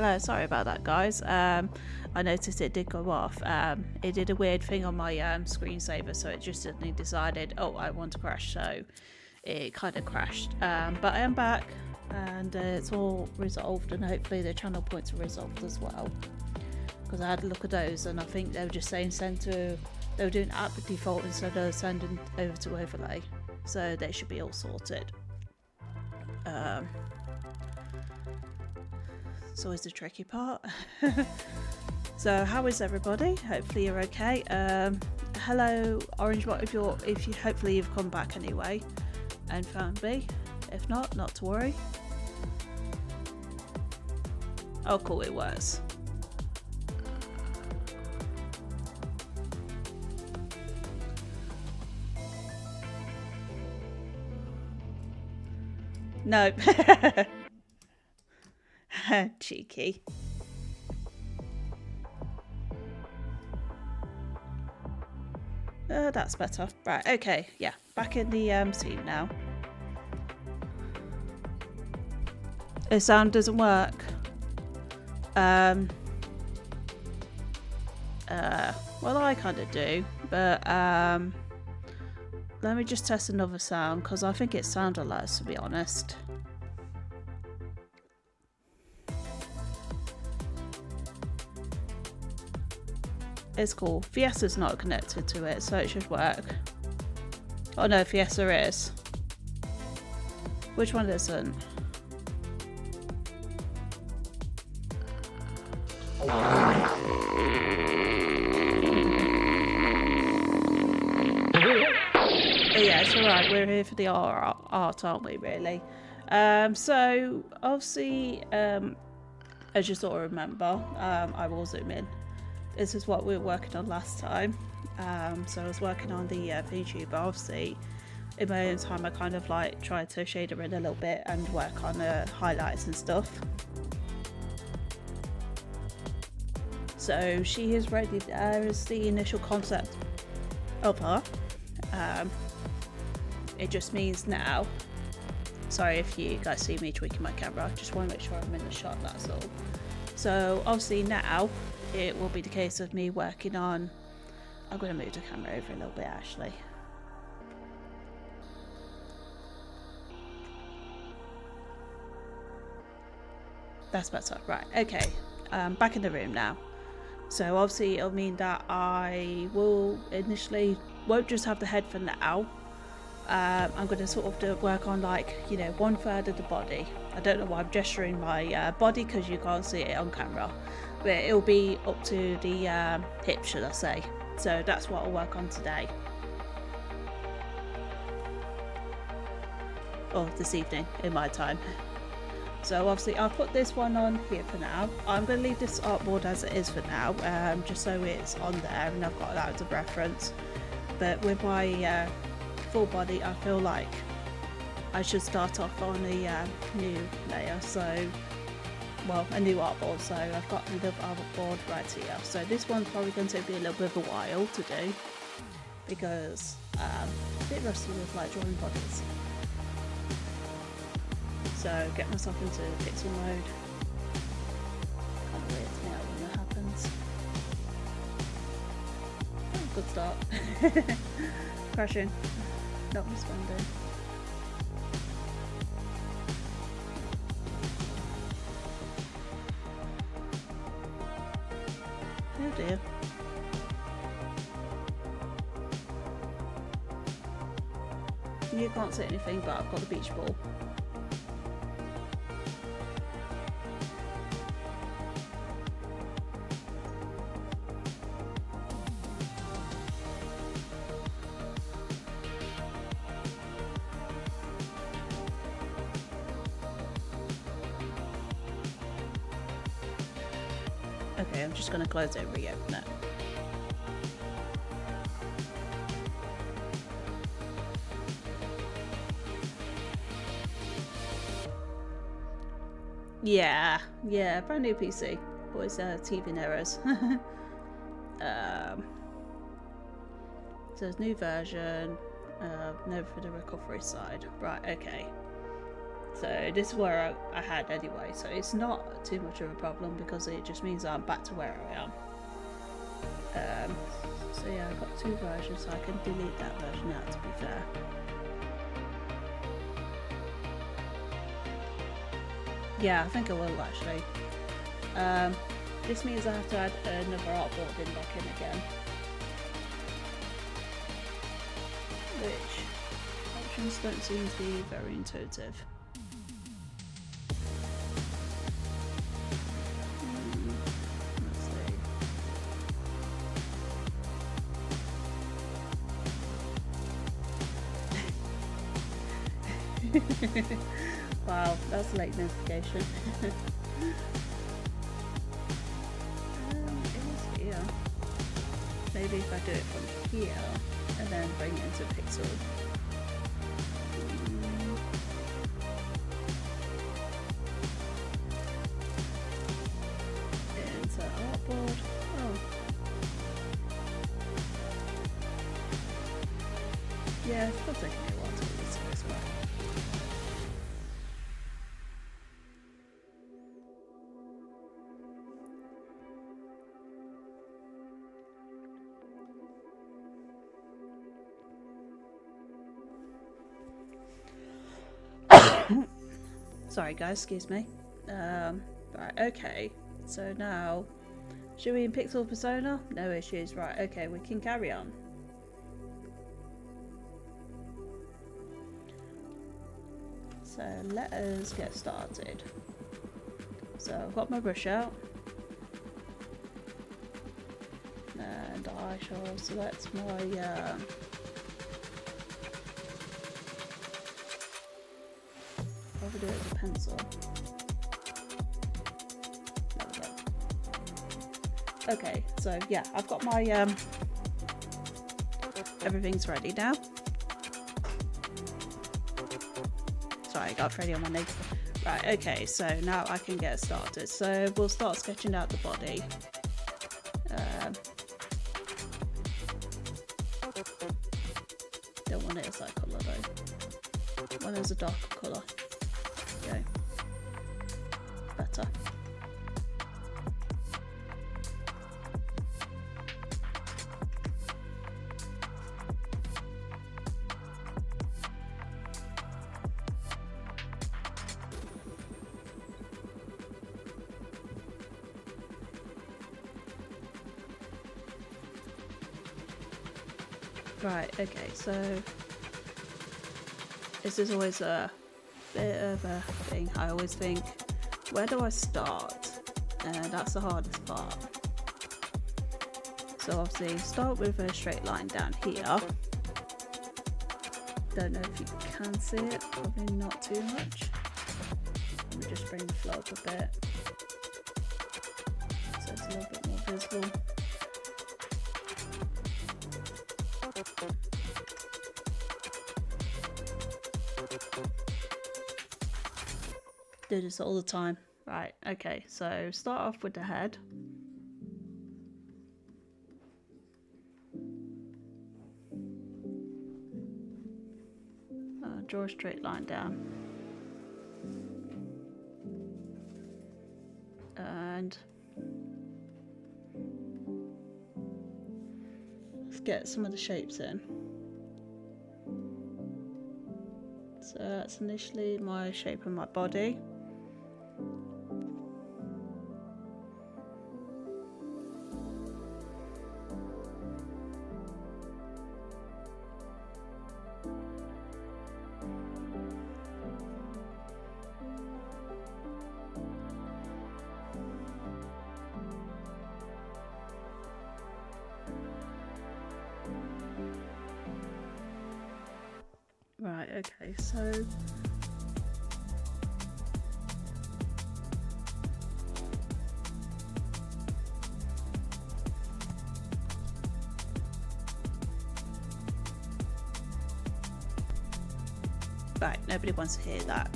Hello, sorry about that, guys. I noticed it did go off. It did a weird thing on my screensaver, so it just suddenly decided, oh, I want to crash, so it kind of crashed. But I am back, and it's all resolved, and hopefully the channel points are resolved as well. Because I had a look at those, and I think they were just saying they were doing app default instead of sending over to overlay, so they should be all sorted. It's always the tricky part. So how is everybody? Hopefully you're okay. Hello Orange Bot, if you hopefully you've come back anyway and found me. If not to worry. Oh cool, it works. Nope. Cheeky. That's better. Right, okay, yeah. Back in the scene now. The sound doesn't work. Well, I kind of do, but let me just test another sound, because I think it sounded less, to be honest. It's cool. Fiesta's not connected to it, so it should work. Oh no, Fiesta is. Which one isn't? Yeah, it's alright. We're here for the art, aren't we, really? So, obviously, as you sort of remember, I will zoom in. This is what we were working on last time. So I was working on the PNG Tuber. Obviously, in my own time, I kind of like tried to shade her in a little bit and work on highlights and stuff. So she is ready. There is the initial concept of her. It just means now. Sorry if you guys see me tweaking my camera. I just want to make sure I'm in the shot. That's all. So obviously now, it will be the case of me working on. I'm going to move the camera over a little bit actually. That's better. Right, okay. Back in the room now. So obviously it'll mean that I will initially won't just have the head for now. I'm going to sort of work on, like, you know, 1/3 of the body. I don't know why I'm gesturing my body, because you can't see it on camera, but it'll be up to the hip, should I say. So that's what I'll work on today. Or this evening in my time. So obviously I'll put this one on here for now. I'm going to leave this artboard as it is for now, just so it's on there and I've got that as a reference. But with my full body, I feel like I should start off on a new layer. So, well, a new artboard. So I've got a little artboard right here. So this one's probably going to take me a little bit of a while to do, because I'm a bit rusty with like drawing bodies. So get myself into pixel mode. Kind of weird to me when that happens. Oh, good start. Crashing. Not responding. Oh dear. You can't see anything, but I've got the beach ball. Okay, I'm just going to close it and reopen it. Yeah, brand new PC. Always teething errors. Says new version, no for the recovery side. Right, okay. So this is where I had anyway, so it's not too much of a problem because it just means I'm back to where I am. So yeah, I've got 2 versions, so I can delete that version out, to be fair. Yeah, I think I will actually. This means I have to add another artboard in back in again. Which options don't seem to be very intuitive. Wow, that's a late notification. It was here. Maybe if I do it from here and then bring it into Pixel. Into artboard. Oh. Yeah, it's still taking me a while to do this as well. Sorry guys, excuse me. Right, okay. So now, should we in Pixel Persona? No issues. Right, okay, we can carry on. So let us get started. So I've got my brush out. And I shall select my probably do it with a pencil. There we go. Okay, so yeah, I've got my everything's ready now. Sorry, I got Freddy on my legs. Right, okay, so now I can get started. So we'll start sketching out the body. Don't want it as that colour though. One is a darker colour. Okay. Better. Right, okay, so this is always a bit of a thing. I always think, where do I start? And that's the hardest part. So obviously start with a straight line down here. Don't know if you can see it, probably not too much. Let me just bring the flow up a bit so it's a little bit more visible. Do this all the time. Right, okay, so start off with the head. Draw a straight line down. And let's get some of the shapes in. So that's initially my shape of my body. Right, okay, so right, nobody wants to hear that.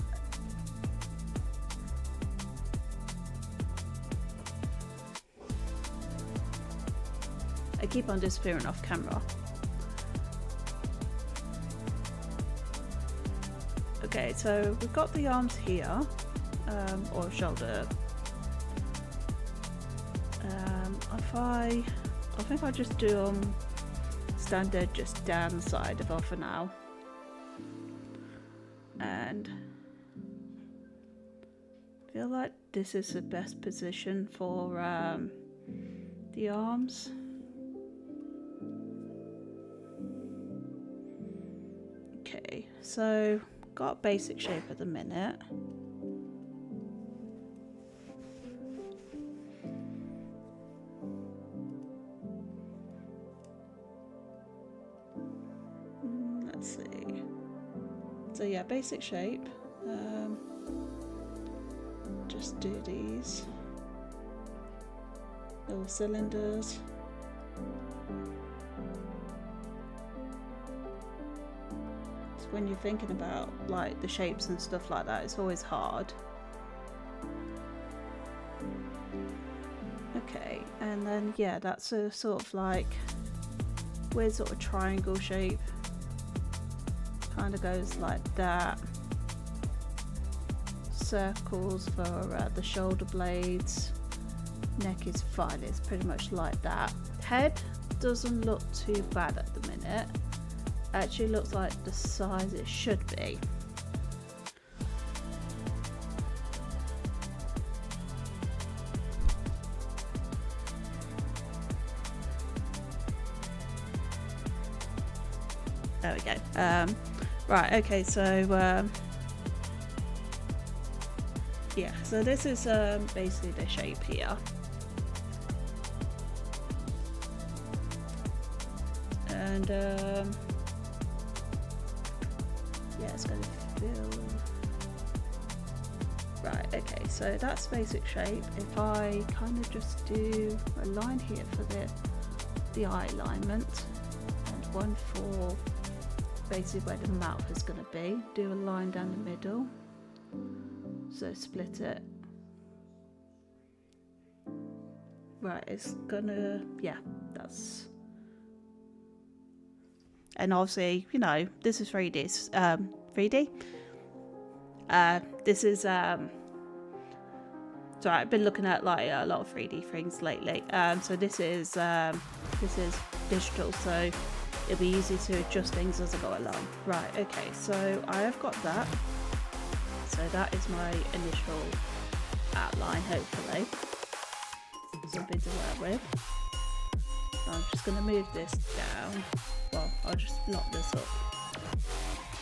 I keep on disappearing off camera. Okay, so we've got the arms here, or shoulder. I think I'll just do them standard, just down the side of her for now. And I feel like this is the best position for the arms. Okay, so got a basic shape at the minute. Let's see. So yeah, basic shape. Just do these little cylinders. So when you're thinking about like the shapes and stuff like that, it's always hard. Okay, and then yeah, that's a sort of like weird sort of triangle shape. Kind of goes like that. Circles for the shoulder blades. Neck is fine, it's pretty much like that. Head doesn't look too bad at the minute. Actually looks like the size it should be. There we go. Right, okay, so yeah, so this is basically the shape here. And yeah, it's going to feel right. Okay, so that's basic shape. If I kind of just do a line here for the eye alignment, and one for basically where the mouth is going to be, do a line down the middle, so split it. Right, it's gonna, yeah, that's, and obviously, you know, this is 3D. 3D. This is sorry, I've been looking at like a lot of 3D things lately. So this is digital, so it'll be easy to adjust things as I go along. Right, okay, so I have got that. So that is my initial outline, hopefully. Something to work with. So I'm just going to move this down. Well, I'll just lock this up.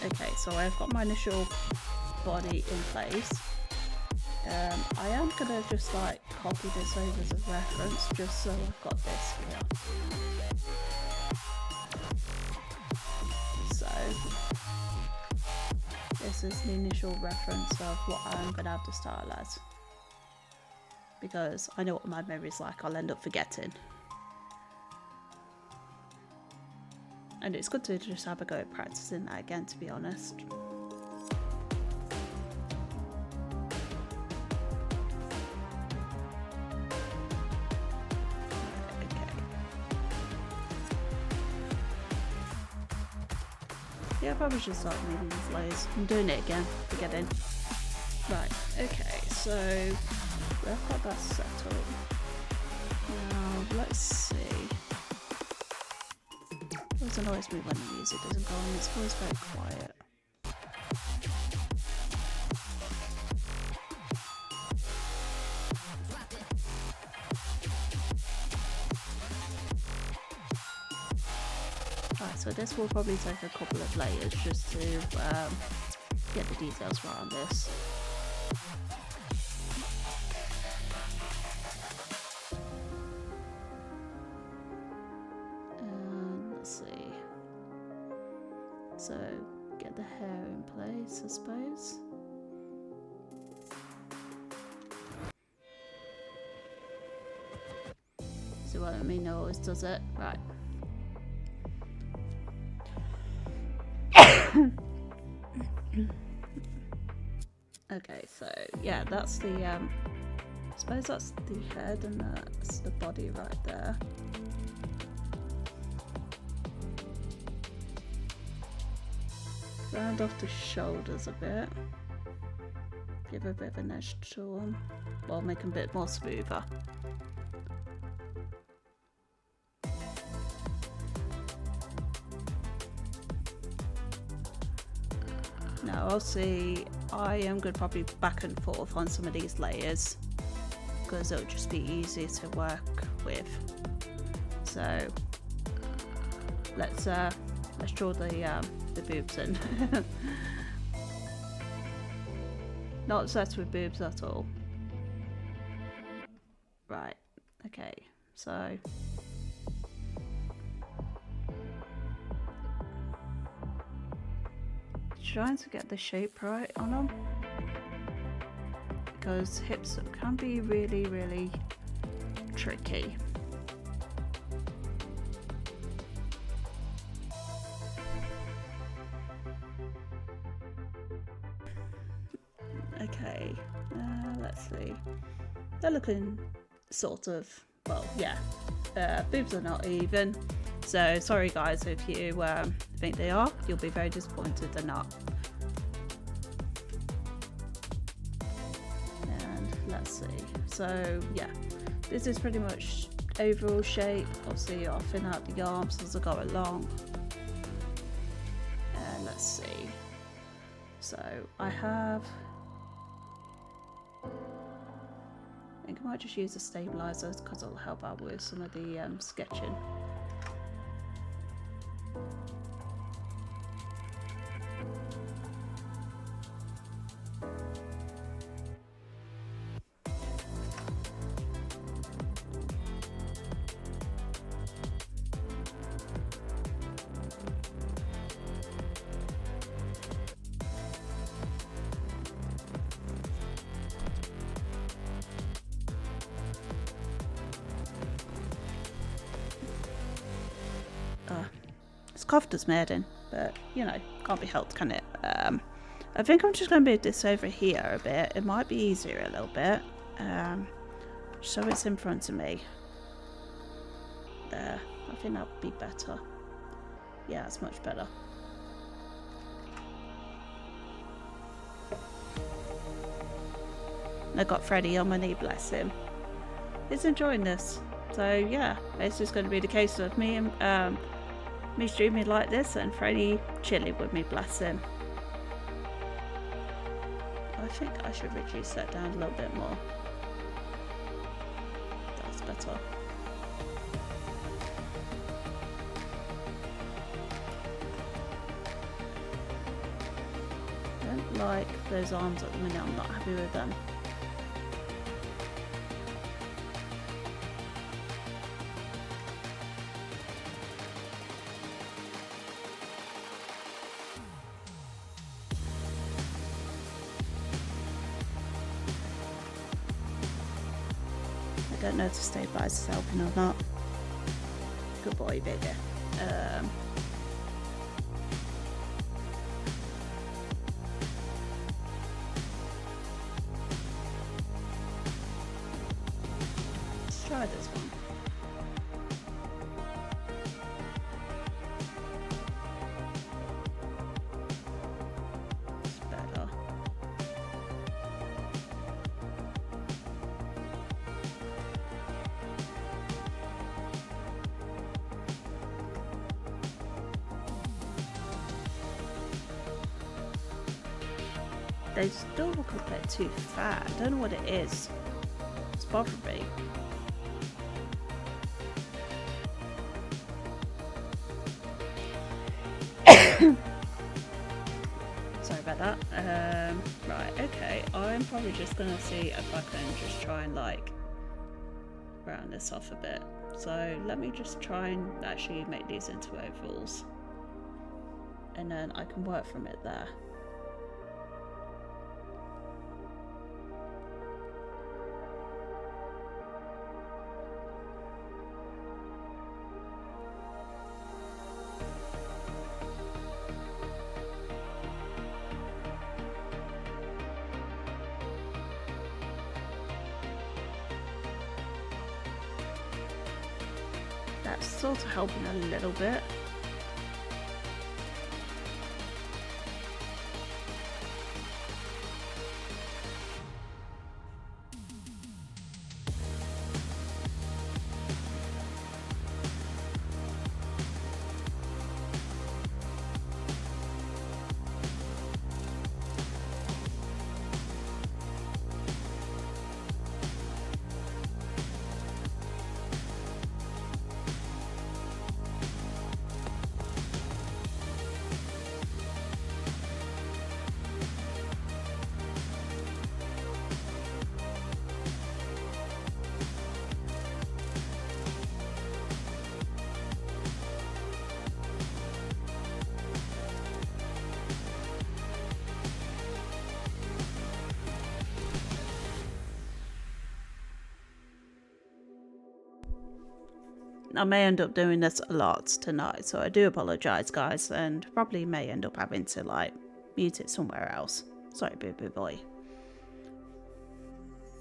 Okay, so I've got my initial body in place. I am going to just like copy this over as a reference, just so I've got this here. So this is the initial reference of what I'm going to have to style as, because I know what my memory's like, I'll end up forgetting. And it's good to just have a go at practicing that again, to be honest. Yeah, I probably should start moving these layers. I'm doing it again, forgetting. Right, okay, so we've got that set up. Now, let's see. It always annoys me when the music doesn't go on, it's always very quiet. Right, so this will probably take a couple of layers just to get the details right on this. Let's see. So get the hair in place, I suppose. See what I mean? No, always does it. Right. Okay, so yeah, that's the I suppose that's the head and that's the body right there. round off the shoulders a bit. Give a bit of an edge to them, while making a bit more smoother. Now obviously I am going to probably back and forth on some of these layers because it'll just be easier to work with. So let's draw the boobs in. Not obsessed with boobs at all. Right, okay, so trying to get the shape right on them, because hips can be really tricky. Okay, let's see. They're looking sort of, well, yeah. Boobs are not even. So sorry guys if you think they are. You'll be very disappointed they're not. And let's see. So yeah, this is pretty much overall shape. Obviously I'll thin out the arms as I go along. And let's see. So I have, I think I might just use the stabilizers because it'll help out with some of the sketching. It's coughed as maiden, but you know, can't be helped, can it? I think I'm just going to move this over here a bit. It might be easier a little bit. So it's in front of me. There, I think that would be better. Yeah, it's much better. I got Freddie on my knee, bless him. He's enjoying this. So yeah, it's just going to be the case of me and me streaming like this and Freddie chilling with me, bless him. I think I should reduce that down a little bit more. That's better. I don't like those arms at the minute, I'm not happy with them. I don't know if to stabilise is helping or not. Good boy, bigger. Let's try this one. It's better. They still look a bit too fat. I don't know what it is. It's bothering me. Sorry about that. Right, okay. I'm probably just gonna see if I can just try and like round this off a bit. So let me just try and actually make these into ovals. And then I can work from it there. That's sort of helping a little bit. I may end up doing this a lot tonight, so I do apologise, guys, and probably may end up having to like mute it somewhere else. Sorry, boo boo boy.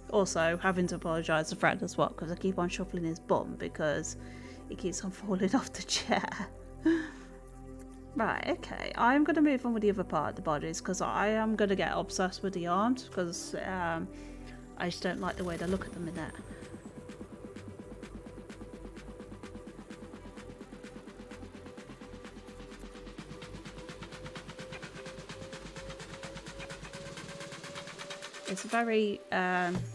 Also, having to apologise to Fred as well, because I keep on shuffling his bum because he keeps on falling off the chair. Right, okay, I'm going to move on with the other part of the bodies, because I am going to get obsessed with the arms, because I just don't like the way they look at the minute. It's a very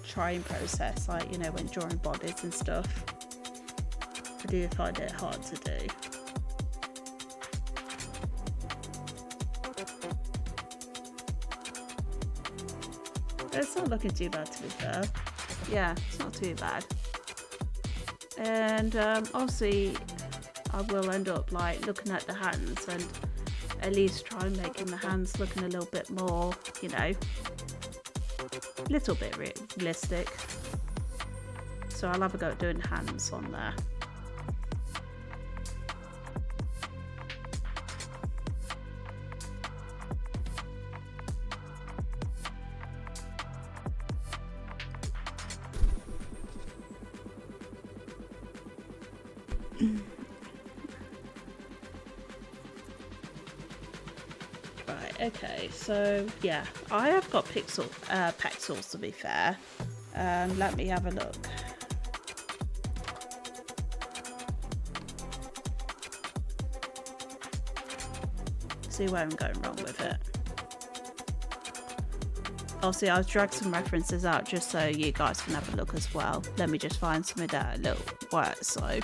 trying process, like, you know, when drawing bodies and stuff. I do find it hard to do. It's not looking too bad, to be fair. Yeah, it's not too bad. And obviously I will end up like looking at the hands and at least try and making the hands looking a little bit more, you know, a little bit realistic. So I'll have a go at doing hands on there. Right, okay, so yeah, I have got pixels to be fair. Let me have a look. See where I'm going wrong with it. Obviously, I'll drag some references out just so you guys can have a look as well. Let me just find some of that little work, so.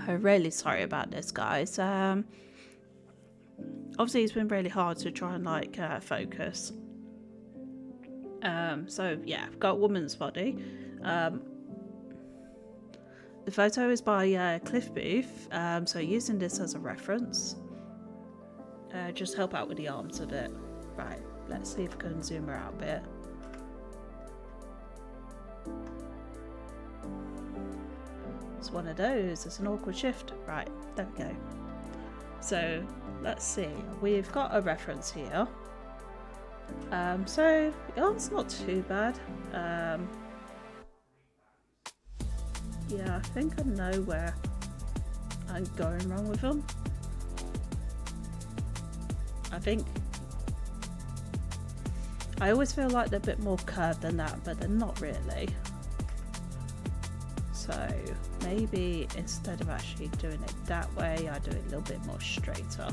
I'm really sorry about this, guys. Obviously it's been really hard to try and like focus. So yeah, I've got a woman's body. The photo is by Cliff Booth, so using this as a reference. Just help out with the arms a bit. Right, let's see if I can zoom her out a bit. It's one of those, it's an awkward shift. Right, there we go. So let's see, we've got a reference here. So the arm's not too bad. Yeah, I think I know where I'm going wrong with them. I always feel like they're a bit more curved than that, but they're not really. So maybe instead of actually doing it that way, I do it a little bit more straighter.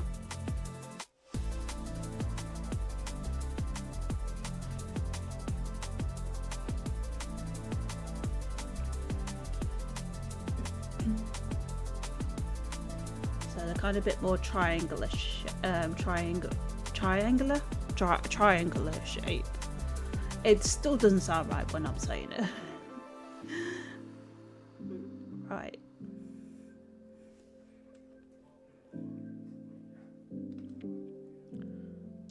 So they're kind of a bit more triangular shape. It still doesn't sound right when I'm saying it. Right.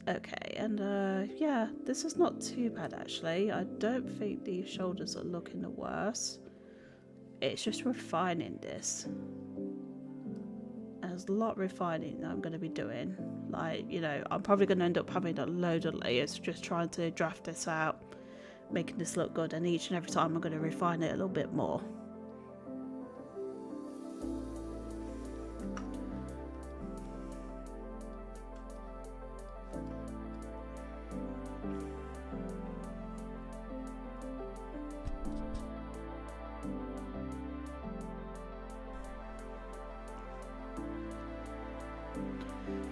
Okay, and yeah, this is not too bad actually. I don't think the shoulders are looking the worst. It's just refining this. There's a lot of refining that I'm going to be doing. Like, you know, I'm probably going to end up having a load of layers just trying to draft this out, making this look good, and each and every time I'm going to refine it a little bit more.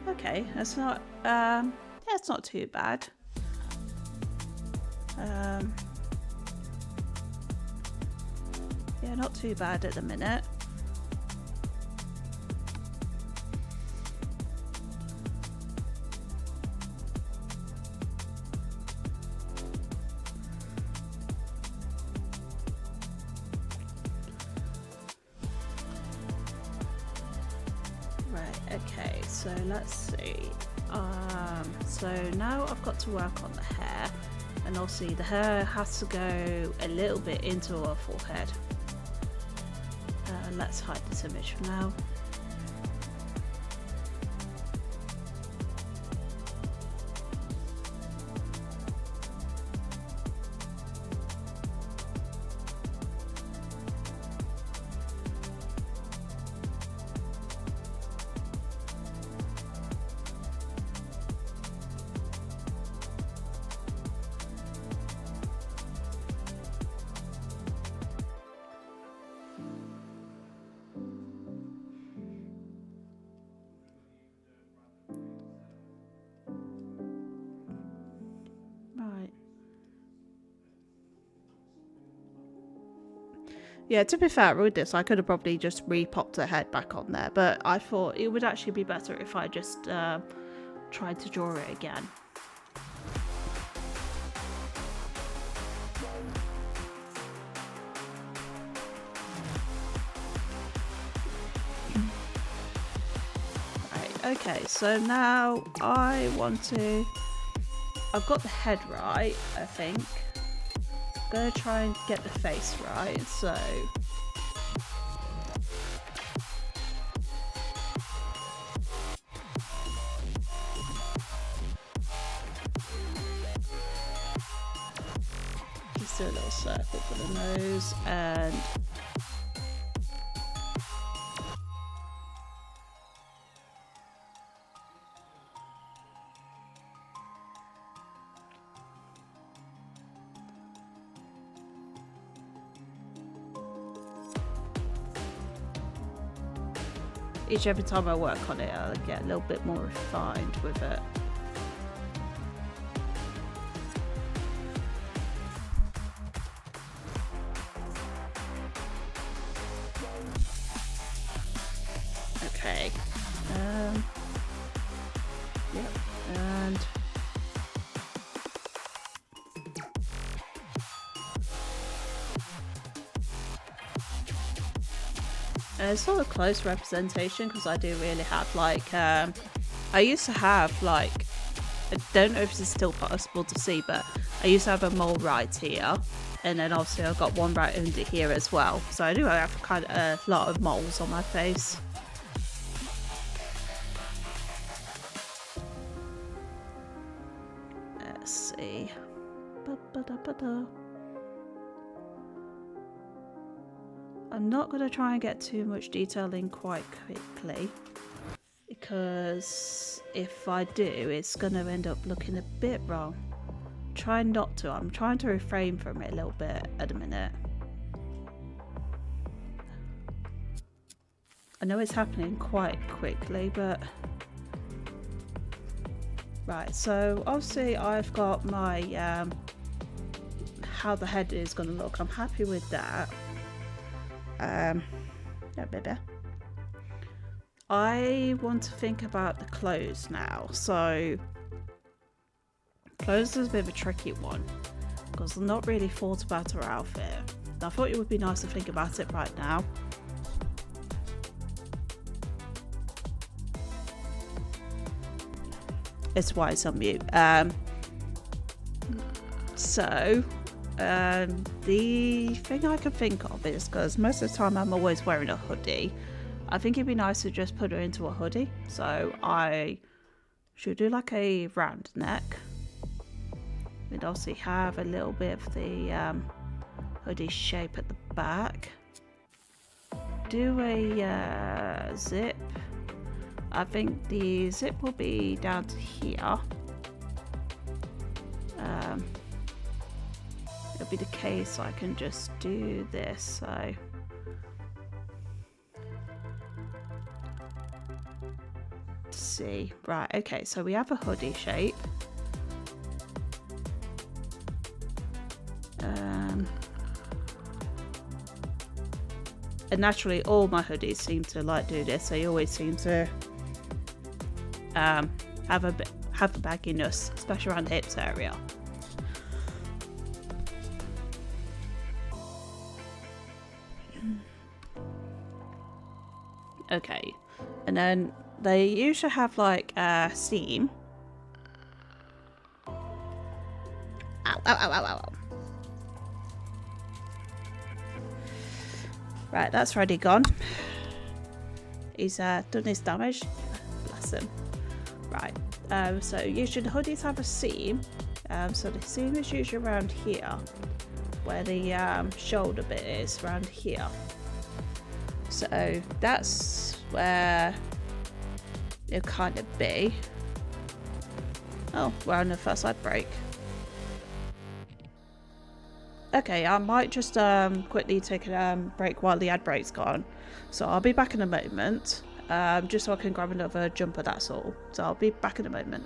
Okay, that's not that's not too bad. Yeah, not too bad at the minute. so let's see. So now I've got to work on the hair, and obviously the hair has to go a little bit into our forehead. Let's hide this image for now. Yeah, to be fair with this, I could have probably just re-popped the head back on there, but I thought it would actually be better if I just tried to draw it again. Right, okay, so now I've got the head right, I think. Gonna try and get the face right, so just do a little circle for the nose, and every time I work on it, I'll get a little bit more refined with it. Okay. Yep. And it's not a close representation because I do really have like I used to have like, I don't know if this is still possible to see, but I used to have a mole right here, and then obviously I've got one right under here as well, so I do have kind of a lot of moles on my face. Let's see. I'm not going to try and get too much detail in quite quickly, because if I do, it's going to end up looking a bit wrong. Try not to. I'm trying to refrain from it a little bit at the minute. I know it's happening quite quickly, but right, so obviously I've got my how the head is going to look. I'm happy with that. Yeah, baby. I want to think about the clothes now. So clothes is a bit of a tricky one because I've not really thought about her outfit. I thought it would be nice to think about it right now. It's why it's on mute. The thing I can think of is, because most of the time I'm always wearing a hoodie, I think it'd be nice to just put her into a hoodie. So I should do like a round neck. We'd obviously have a little bit of the hoodie shape at the back. Do a zip. I think the zip will be down to here. It'll be the case, so I can just do this. So let's see. Right, okay, so we have a hoodie shape. And naturally all my hoodies seem to like do this. They always seem to have a bagginess, especially around the hips area. Okay, and then they usually have like a seam. Ow, ow, ow, ow, ow. Right, that's already gone. He's done his damage. Bless him. Right, so usually the hoodies have a seam. So the seam is usually around here, where the shoulder bit is, around here. So that's where it'll kind of be. Oh, we're on the first side break. Okay, I might just quickly take a break while the ad break's gone. So I'll be back in a moment, just so I can grab another jumper, that's all. So I'll be back in a moment.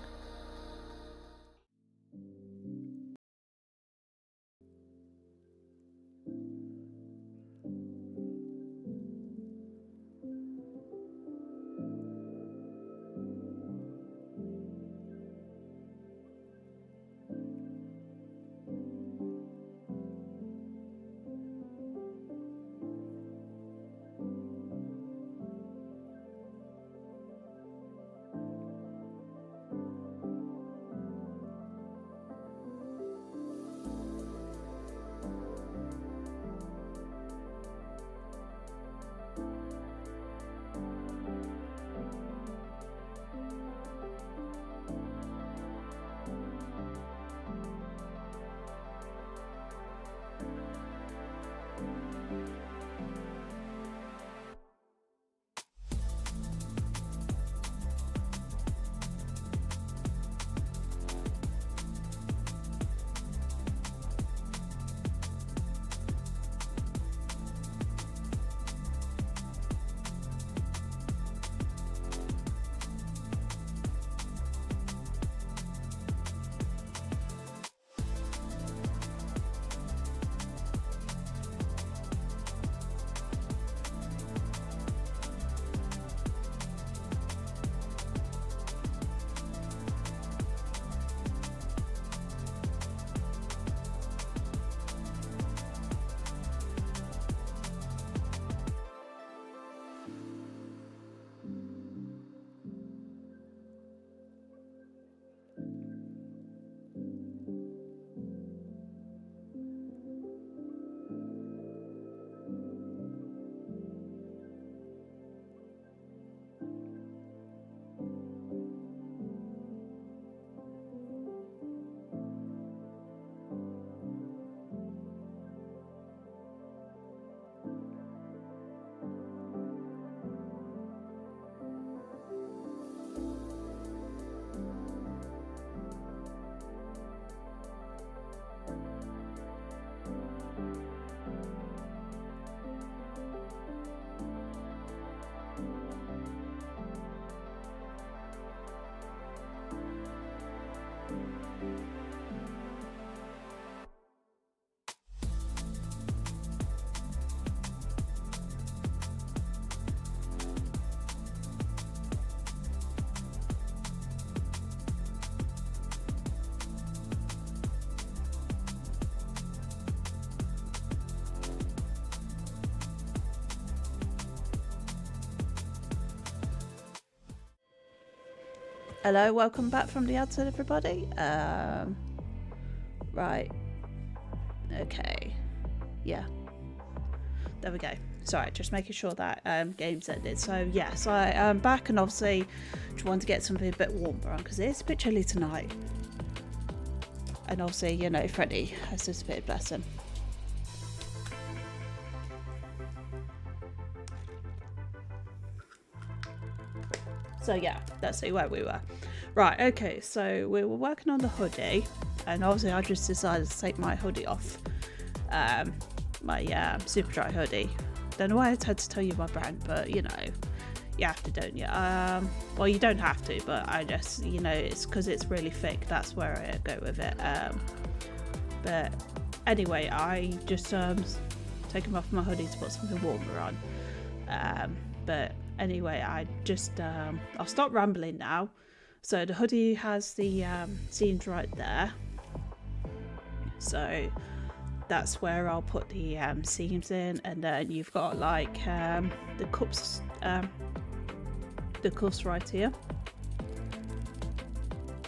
Hello, welcome back from the outside, everybody. Right. Okay. Yeah. There we go. Sorry, just making sure that game's ended. So yes, I am back, and obviously just wanted to get something a bit warmer on because it's a bit chilly tonight. And obviously, you know, Freddie has disappeared, bless him. So yeah, let's see where we were. Right, okay, so we were working on the hoodie, and obviously I just decided to take my hoodie off. My super dry hoodie. Don't know why I had to tell you my brand, but you know, you have to, don't you? Well, you don't have to, but I just, you know, it's because it's really thick, that's where I go with it. But anyway, I just taken off my hoodie to put something warmer on. But anyway, I just I'll stop rambling now. So the hoodie has the seams right there, so that's where I'll put the seams in, and then you've got like the the cuffs right here.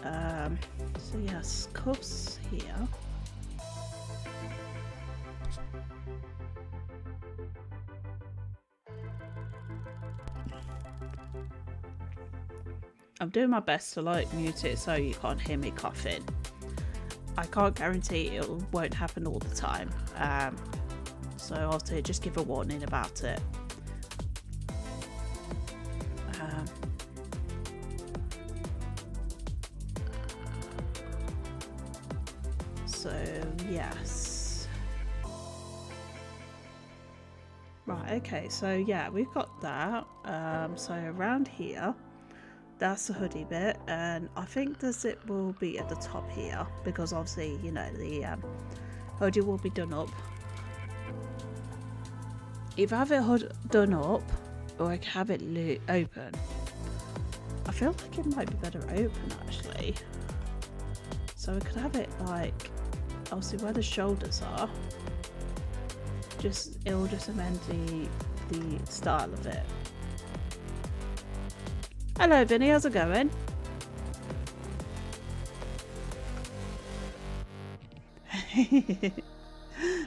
So yes, cuffs here. I'm doing my best to like mute it so you can't hear me coughing. I can't guarantee it won't happen all the time. So I'll say just give a warning about it. So yes. Right, okay, so yeah, we've got that. So around here, that's the hoodie bit, and I think the zip will be at the top here because obviously, you know, the hoodie will be done up. If I have it done up, or I can have it open. I feel like it might be better open actually. So we could have it like, obviously where the shoulders are. It'll just amend the style of it. Hello Vinny, how's it going?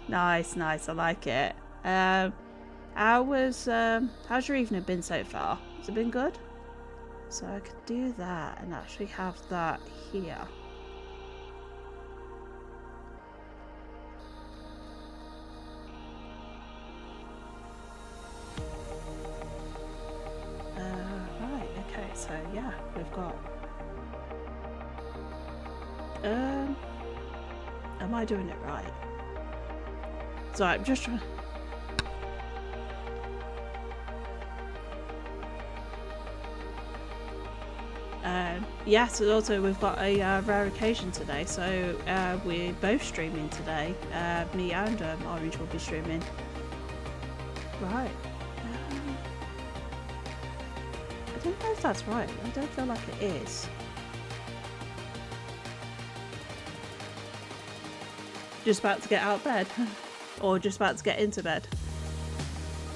Nice, I like it. How's your evening been so far? Has it been good? So I could do that and actually have that here. Right, okay, so yeah, we've got am I doing it right? So I'm just trying. Yes, also we've got a rare occasion today, so we're both streaming today. Me and Orange will be streaming. Right. I don't know if that's right. I don't feel like it is. Just about to get out of bed? Or just about to get into bed?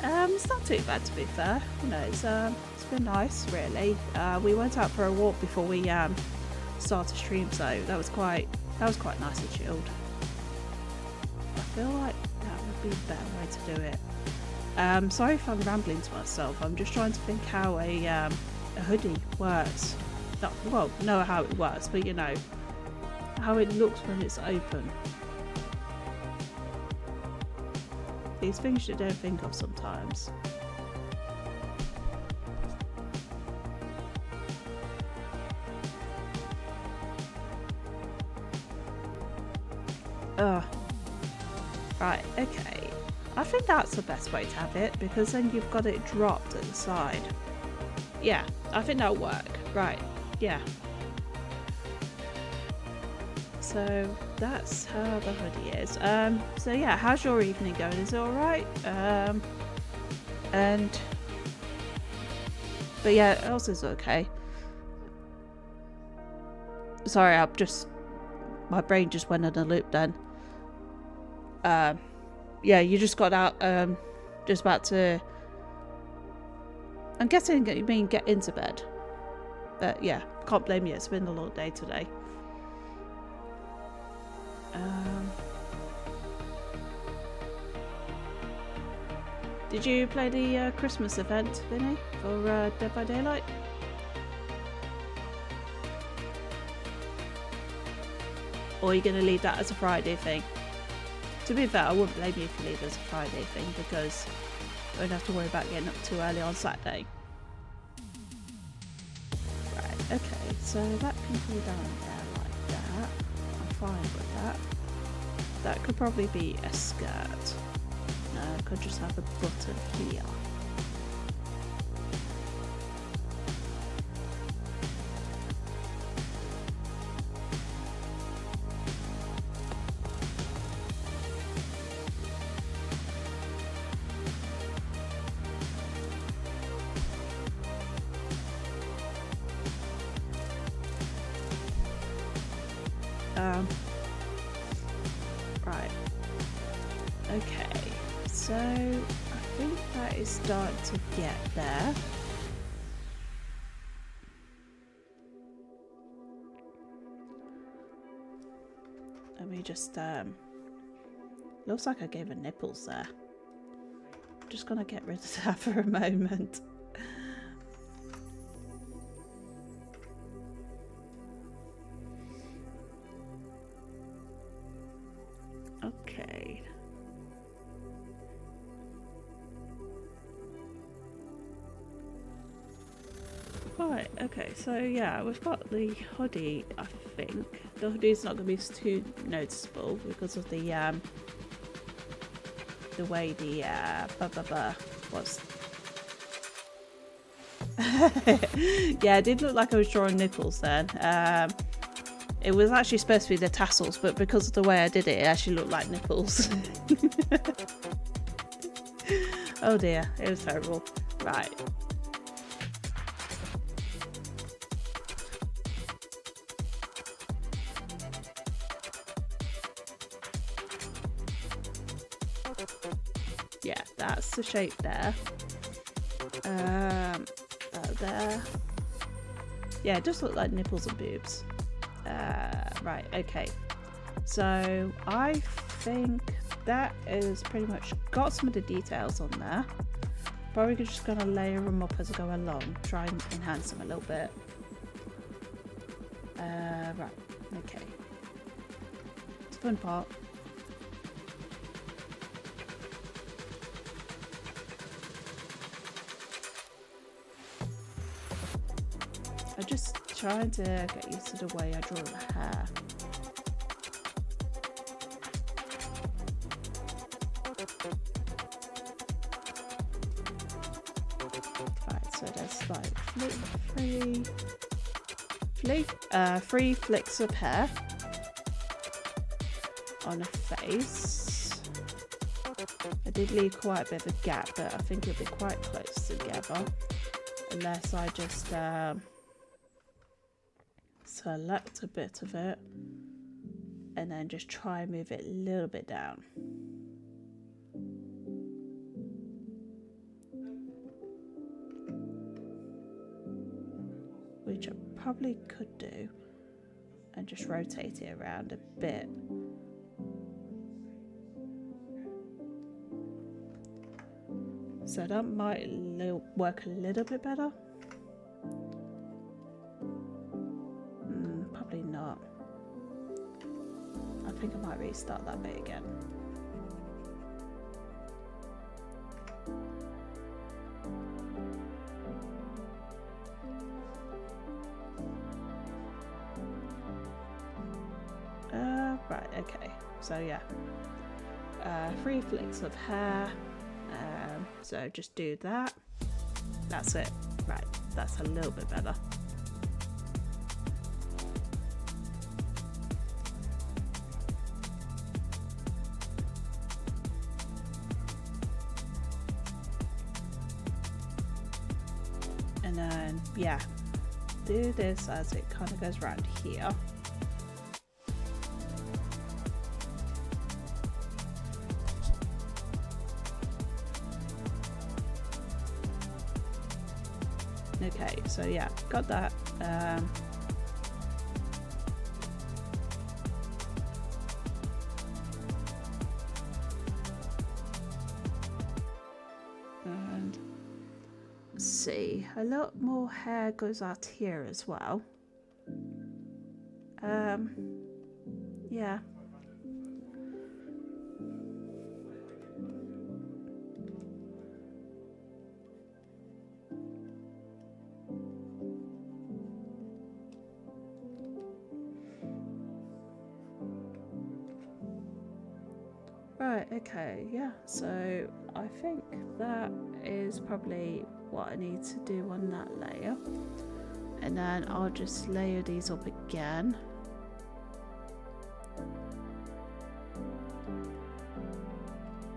It's not too bad to be fair. You know, it's been nice really. We went out for a walk before we started stream, so that was quite nice and chilled. I feel like that would be a better way to do it. Sorry if I'm rambling to myself. I'm just trying to think how a hoodie works. Well, know how it works, but you know how it looks when it's open. These things you don't think of sometimes. Right, okay. I think that's the best way to have it because then you've got it dropped at the side. Yeah, I think that'll work. Right, yeah. So that's how the hoodie is. So yeah, how's your evening going? Is it alright? But yeah, else is okay. Sorry, my brain just went in a loop then. Yeah, you just got out, just about to, I'm guessing you mean get into bed. But yeah, can't blame you, it's been a long day today. Did you play the Christmas event, Vinny, for Dead by Daylight? Or are you going to leave that as a Friday thing? To be fair, I wouldn't blame you if you leave it as a Friday thing because you won't have to worry about getting up too early on Saturday. Right, okay, so that can go down there like that. I'm fine with that. That could probably be a skirt. No, I could just have a button here. Right. Okay. So I think that is starting to get there. just looks like I gave her nipples there. Just gonna get rid of that for a moment. Okay. Right, okay, so yeah, we've got the hoodie, I think. The hoodie's not going to be too noticeable because of the way the was. Yeah, it did look like I was drawing nipples then. It was actually supposed to be the tassels, but because of the way I did it, it actually looked like nipples. Oh dear, it was terrible. Right. Yeah, that's the shape there. There. Yeah, it does look like nipples and boobs. Right, okay. So I think that is pretty much got some of the details on there. Probably just gonna layer them up as I go along, try and enhance them a little bit. Right, okay. It's the fun part. I'm just trying to get used to the way I draw the hair. Right, so there's like three flicks of hair on a face. I did leave quite a bit of a gap, but I think it'll be quite close together, unless I just select a bit of it and then just try and move it a little bit down. Which I probably could do and just rotate it around a bit. So that might work a little bit better. Probably not. I think I might restart that bit again. Right, okay. So yeah. 3 flicks of hair. So just do that. That's it. Right, that's a little bit better. And then, yeah, do this as it kind of goes around here. Okay, so yeah, got that. And let's see, a lot more hair goes out here as well. Yeah. Right, okay, yeah, so I think that is probably what I need to do on that layer. And then I'll just layer these up again.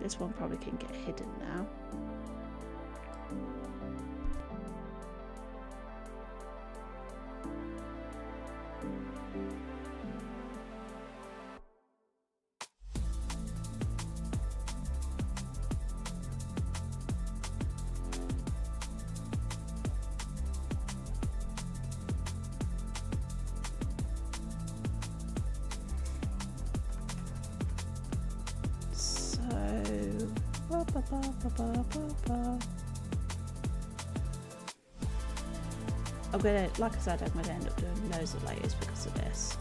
This one probably can get hidden now. I'm gonna, like I said, I'm gonna end up doing loads of layers because of this.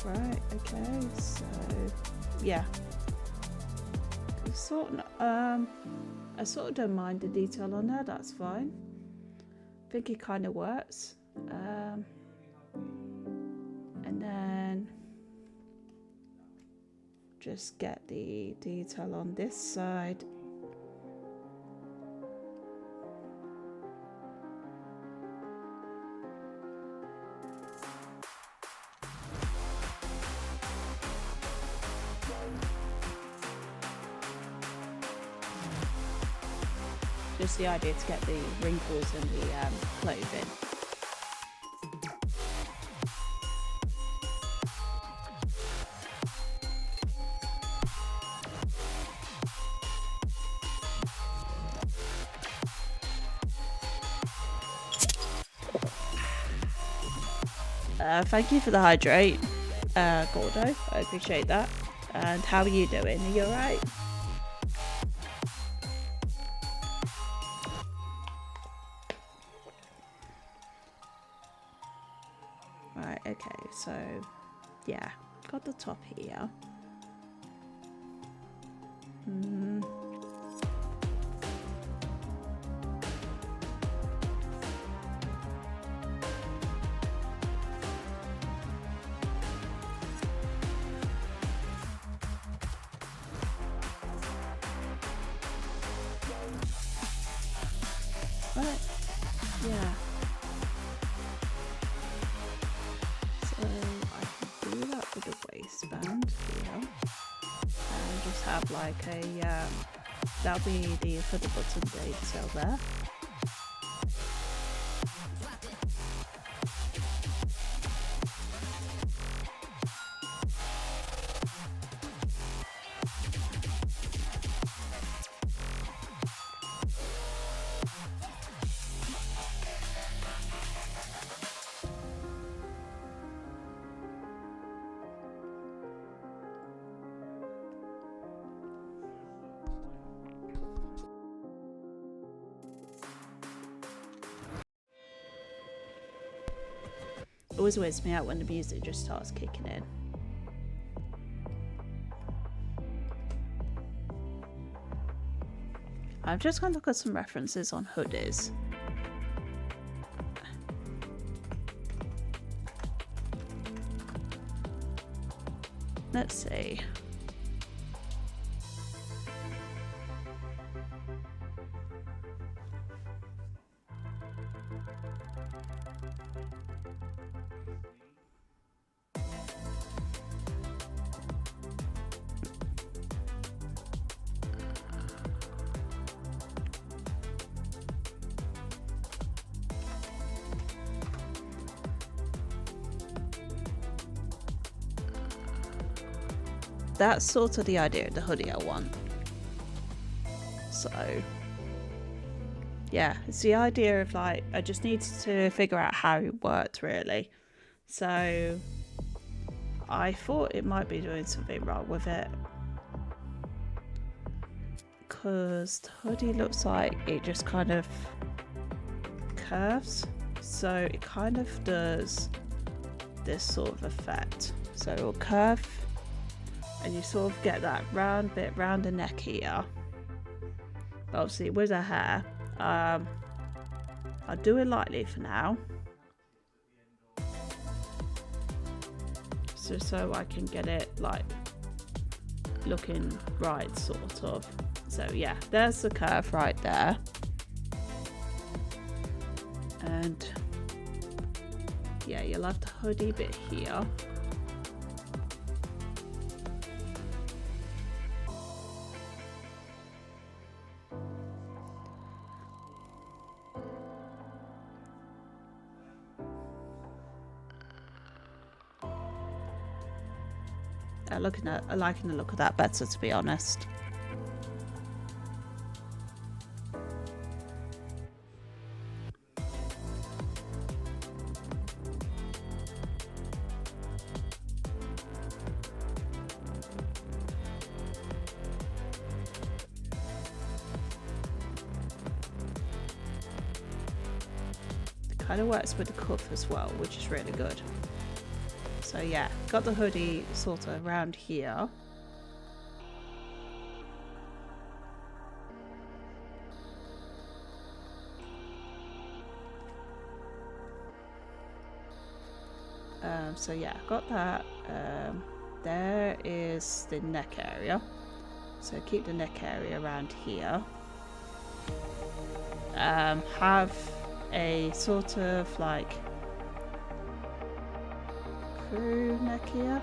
Right, okay, so yeah, I sort of don't mind the detail on there, that's fine. I think it kind of works. And then just get the detail on this side. Just the idea to get the wrinkles in the clothing. Thank you for the hydrate, Gordo. I appreciate that. And how are you doing? Are you alright? Right, okay, so yeah, got the top here. Right, yeah. So I can do that with the waistband here, and just have like a that'll be the for the button detail there. Always weirds me out when the music just starts kicking in. I'm just going to look at some references on hoodies. Let's see. That's sort of the idea of the hoodie I want. So yeah, it's the idea of like, I just need to figure out how it worked really. So I thought it might be doing something wrong with it, because the hoodie looks like it just kind of curves. So it kind of does this sort of effect. So it will curve, and you sort of get that round bit round the neck here. But obviously with her hair, I'll do it lightly for now, so I can get it like looking right, sort of. So yeah, there's the curve right there, and yeah, you'll have the hoodie bit here. liking the look of that better, to be honest. Kind of works with the cuff as well, which is really good. So yeah, got the hoodie sort of around here. So yeah, got that. There is the neck area. So keep the neck area around here. Have a sort of like crew neck here.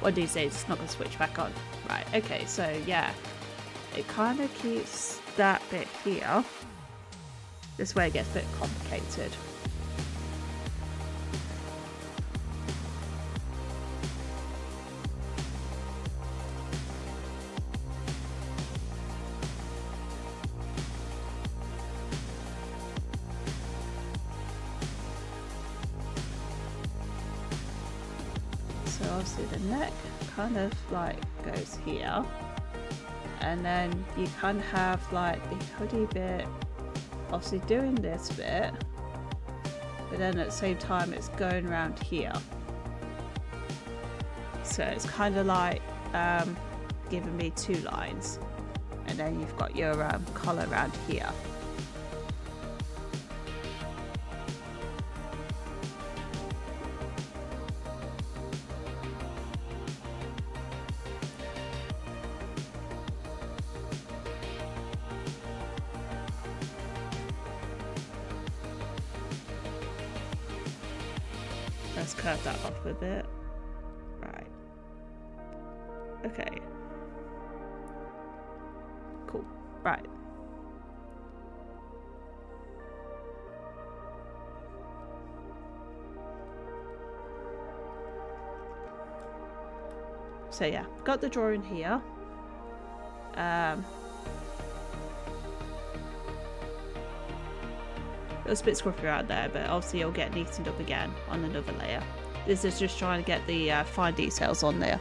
One of these days it's not going to switch back on. Right, okay, so yeah, it kind of keeps that bit here. This way it gets a bit complicated. So obviously the neck kind of like goes here, and then you kind of have like the hoodie bit obviously doing this bit, but then at the same time it's going around here. So it's kind of like giving me two lines, and then you've got your collar around here. Let's curve that off a bit. Right. Okay. Cool. Right. So yeah, got the drawing here. It was a bit scruffy out there, but obviously it'll get neatened up again on another layer. This is just trying to get the fine details on there.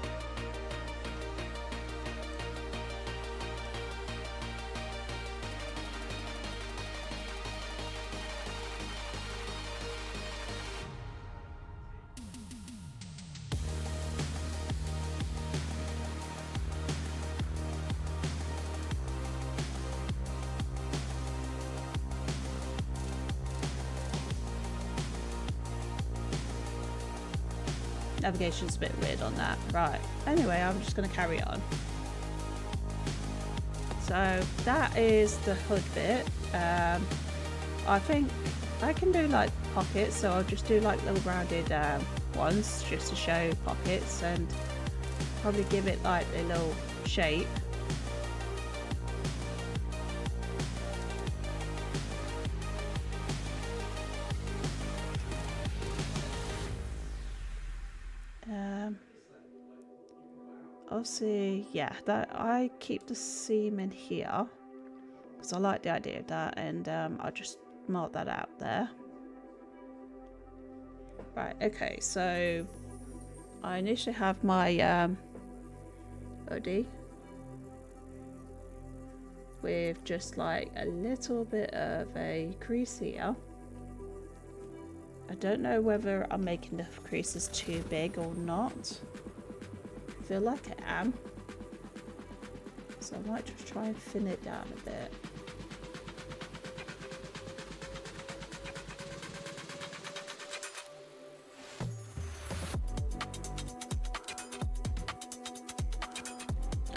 Navigation's a bit weird on that. Right, anyway, I'm just going to carry on. So that is the hood bit. I think I can do like pockets, so I'll just do like little rounded ones just to show pockets, and probably give it like a little shape. Obviously, yeah, that I keep the seam in here because I like the idea of that, and I'll just mark that out there. Right, okay, so I initially have my hoodie with just like a little bit of a crease here. I don't know whether I'm making the creases too big or not. I feel like I am, so I might just try and thin it down a bit.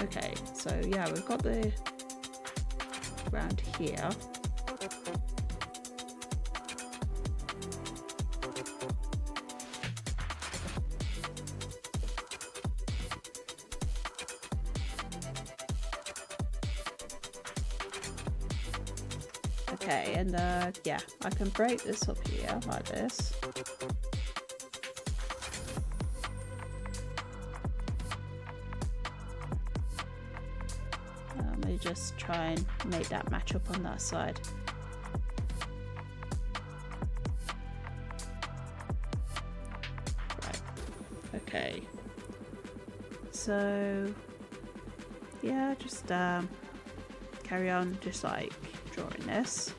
Okay, so yeah, we've got the around here. Okay, and yeah, I can break this up here like this. Let me just try and make that match up on that side. Right, okay. So, yeah, just carry on just like drawing this.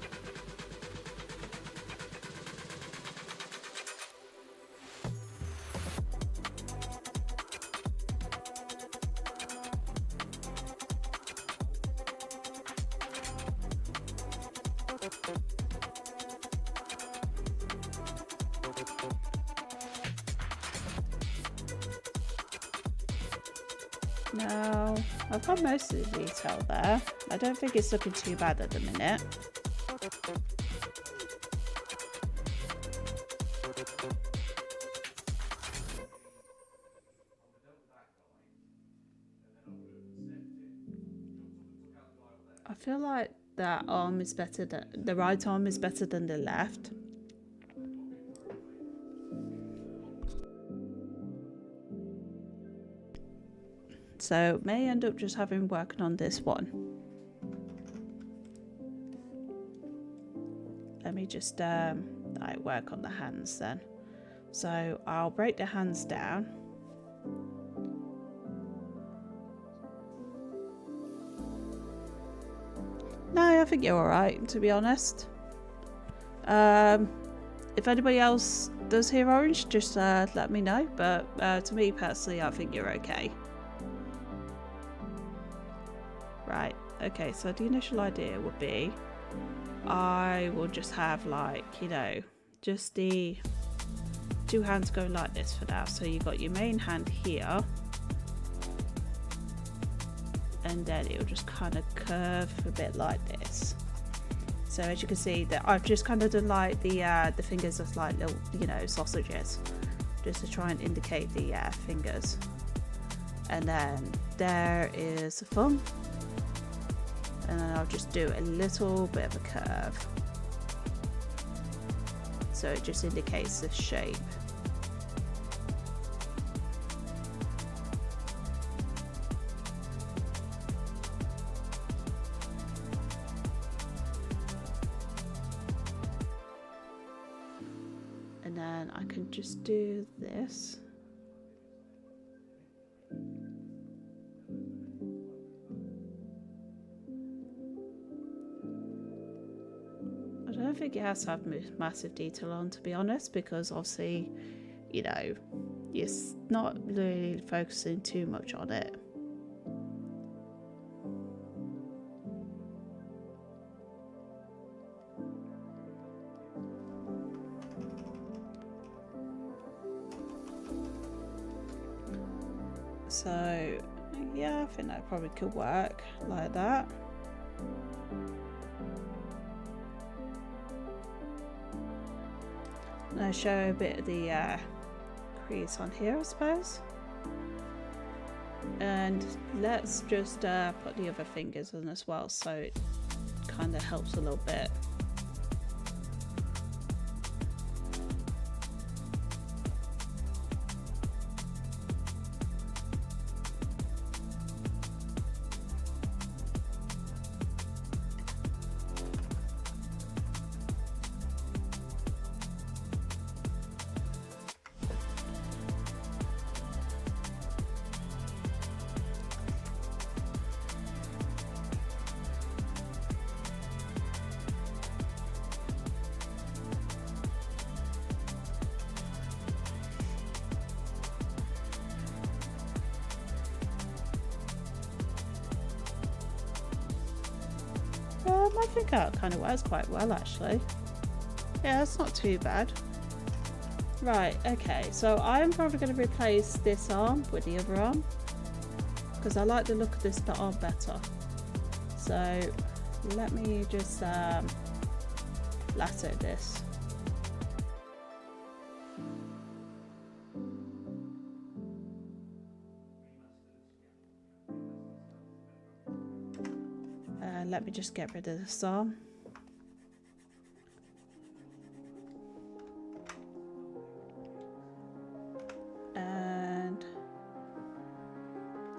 Now, I've got most of the detail there. I don't think it's looking too bad at the minute. I feel like that arm is better than the right arm is better than the left. So may end up just having working on this one. Let me just work on the hands then. So I'll break the hands down. No, I think you're alright, to be honest. If anybody else does hear orange, just let me know. But to me personally, I think you're okay. Right, okay, so the initial idea would be I will just have like, you know, just the two hands go like this for now. So you've got your main hand here, and then it'll just kind of curve a bit like this. So as you can see that I've just kind of done like the fingers as like little, you know, sausages, just to try and indicate the fingers. And then there is a thumb. And then I'll just do a little bit of a curve, so it just indicates the shape. And then I can just do this. I don't think it has to have massive detail on, to be honest, because obviously, you know, you're not really focusing too much on it. So yeah, I think that probably could work like that. And I'll show a bit of the crease on here, I suppose. And let's just put the other fingers on as well, so it kind of helps a little bit. I think that kind of works quite well, actually. Yeah, it's not too bad. Right, okay, so I'm probably going to replace this arm with the other arm, because I like the look of this arm better. So Let me just lasso this. Let me just get rid of this arm. And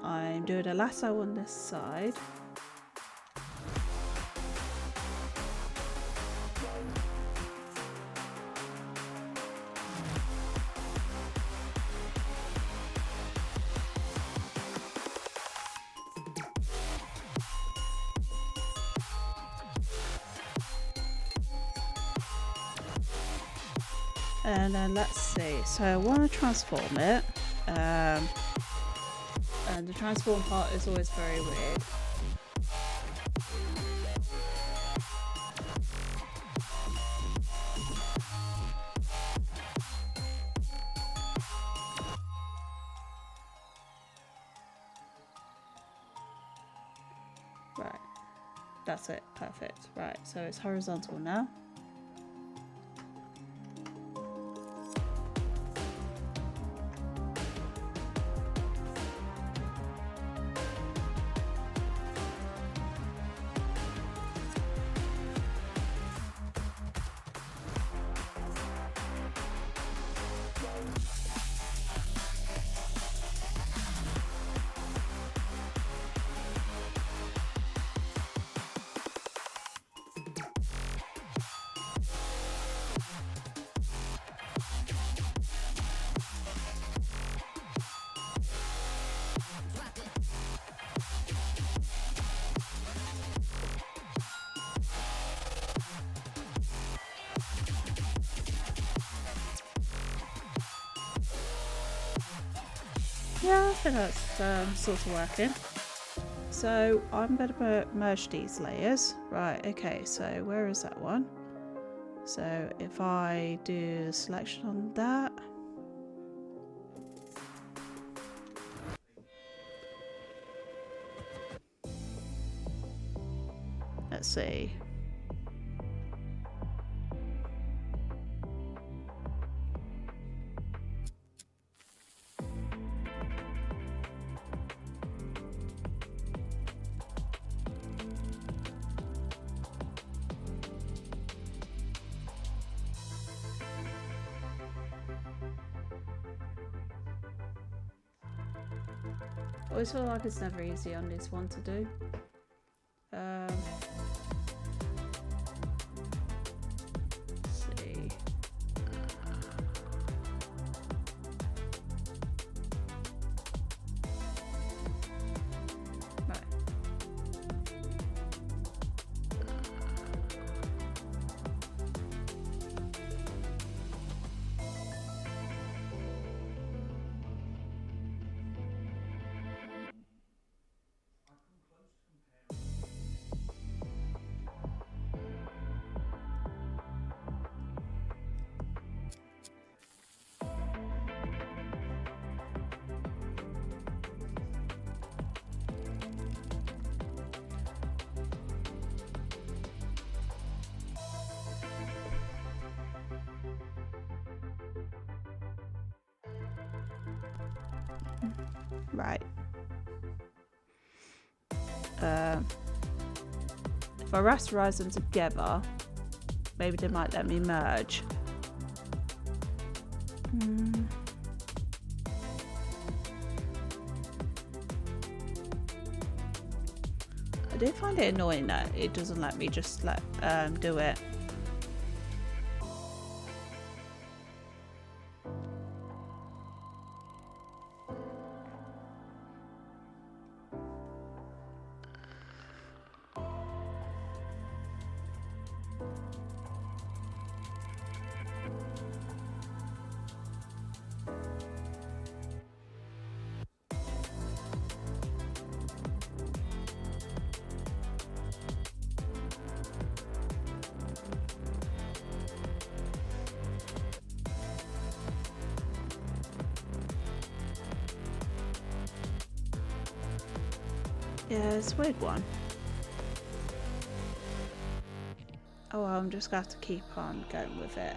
I'm doing a lasso on this side. And then let's see, so I want to transform it, and the transform part is always very weird. Right, that's it, perfect. Right, so it's horizontal now. Yeah, I think that's sort of working. So I'm going to merge these layers. Right, okay, so where is that one? So if I do selection on that. Let's see. I always feel like it's never easy on this one to do. Let's see. Right. Right. If I rasterize them together, maybe they might let me merge. I do find it annoying that it doesn't let me just do it. Yeah, it's a weird one. Oh, well, I'm just going to have to keep on going with it.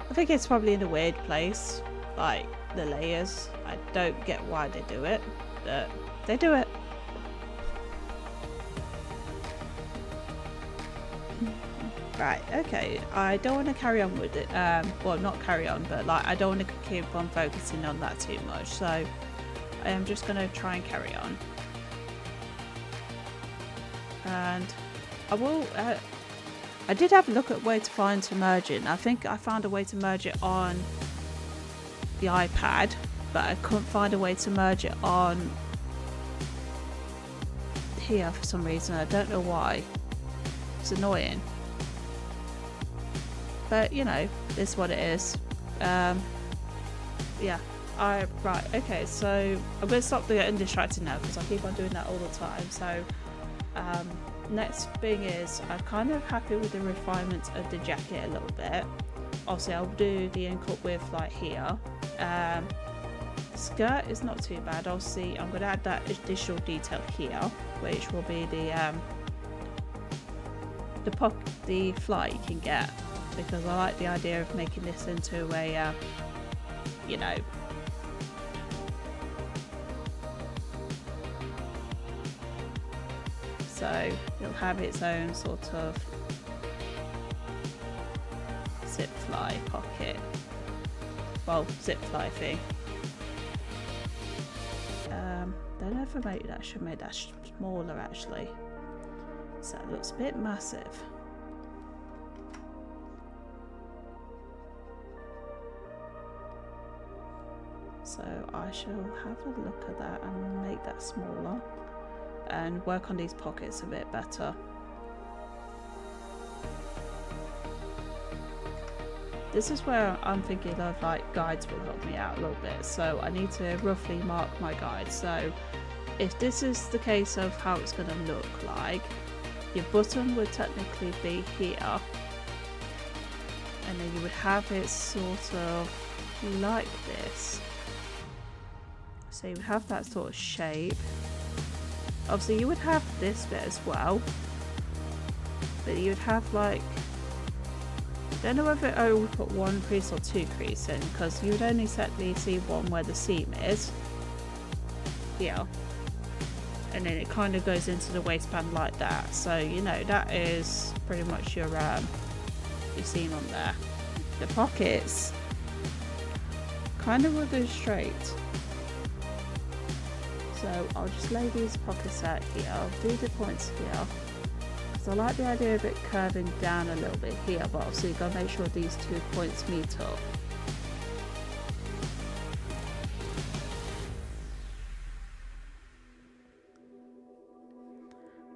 I think it's probably in a weird place, like the layers. I don't get why they do it, but they do it. Right, okay, I don't want to carry on with it, well, not carry on, but like I don't want to keep on focusing on that too much, so I am just going to try and carry on. And I will, I did have a look at where to find to merge it, and I think I found a way to merge it on the iPad, but I couldn't find a way to merge it on here for some reason. I don't know why. It's annoying. But you know, it's what it is. Yeah. Right, okay, so I'm going to stop getting distracted now because I keep on doing that all the time. So next thing is, I'm kind of happy with the refinement of the jacket a little bit. Obviously I'll do the incut with like here. Skirt is not too bad. Obviously I'm going to add that additional detail here, which will be the flight you can get, because I like the idea of making this into a you know, so it'll have its own sort of zip fly pocket, well, zip fly thing. Don't know if I should make that smaller actually, so it looks a bit massive. So I shall have a look at that and make that smaller and work on these pockets a bit better. This is where I'm thinking of like guides will help me out a little bit, so I need to roughly mark my guide. So if this is the case of how it's going to look like, your button would technically be here, and then you would have it sort of like this. So you would have that sort of shape. Obviously you would have this bit as well, but you would have like, I don't know whether I would put one crease or two crease in, because you would only certainly see one where the seam is here, and then it kind of goes into the waistband like that. So you know, that is pretty much your seam on there. The pockets kind of will go straight. So I'll just lay these pockets out here. I'll do the points here, because I like the idea of it curving down a little bit here, but obviously you've got to make sure these 2 points meet up.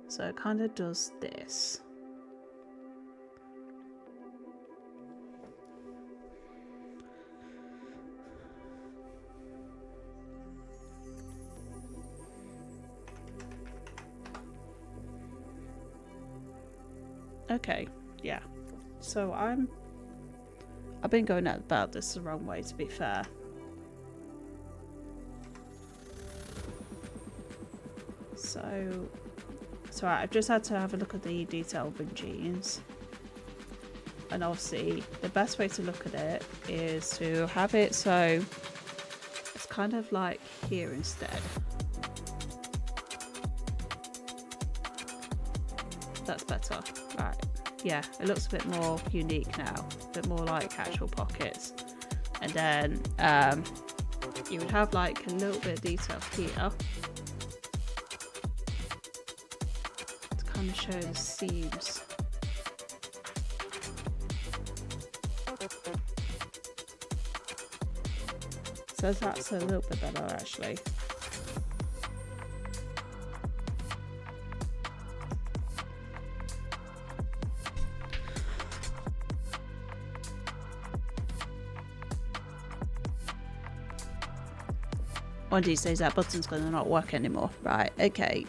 So it kind of does this. Okay, yeah. So I've been going about this the wrong way, to be fair. So I've just had to have a look at the detail of the jeans. And obviously the best way to look at it is to have it so it's kind of like here instead. That's better. Right, yeah, it looks a bit more unique now, a bit more like actual pockets. And then you would have like a little bit of detail here to kind of show the seams. So that's a little bit better actually. one of these days that button's gonna not work anymore. Right, okay.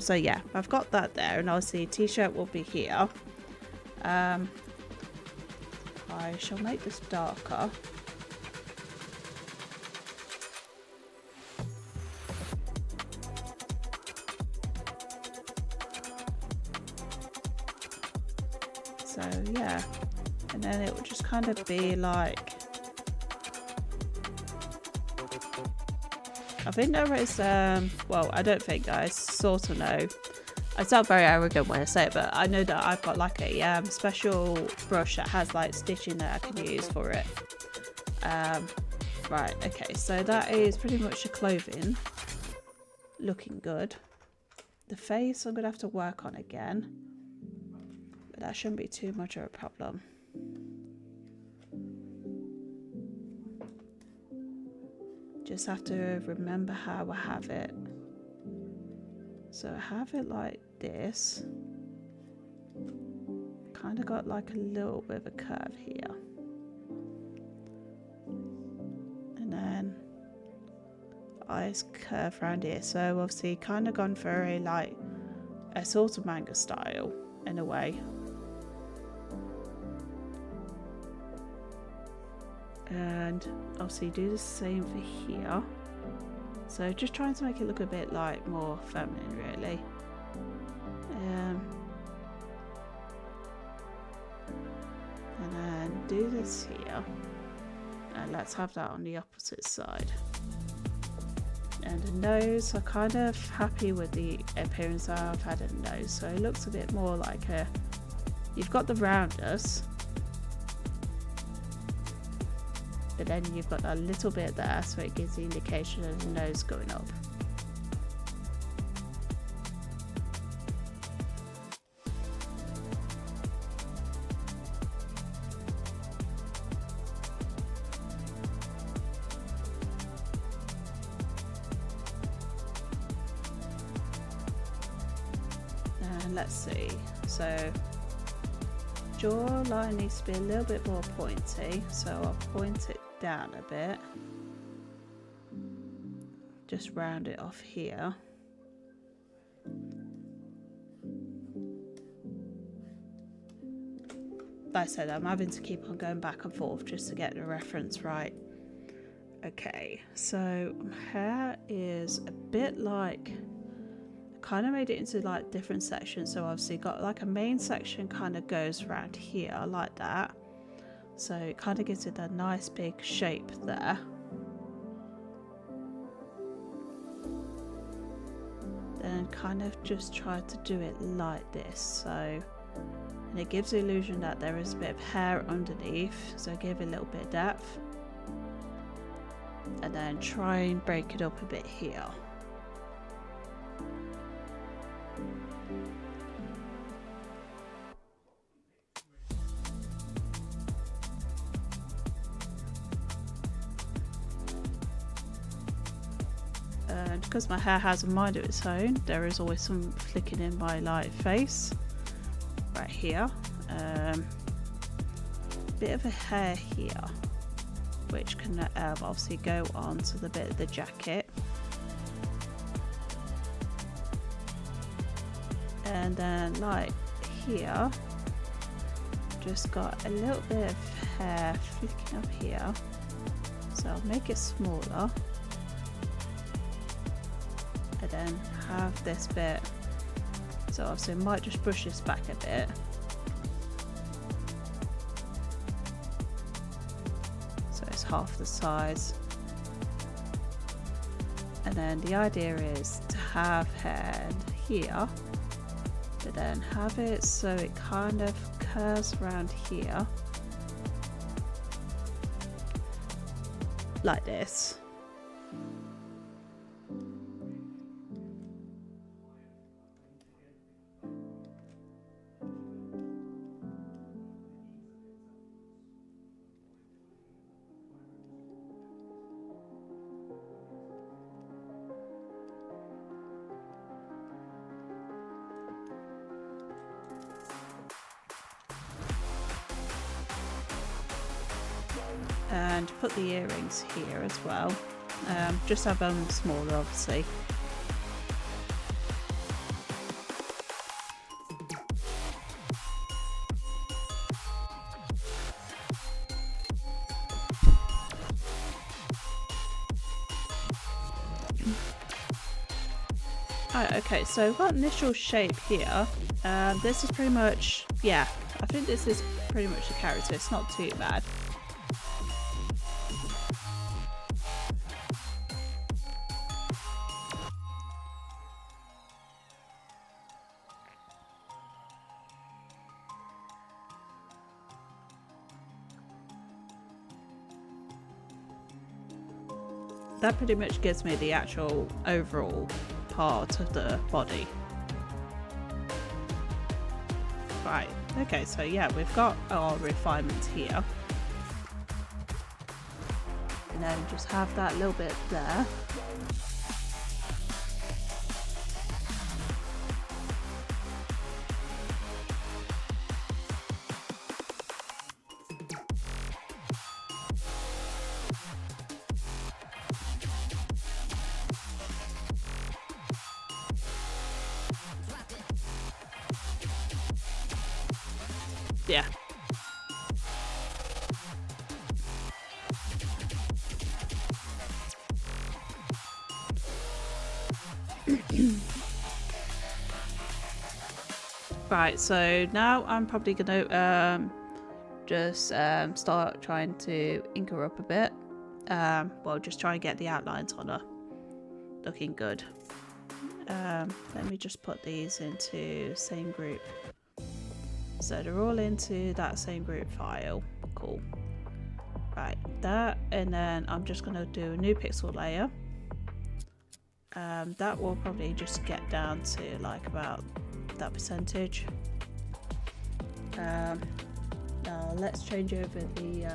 So yeah, I've got that there, and obviously t-shirt will be here. I shall make this darker. So yeah, and then it will just kind of be like, I think there is, well, I don't think, I sort of know. I sound very arrogant when I say it, but I know that I've got like a special brush that has like stitching that I can use for it. Right, okay, so that is pretty much the clothing. Looking good. The face I'm going to have to work on again. But that shouldn't be too much of a problem. Just have to remember how I have it. So I have it like this. Kind of got like a little bit of a curve here. And then eyes curve around here. So obviously kind of gone for a like a sort of manga style in a way. And obviously do the same for here. So just trying to make it look a bit like more feminine really. And then do this here. And let's have that on the opposite side. And the nose, I'm kind of happy with the appearance I've had in the nose. So it looks a bit more like a, you've got the roundness, but then you've got that little bit there, so it gives the indication of the nose going up. And let's see, so jawline needs to be a little bit more pointy, so I'll point it down a bit. Just round it off here. Like I said, I'm having to keep on going back and forth just to get the reference right. Okay, so my hair is a bit like, kind of made it into like different sections. So obviously got like a main section kind of goes around here like that, so it kind of gives it a nice big shape there. Then kind of just try to do it like this, so, and it gives the illusion that there is a bit of hair underneath, so give it a little bit of depth, and then try and break it up a bit here. And because my hair has a mind of its own, there is always some flicking in my light face right here. Bit of a hair here, which can obviously go on to the bit of the jacket. And then like here, just got a little bit of hair flicking up here, so I'll make it smaller, and then have this bit, so obviously I might just brush this back a bit, so it's half the size. And then the idea is to have hair here, but then have it so it kind of curves around here like this. And put the earrings here as well. Just have them smaller, obviously. Right, okay, so we've got initial shape here. This is pretty much, yeah, I think this is pretty much the character. It's not too bad. That pretty much gives me the actual overall part of the body. Right, okay, so yeah, we've got our refinements here. And then just have that little bit there. Yeah. Right, so now I'm probably gonna just start trying to ink her up a bit. Well, just try and get the outlines on her looking good. Let me just put these into same group. So they're all into that same group file. Cool. Right, that, and then I'm just gonna do a new pixel layer. That will probably just get down to like about that percentage. Now let's change over the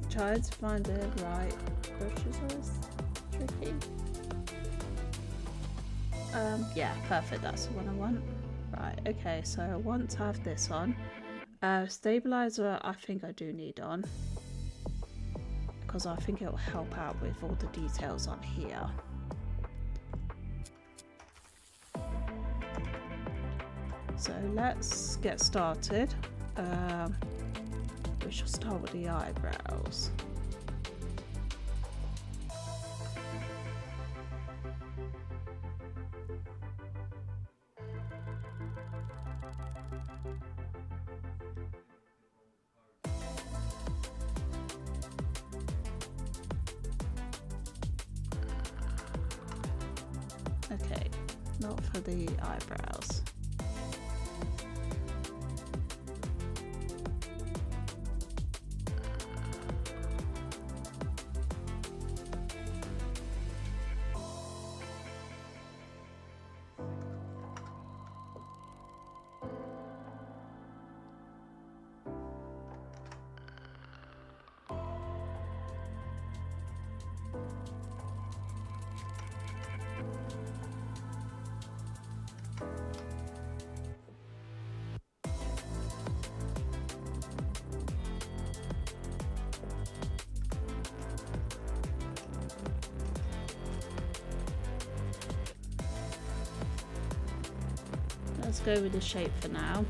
trying to find the right brushes is tricky. Yeah, perfect, that's the one I want. Right, okay, so I want to have this on. Stabilizer I think I do need on, because I think it'll help out with all the details on here. So let's get started. We shall start with the eyebrows. Okay, not for the eyebrows. Let's go with the shape for now,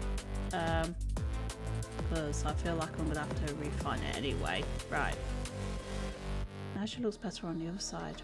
because I feel like I'm going to have to refine it anyway. Right, now she looks better on the other side.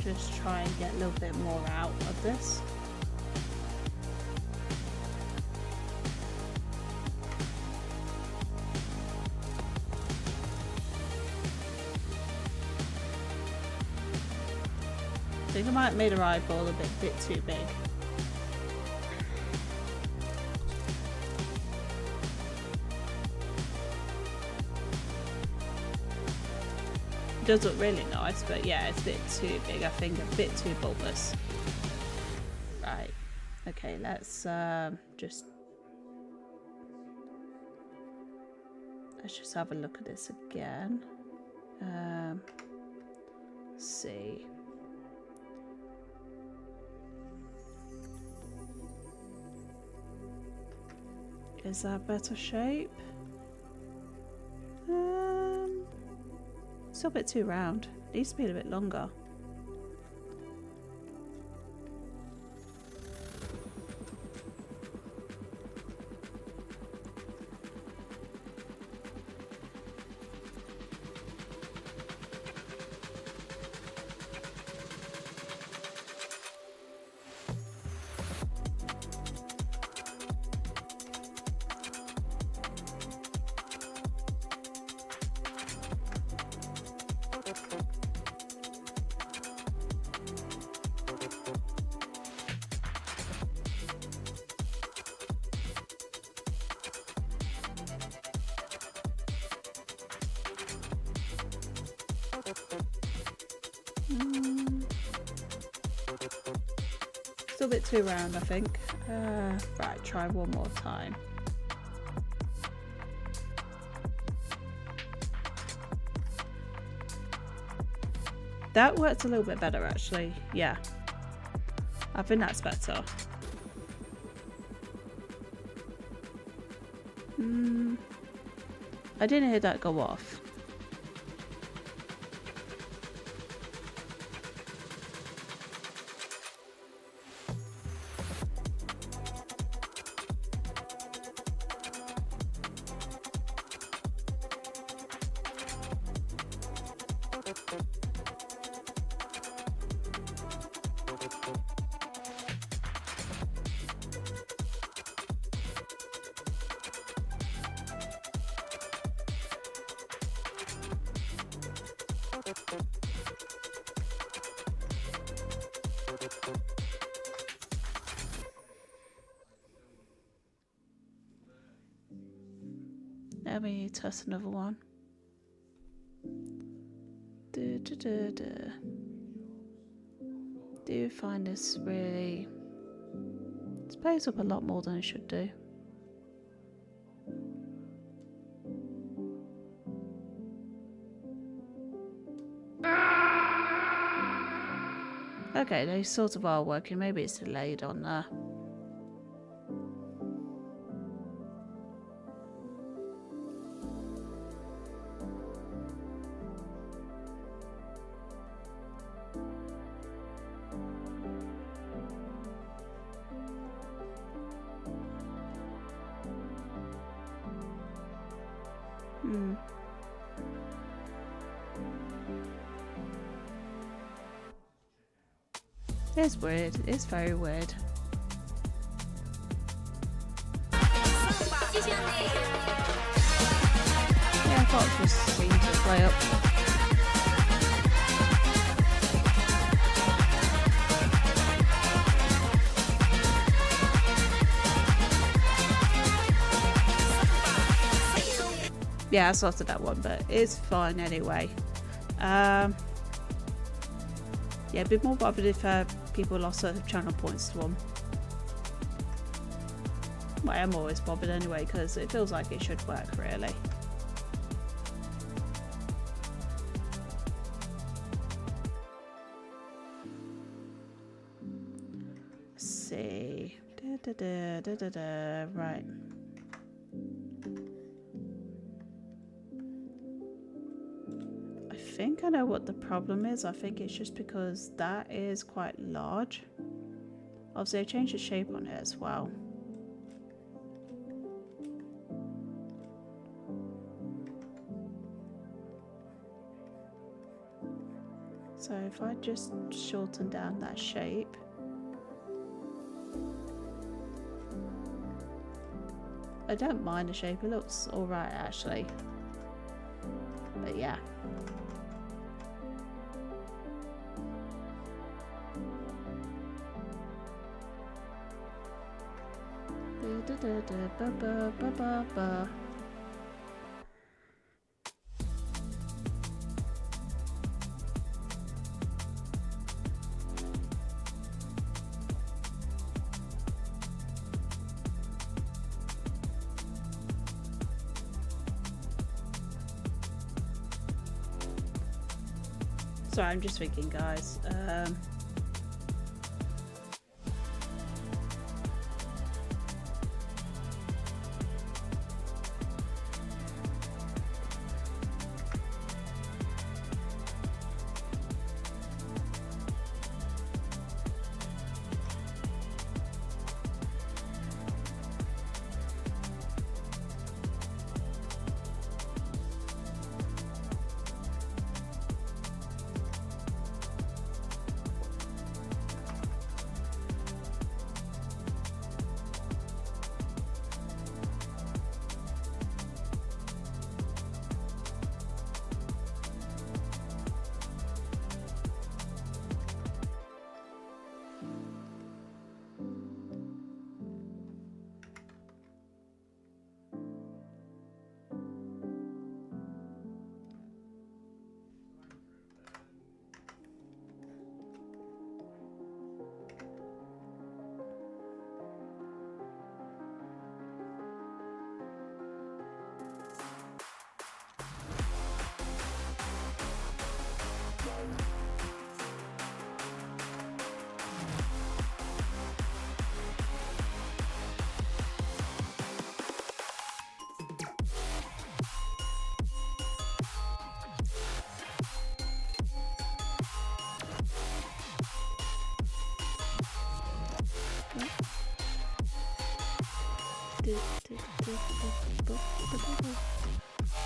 just try and get a little bit more out of this. I think I might have made her eyeball a bit too big. It does look really nice, but yeah, it's a bit too big, I think, a bit too bulbous. Right, okay, let's just have a look at this again. Let's see. Is that better shape? Still a bit too round. Needs to be a bit longer. Still a bit too round, I think. Right, try one more time. That worked a little bit better, actually. Yeah, I think that's better. I didn't hear that go off. Let me test another one. Do you find this really... It plays up a lot more than it should do. Okay, they sort of are working. Maybe it's delayed on there. It's weird. It's very weird. Yeah, I thought it just seemed to play up. Yeah, I sorted that one, but it's fine anyway. Yeah, a bit more bothered if people lost their channel points to them. Well, I'm always bothered anyway, because it feels like it should work, really. Let's see. Right. I think I know what the problem is. I think it's just because that is quite large. Obviously, I changed the shape on it as well. So if I just shorten down that shape. I don't mind the shape, it looks alright actually. But yeah. Sorry, I'm just thinking, guys.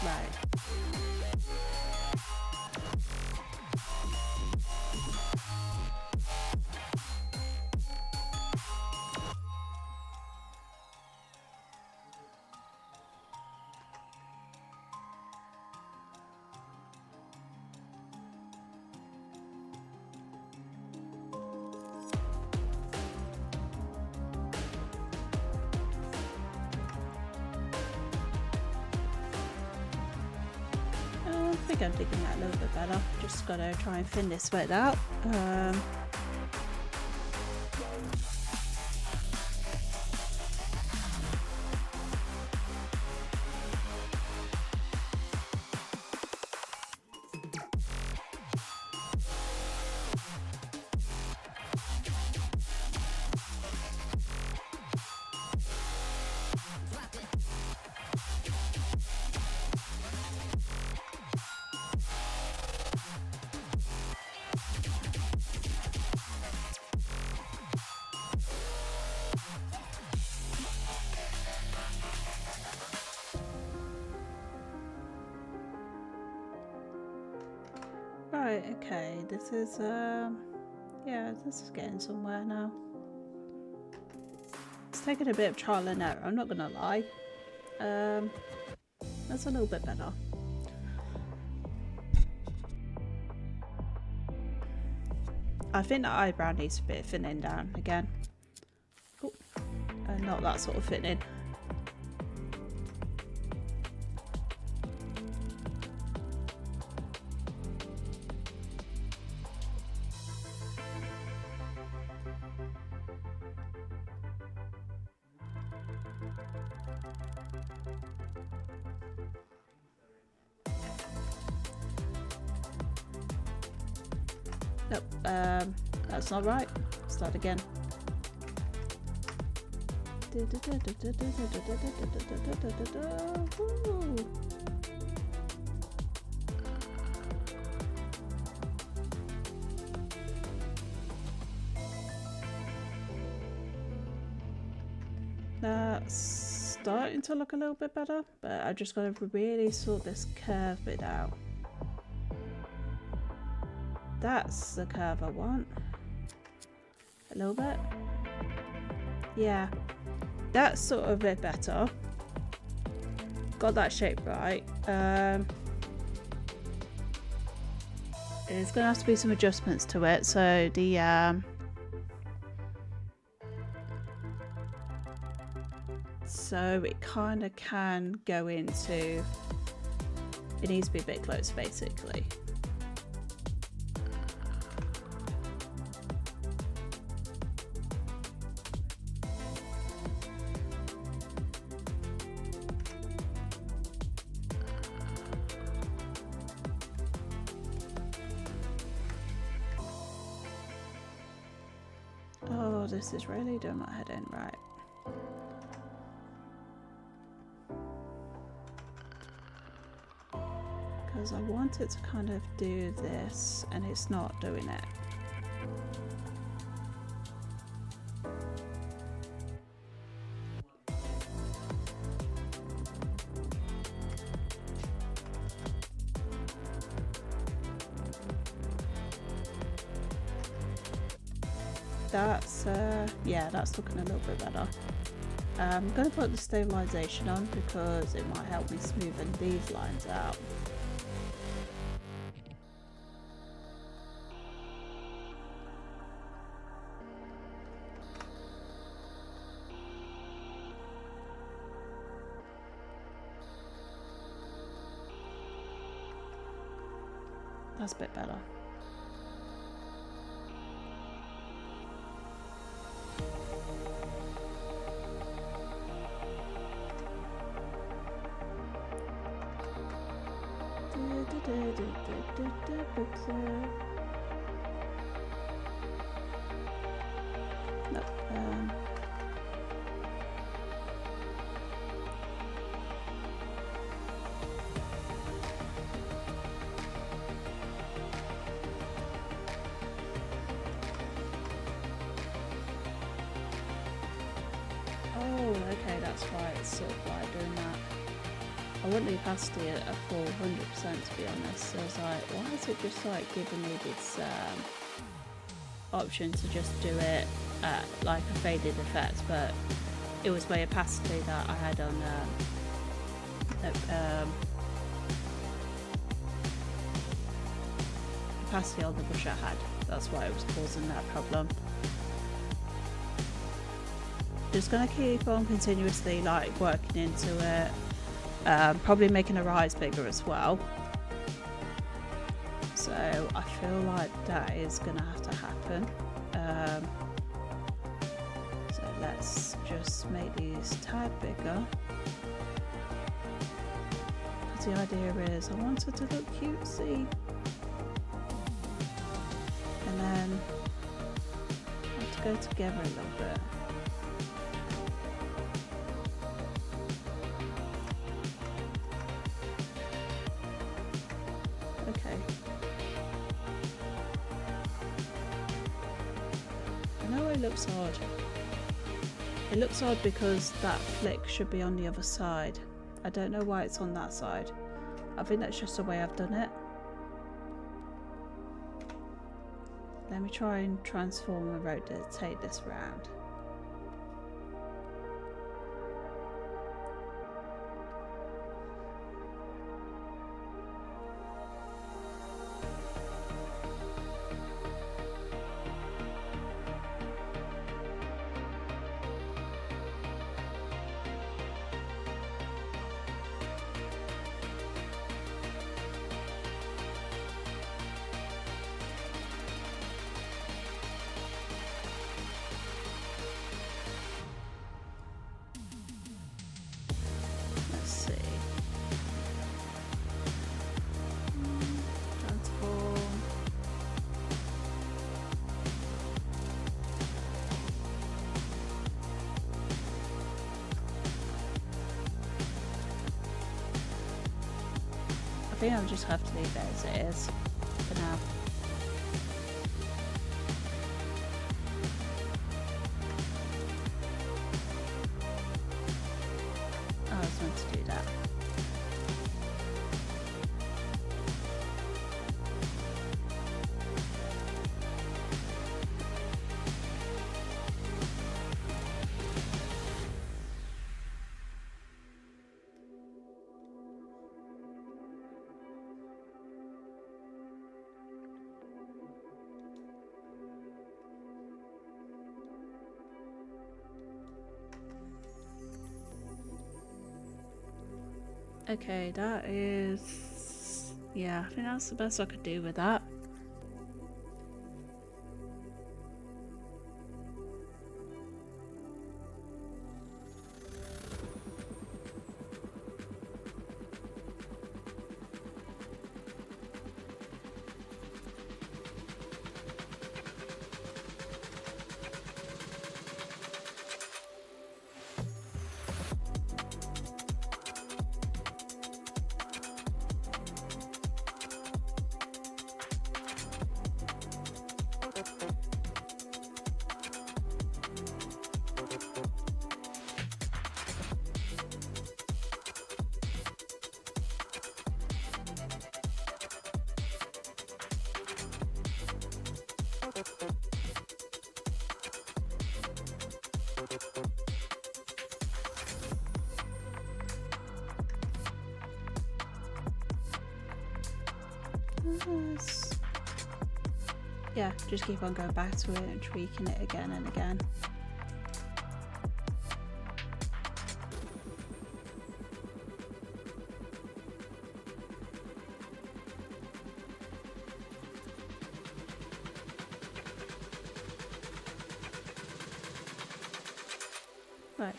Right. I think I'm digging that a little bit better. Just gotta try and thin this bit out. Right, okay, this is yeah, this is getting somewhere now. It's taking a bit of trial and error, I'm not gonna lie. That's a little bit better. I think the eyebrow needs a bit of thinning down again. Oh, not that sort of thinning. Nope, that's not right. Start again. That's starting to look a little bit better, but I just got to really sort this curve bit out. That's the curve I want. A little bit. Yeah, that's sort of a bit better. Got that shape right. There's gonna have to be some adjustments to it. So the so it kind of can go into. It needs to be a bit close, basically. Oh, this is really doing my head in, right? Because I want it to kind of do this, and it's not doing it. That's yeah, that's looking a little bit better. I'm going to put the stabilization on because it might help me smoothen these lines out. That's a bit better. Nope. Oh, okay, that's why it's sort of like doing that. I want the opacity at a full 100% to be honest, so I was like, why is it just like giving me this option to just do it at like a faded effect, but it was my opacity that I had on opacity on the brush I had, that's why it was causing that problem. Just gonna keep on continuously like working into it. Probably making her eyes bigger as well. So I feel like that is gonna have to happen. So let's just make these a tad bigger. Because the idea is I want her to look cutesy. And then I want to go together a little bit. It looks odd. It looks odd because that flick should be on the other side. I don't know why it's on that side. I think that's just the way I've done it. Let me try and transform and rotate this round. I think I'll just have to leave it as it is for now. I was meant to do that. Okay, that is... yeah, I think that's the best I could do with that. Yeah, just keep on going back to it and tweaking it again and again. Right.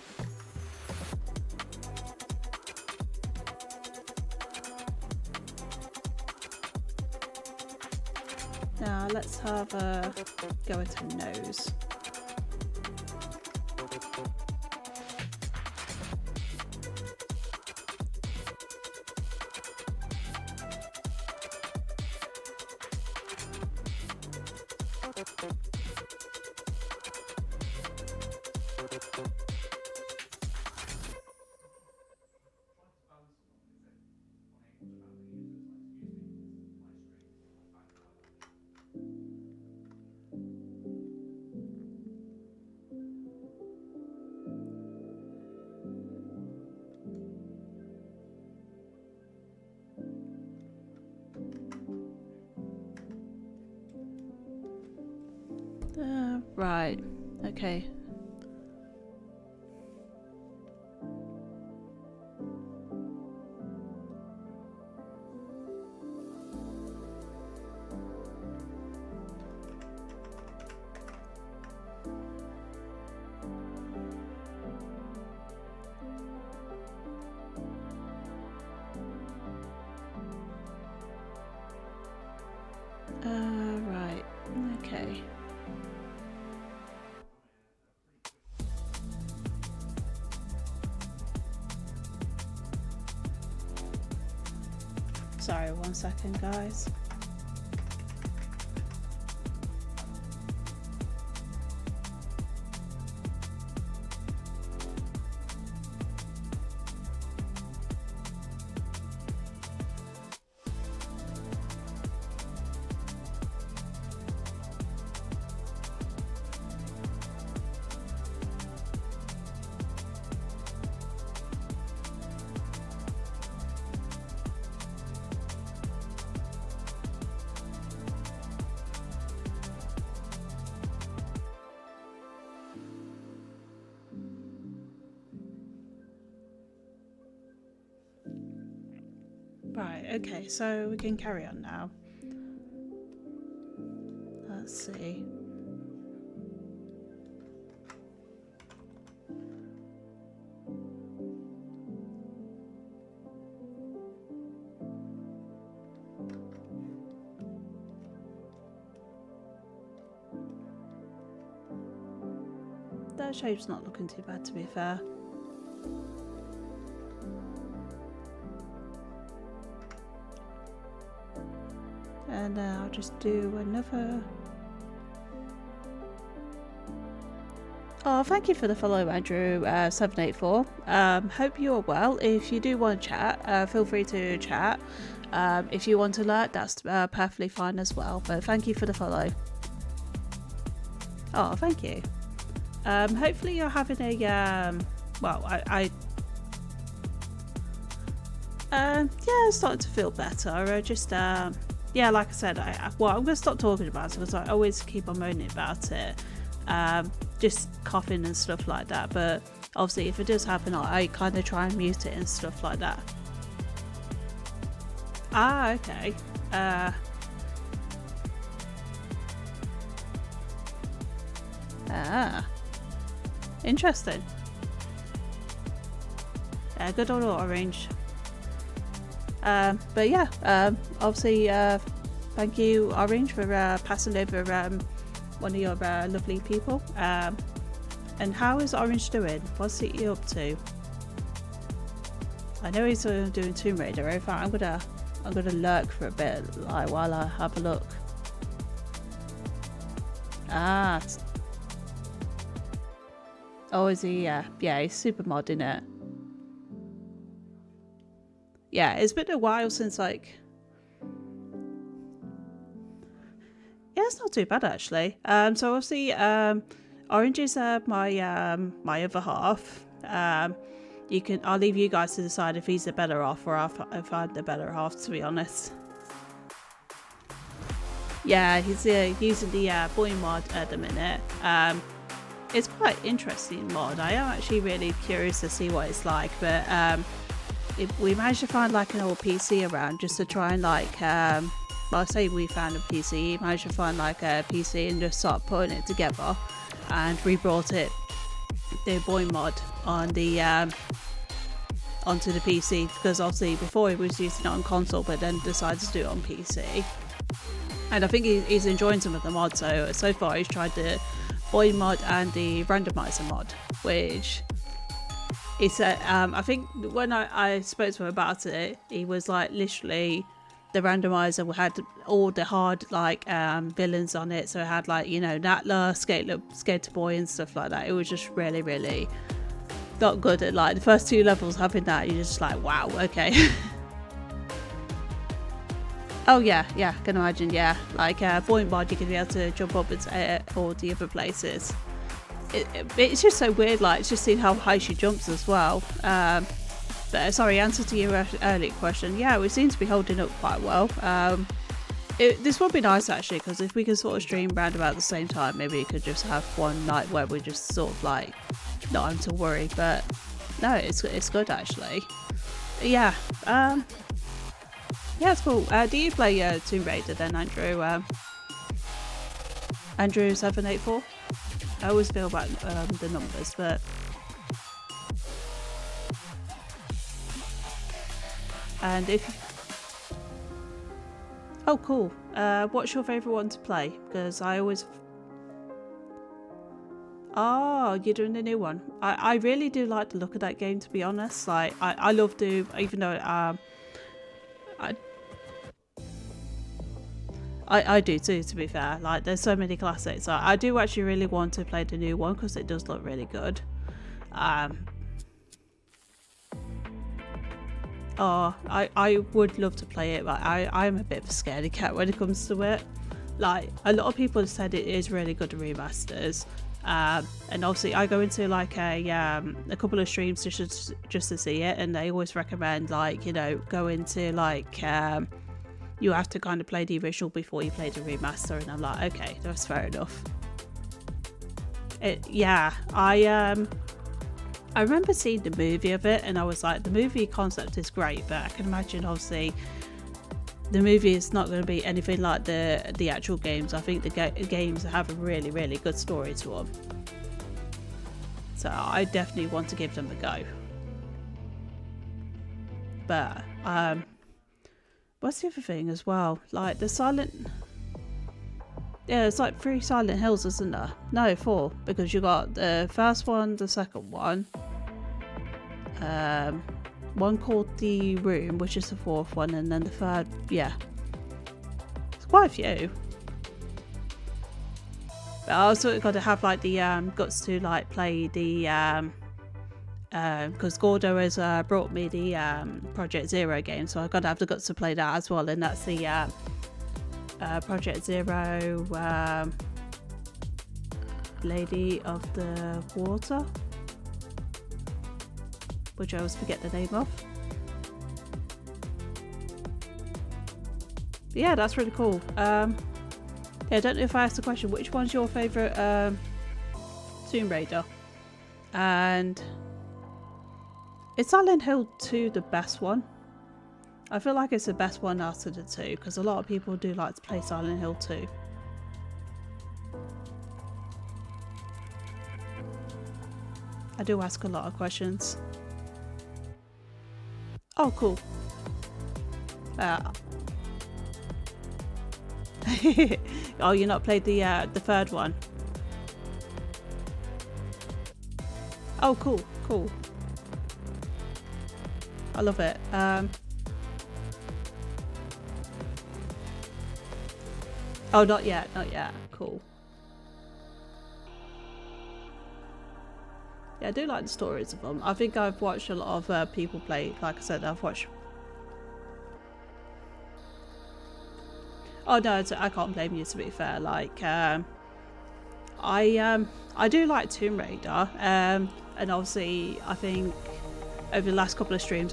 Now let's have a go at a nose. Right, okay. Right, okay. Sorry, 1 second, guys. Right, okay, so we can carry on now. Let's see. That shape's not looking too bad, to be fair. And I'll just do another. Oh, thank you for the follow, Andrew 784. Hope you're well. If you do want to chat, feel free to chat. If you want to alert, that's perfectly fine as well. But thank you for the follow. Oh, thank you. Hopefully you're having a well, yeah, starting to feel better. I just yeah, like I said, I'm going to stop talking about it because I always keep on moaning about it. Just coughing and stuff like that. But obviously, if it does happen, I kind of try and mute it and stuff like that. Ah, okay. Interesting. Good on auto range. But yeah, obviously, thank you, Orange, for passing over one of your lovely people. And how is Orange doing? What's he up to? I know he's doing Tomb Raider. In fact, I'm gonna lurk for a bit, like while I have a look. Ah. Oh, is he? Yeah, he's super modding it. Yeah, it's been a while since like. Yeah, it's not too bad actually. So obviously, Orange is my my other half. I'll leave you guys to decide if he's the better half or if I'm the better half, to be honest. Yeah, he's using the boy mod at the minute. It's quite interesting mod. I am actually really curious to see what it's like, but we managed to find like an old PC around just to try and like well, I say we found a PC, managed to find like a PC and just start putting it together, and we brought it, the boy mod, on the onto the PC, because obviously before he was using it on console but then decided to do it on PC, and I think he's enjoying some of the mods. So far he's tried the boy mod and the randomizer mod, which he said, I think when I spoke to him about it, he was like, literally the randomizer had all the hard like villains on it, so it had like, you know, Natla, Skater Boy and stuff like that. It was just really, really not good. At like the first 2 levels having that, you're just like, wow, okay. Oh yeah, I can imagine. Yeah, like boy mod, you can be able to jump up at all the other places. It's just so weird, like, it's just seeing how high she jumps as well. But sorry, answer to your earlier question, yeah, we seem to be holding up quite well. This would be nice actually, because if we could sort of stream around about the same time, maybe we could just have one night where we just sort of like not having to worry. But no, it's good actually. Yeah, yeah, it's cool. Do you play Tomb Raider then, Andrew? Andrew 784. I always feel about the numbers, but and if oh cool, what's your favourite one to play? Because I always you're doing a new one. I really do like the look of that game, to be honest. Like I love Doom, even though I do too, to be fair. Like, there's so many classics. I do actually really want to play the new one because it does look really good. I would love to play it, but I'm a bit of a scaredy cat when it comes to it. Like, a lot of people have said it is really good remasters. And obviously I go into like a couple of streams just to see it, and they always recommend, like, you know, go into like you have to kind of play the original before you play the remaster, and I'm like, okay, that's fair enough. Yeah, I remember seeing the movie of it, and I was like, the movie concept is great, but I can imagine obviously the movie is not going to be anything like the actual games. I think the games have a really, really good story to them, so I definitely want to give them a go. But what's the other thing as well? Like the it's like 3 Silent Hills, isn't there? No, 4, because you got the first one, the second one, one called The Room, which is the 4th one, and then the 3rd. Yeah, it's quite a few. But I also got to have like the guts to like play the because Gordo has brought me the Project Zero game, so I've got to have the guts to play that as well, and that's the Project Zero Lady of the Water, which I always forget the name of. But yeah, that's really cool. Yeah, I don't know if I asked the question, which one's your favourite Tomb Raider? And is Silent Hill 2 the best one? I feel like it's the best one out of the two because a lot of people do like to play Silent Hill 2. I do ask a lot of questions. Oh, cool. Oh, you not played the third one? Oh, cool, cool. I love it. Oh, not yet, not yet. Cool. Yeah, I do like the stories of them. I think I've watched a lot of people play. Like I said, I've watched. Oh no, I can't blame you, to be fair. Like, I do like Tomb Raider, and obviously I think over the last couple of streams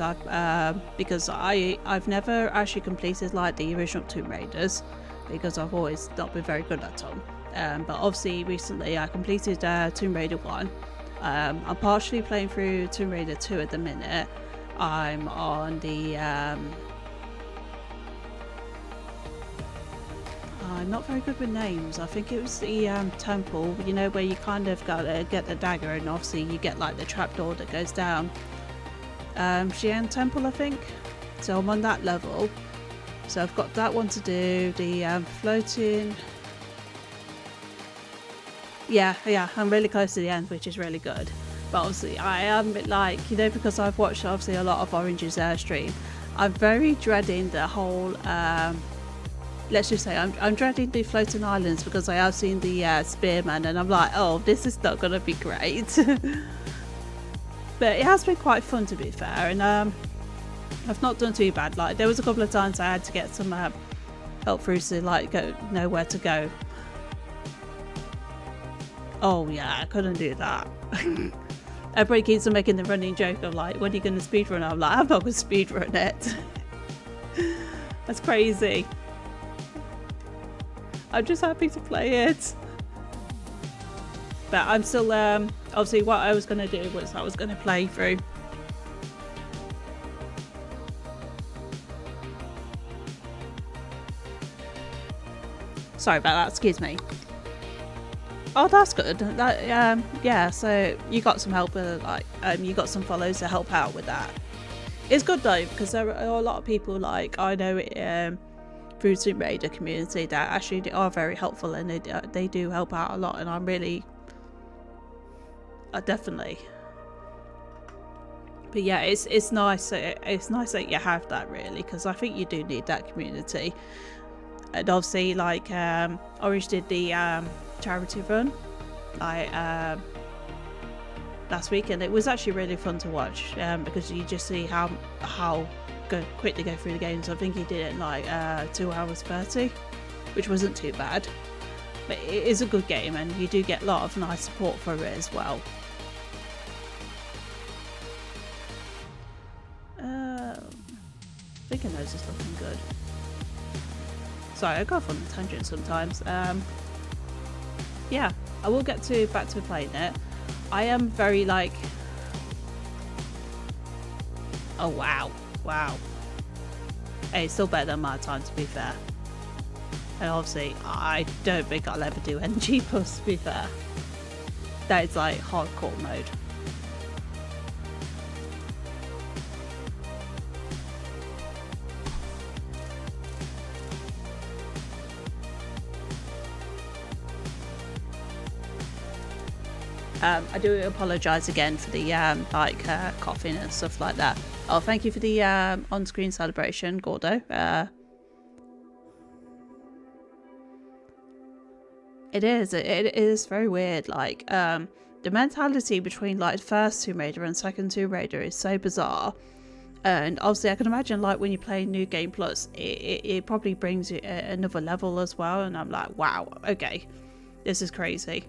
because I've never actually completed like the original Tomb Raiders because I've always not been very good at them. But obviously recently I completed Tomb Raider 1. I'm partially playing through Tomb Raider 2 at the minute. I'm on the I'm not very good with names. I think it was the temple, you know, where you kind of gotta get the dagger and obviously you get like the trapdoor that goes down. Xi'an Temple, I think. So I'm on that level. So I've got that one to do. The floating. Yeah, I'm really close to the end, which is really good. But obviously I am like, you know, because I've watched obviously a lot of Orange's stream, I'm very dreading the whole let's just say I'm dreading the floating islands because I have seen the spearman and I'm like, oh, this is not gonna be great. But it has been quite fun, to be fair, and I've not done too bad. Like there was a couple of times I had to get some help through to like know where to go. Oh yeah, I couldn't do that. Everybody keeps on making the running joke of like, when are you going to speedrun? I'm like, I'm not going to speedrun it. That's crazy. I'm just happy to play it. But I'm still, obviously what I was going to do was I was going to play through. Sorry about that, excuse me. Oh, that's good. That yeah. So you got some help, like you got some follows to help out with that. It's good though because there are a lot of people like I know through Tomb Raider community that actually are very helpful and they do help out a lot, and I'm really definitely. But yeah, it's nice. It's nice that you have that really because I think you do need that community. And obviously, like Orange did the charity run like last week, and it was actually really fun to watch because you just see how quick they go through the games. I think he did it in like 2 hours 30, which wasn't too bad. But it is a good game, and you do get a lot of nice support for it as well. I think my nose is looking good. Sorry, I go off on a tangent sometimes. Yeah, I will get back to playing it. I am very like, oh wow, hey, it's still better than my time, to be fair. And obviously I don't think I'll ever do NG plus, to be fair. That is like hardcore mode. I do apologise again for the coughing and stuff like that. Oh, thank you for the on-screen celebration, Gordo. It is very weird. Like the mentality between like first Tomb Raider and second Tomb Raider is so bizarre. And obviously, I can imagine like when you play New Game Plus, it probably brings you another level as well. And I'm like, wow, okay, this is crazy.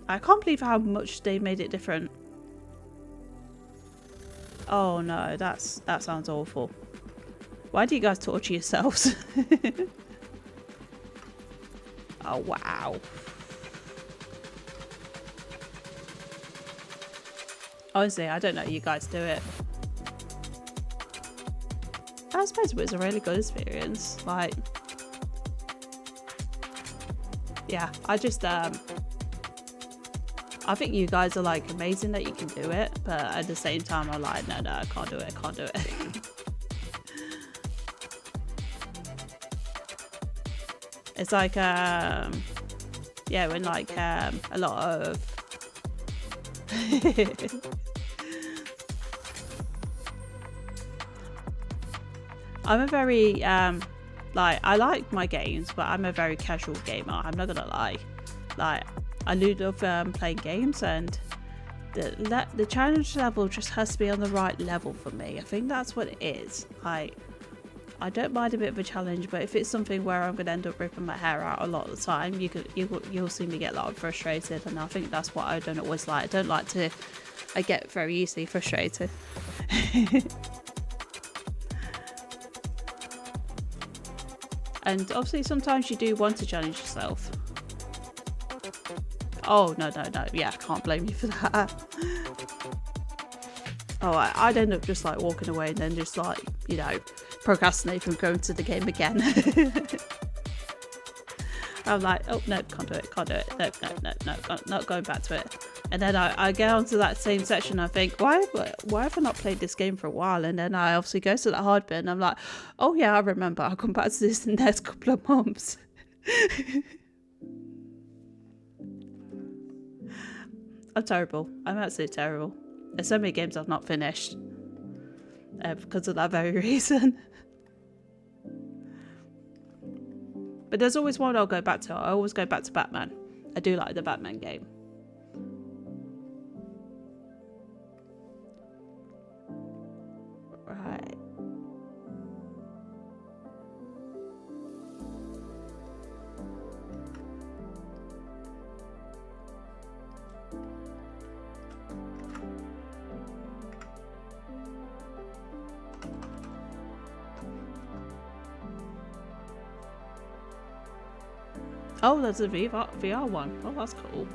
I can't believe how much they made it different. Oh no, that sounds awful. Why do you guys torture yourselves? Oh wow. Honestly, I don't know how you guys do it. I suppose it was a really good experience. Like, yeah, I just I think you guys are like amazing that you can do it, but at the same time I'm like, no, I can't do it, It's like yeah, when like a lot of I'm a very like, I like my games, but I'm a very casual gamer, I'm not gonna lie. Like, I love playing games, and the challenge level just has to be on the right level for me. I think that's what it is. Like, I don't mind a bit of a challenge, but if it's something where I'm going to end up ripping my hair out a lot of the time, you'll see me get a lot frustrated, and I think that's what I don't always like. I don't like to, I get very easily frustrated. And obviously sometimes you do want to challenge yourself. Oh, no, yeah, I can't blame you for that. Oh, I'd end up just like walking away and then just like, you know, procrastinate from going to the game again. I'm like, oh, no, can't do it, no, not going back to it. And then I get onto that same section, I think, why have I not played this game for a while? And then I obviously go to the hard bit and I'm like, oh yeah, I remember, I'll come back to this in the next couple of months. I'm terrible. I'm absolutely terrible. There's so many games I've not finished because of that very reason. But there's always one I'll go back to. I always go back to Batman. I do like the Batman game. Right. Oh, there's a VR one. Oh, that's cool.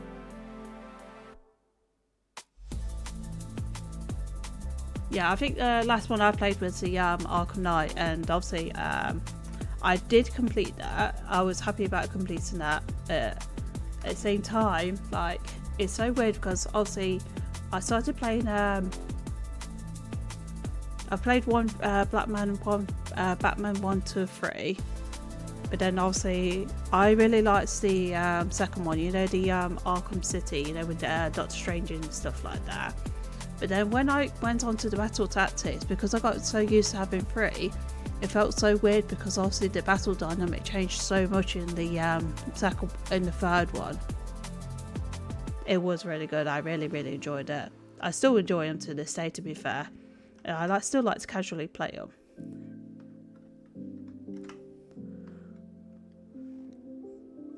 Yeah, I think the last one I played was the Arkham Knight, and obviously I did complete that. I was happy about completing that. At the same time, like, it's so weird because obviously I started playing. I played one Batman 1, 2, 3. But then obviously I really liked the second one, you know, the Arkham City, you know, with Doctor Strange and stuff like that. But then when I went on to the battle tactics, because I got so used to having 3, it felt so weird because obviously the battle dynamic changed so much in the third one. It was really good. I really enjoyed it. I still enjoy them to this day, to be fair. I still like to casually play them.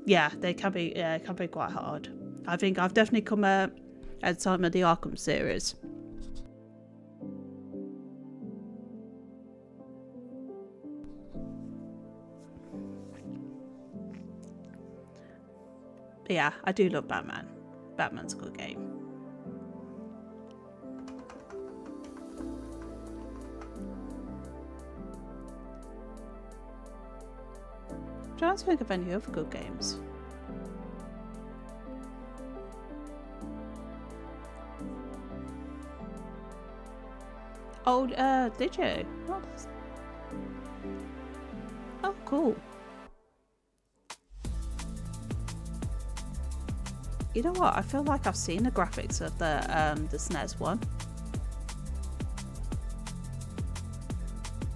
Yeah, they can be quite hard. I think I've definitely come at the time of the Arkham series. But yeah, I do love Batman. Batman's a good game. I'm trying to think of any other good games. Oh, did you? Oh, cool. You know what? I feel like I've seen the graphics of the SNES one.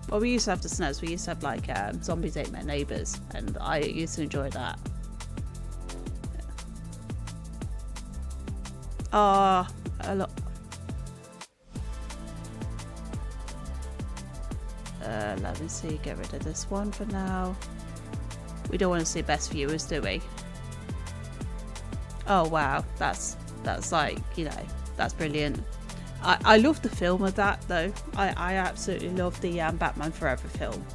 Well, we used to have the SNES. We used to have like Zombies Ate My Neighbours, and I used to enjoy that. A lot. Let me see. Get rid of this one for now. We don't want to see best viewers, do we? Oh wow, that's like, you know, that's brilliant. I love the film of that though. I absolutely love the Batman Forever film.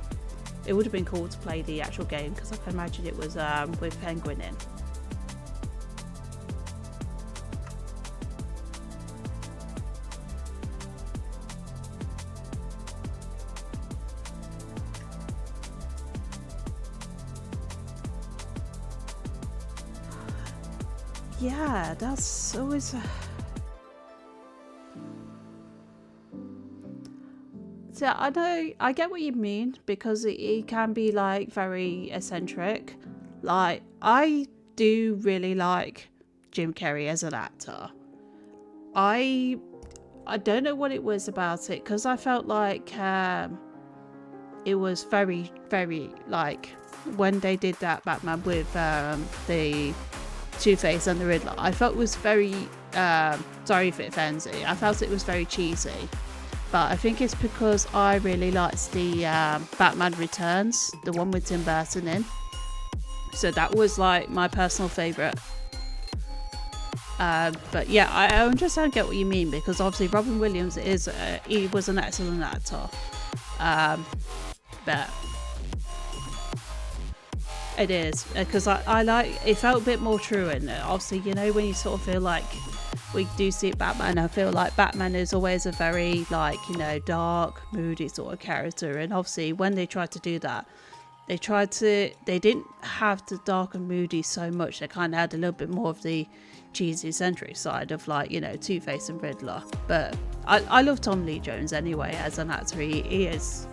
It would have been cool to play the actual game because I can imagine it was with Penguin in. yeah, that's always. So I know, I get what you mean, because it can be like very eccentric. Like, I do really like Jim Carrey as an actor. I don't know what it was about it, because I felt like it was very, very, like, when they did that Batman with the Two-Face and the Riddler, I felt it was very, sorry if it offends you, I felt it was very cheesy. But I think it's because I really liked the Batman Returns, the one with Tim Burton in. So that was like my personal favourite. But yeah, I understand, get what you mean, because obviously Robin Williams he was an excellent actor. But it is, because I like, it felt a bit more true in it. Obviously, you know, when you sort of feel like we do see Batman, I feel like Batman is always a very, like, you know, dark, moody sort of character. And obviously when they tried to do that, they didn't have the dark and moody so much. They kind of had a little bit more of the cheesy, eccentric side of, like, you know, Two-Face and Riddler. But I love Tom Lee Jones anyway as an actor. He is.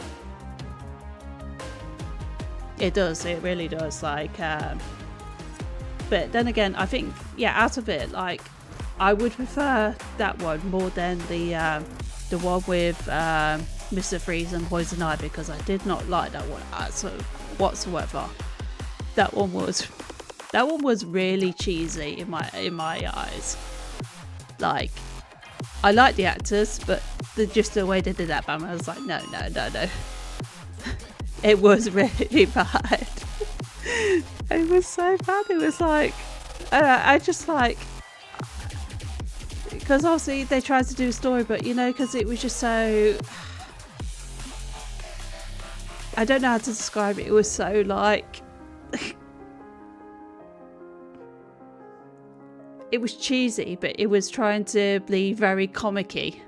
It does, it really does. Like, but then again, I think, yeah, out of it, like, I would prefer that one more than the one with Mr. Freeze and Poison Ivy, because I did not like that one whatsoever. That one was really cheesy in my eyes. Like, I like the actors, but just the way they did that Batman, I was like, no. It was really bad. It was so bad. It was like, I just like, because obviously they tried to do a story, but, you know, because it was just so, I don't know how to describe it. It was so, like, it was cheesy, but it was trying to be very comic-y.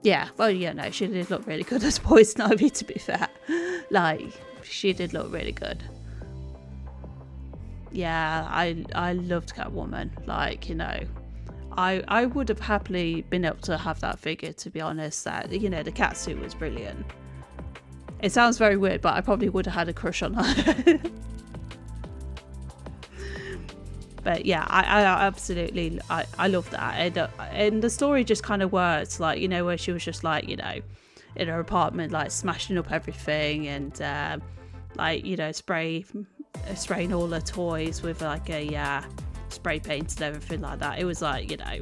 Yeah, well, yeah, no, she did look really good as Poison Ivy, to be fair. Like, she did look really good. Yeah, I loved Catwoman. Like, you know, I would have happily been able to have that figure, to be honest. That, you know, the cat suit was brilliant. It sounds very weird, but I probably would have had a crush on her. But yeah, I absolutely, I love that. And the story just kind of works, like, you know, where she was just like, you know, in her apartment, like, smashing up everything, and like, you know, spraying all her toys with like a spray paint and everything like that. It was like, you know,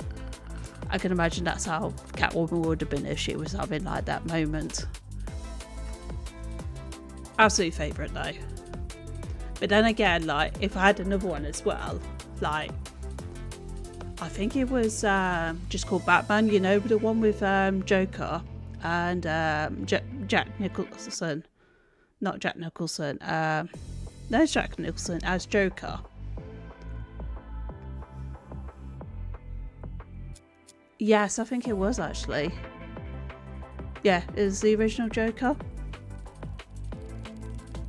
I can imagine that's how Catwoman would have been if she was having like that moment. Absolute favourite though. But then again, like, if I had another one as well, like, I think it was just called Batman, you know, the one with Joker and Jack Nicholson. Not Jack Nicholson. No, it's Jack Nicholson as Joker. Yes, I think it was actually. Yeah, it was the original Joker.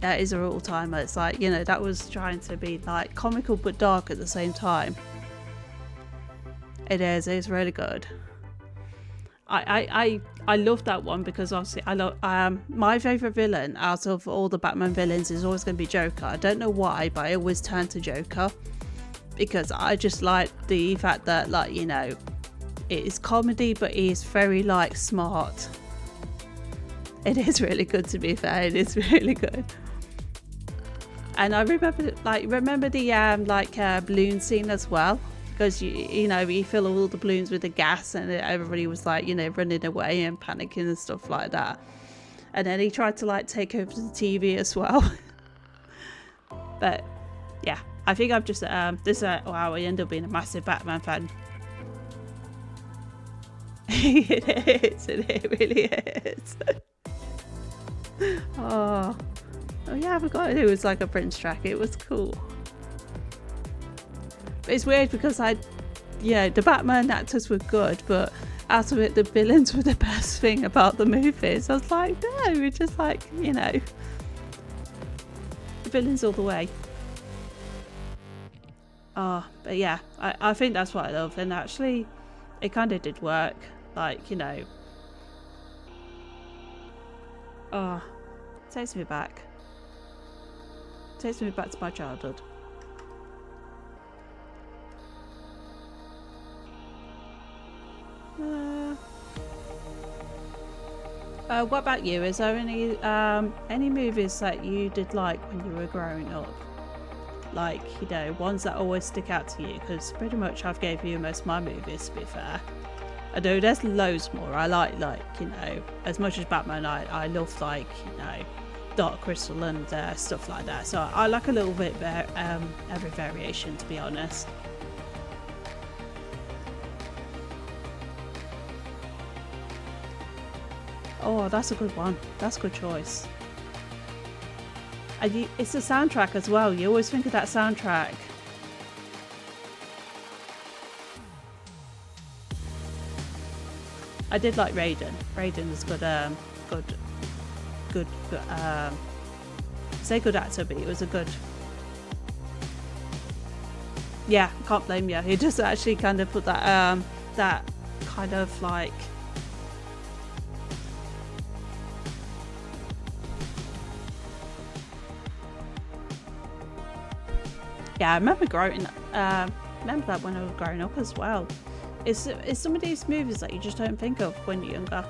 That is a all-timer. It's like, you know, that was trying to be like comical but dark at the same time. It's really good. I love that one because obviously I love my favourite villain out of all the Batman villains is always going to be Joker. I don't know why, but I always turn to Joker because I just like the fact that, like, you know, it is comedy but it is very, like, smart. It is really good, to be fair. It is really good. And I remember the balloon scene as well, because you know, you fill all the balloons with the gas and everybody was, like, you know, running away and panicking and stuff like that. And then he tried to, like, take over the TV as well. But yeah, I think I've just wow, I end up being a massive Batman fan. It really is. Oh yeah, I forgot it was like a Prince track. It was cool. But it's weird because the Batman actors were good, but out of it, the villains were the best thing about the movies. I was like, no, we're just like, you know, the villains all the way. But yeah, I think that's what I love, and actually it kind of did work, like, you know. Oh, takes me back to my childhood. What about you? Is there any movies that you did like when you were growing up? Like, you know, ones that always stick out to you? Because pretty much I've gave you most of my movies, to be fair. I know there's loads more. I like, you know, as much as Batman, I love, like, you know, Dark Crystal and stuff like that. So I like a little bit every variation, to be honest. Oh, that's a good one. That's a good choice. And it's the soundtrack as well. You always think of that soundtrack. I did like Raiden. Raiden was good. Good. Say good actor, but he was a good. Yeah, can't blame you. He just actually kind of put that that kind of like. Yeah, I remember remember that when I was growing up as well. It's some of these movies that you just don't think of when you're younger.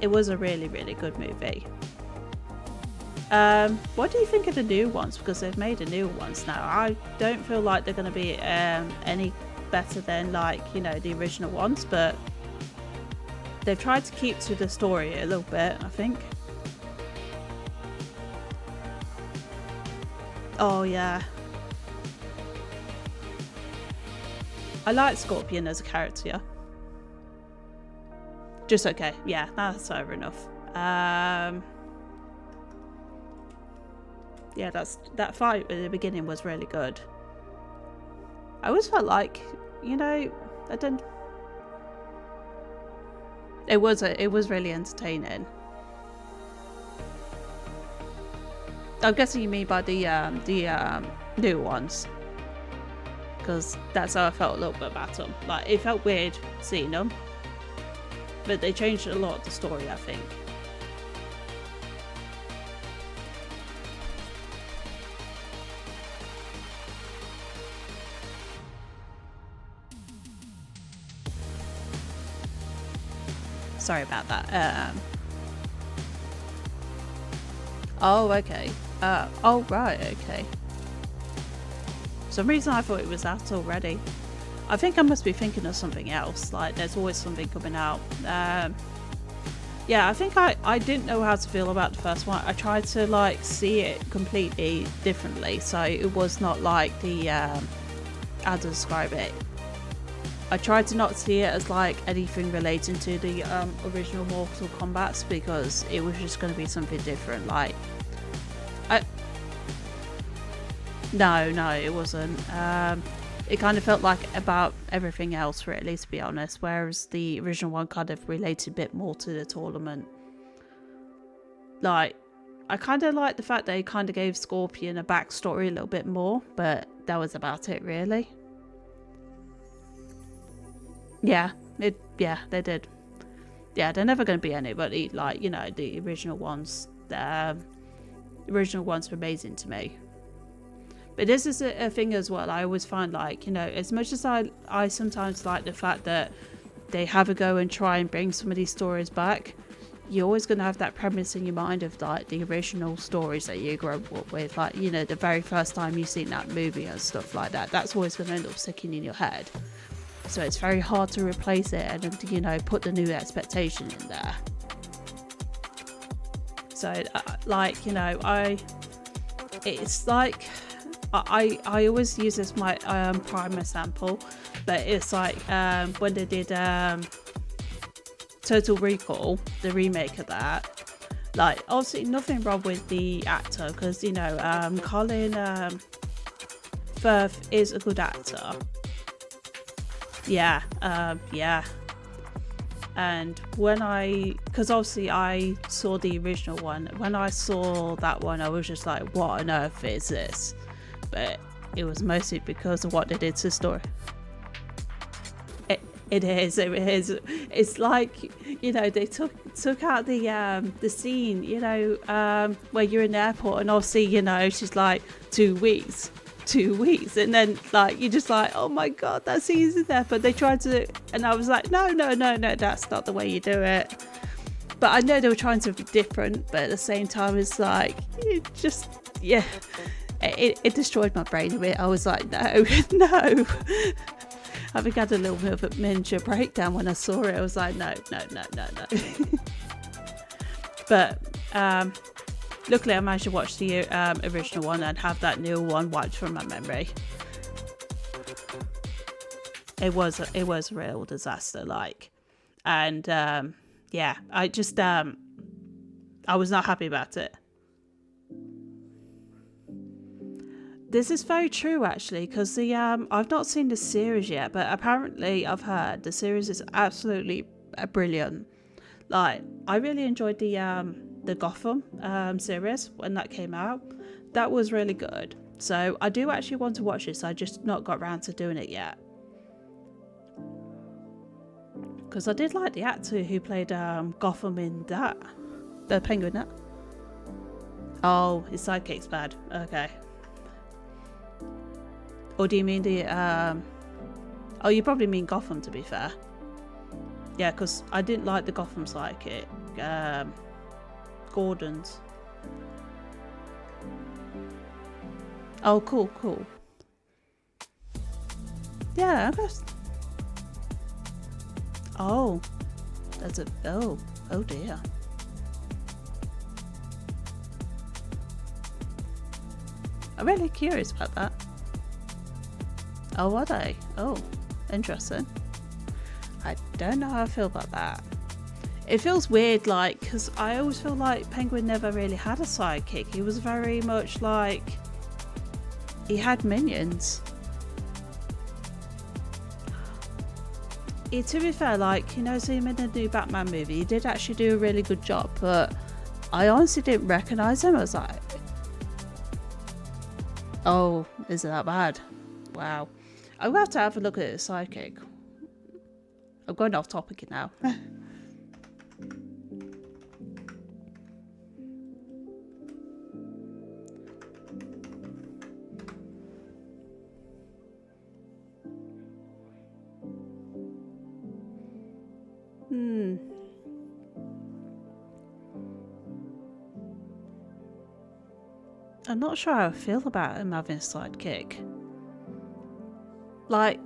It was a really, really good movie. What do you think of the new ones? Because they've made the new ones now. I don't feel like they're going to be any better than, like, you know, the original ones, but they've tried to keep to the story a little bit, I think. Oh yeah. I like Scorpion as a character. Just okay. Yeah, that's fair enough. Yeah, that fight at the beginning was really good. I always felt like, you know, I didn't. It was really entertaining. I'm guessing you mean by the new ones, because that's how I felt a little bit about them. Like, it felt weird seeing them, but they changed a lot of the story, I think. Sorry about that. Oh, okay. Oh, right, okay. For some reason I thought it was out already. I think I must be thinking of something else. Like, there's always something coming out. Yeah, I think I didn't know how to feel about the first one. I tried to, like, see it completely differently. So it was not like the, how to describe it. I tried to not see it as like anything relating to the original Mortal Kombat, because it was just going to be something different. Like, no, it wasn't. It kind of felt like about everything else, really, to be honest. Whereas the original one kind of related a bit more to the tournament. Like, I kind of like the fact they kind of gave Scorpion a backstory a little bit more, but that was about it, really. Yeah, they did. Yeah, they're never going to be anybody like, you know, the original ones. The original ones were amazing to me. But this is a thing as well. I always find, like, you know, as much as I sometimes like the fact that they have a go and try and bring some of these stories back, you're always going to have that premise in your mind of, like, the original stories that you grew up with. Like, you know, the very first time you've seen that movie and stuff like that. That's always going to end up sticking in your head. So it's very hard to replace it and, you know, put the new expectation in there. So, like, you know, it's like, I always use this my prime example, but it's like when they did Total Recall, the remake of that. Like, obviously nothing wrong with the actor, because, you know, Colin Firth is a good actor. Yeah. And because obviously I saw the original one, when I saw that one, I was just like, what on earth is this? But it was mostly because of what they did to the story. It is. It's like, you know, they took out the scene, you know, where you're in the airport and obviously, you know, she's like 2 weeks, and then like you're just like, oh my god, that scene's in there. But they tried to, and I was like, no, that's not the way you do it. But I know they were trying to be different, but at the same time, it's like, it just, yeah, it destroyed my brain a bit. I was like, no. I think I had a little bit of a miniature breakdown when I saw it. I was like, no. But luckily I managed to watch the original one and have that new one wiped from my memory. It was a real disaster, like. And yeah, I just I was not happy about it. This is very true, actually, because the I've not seen the series yet, but apparently I've heard the series is absolutely brilliant. Like, I really enjoyed the Gotham series when that came out. That was really good. So I do actually want to watch this. I just not got around to doing it yet. Because I did like the actor who played Gotham in that, the Penguin. That. Oh, his sidekick's bad. Okay. Or do you mean the oh, you probably mean Gotham, to be fair. Yeah, because I didn't like the Gotham sidekick. Gordon's. Oh, cool. Yeah, I guess. Oh, that's a oh dear. I'm really curious about that. Oh, are they? Oh, interesting. I don't know how I feel about that. It feels weird, like, because I always feel like Penguin never really had a sidekick. He was very much like, he had minions. To be fair, like, you know, so him in the new Batman movie, he did actually do a really good job, but I honestly didn't recognise him. I was like, oh, is it that bad? Wow. I'm going to have a look at his sidekick. I'm going off topic now. I'm not sure how I feel about him having a sidekick. Like,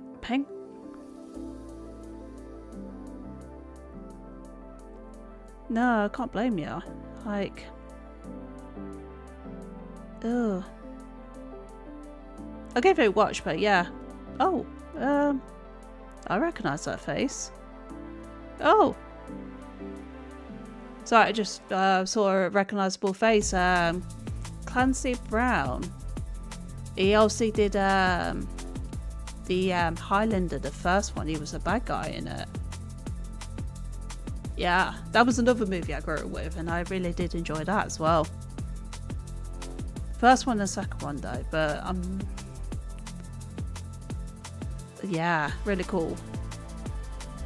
No, I can't blame you. Like, ugh. I gave it a watch, but yeah. Oh, I recognise that face. Oh. So I just saw a recognisable face. Clancy Brown. He also did the Highlander, the first one. He was a bad guy in it. Yeah, that was another movie I grew up with, and I really did enjoy that as well. First one and second one though, but yeah, really cool.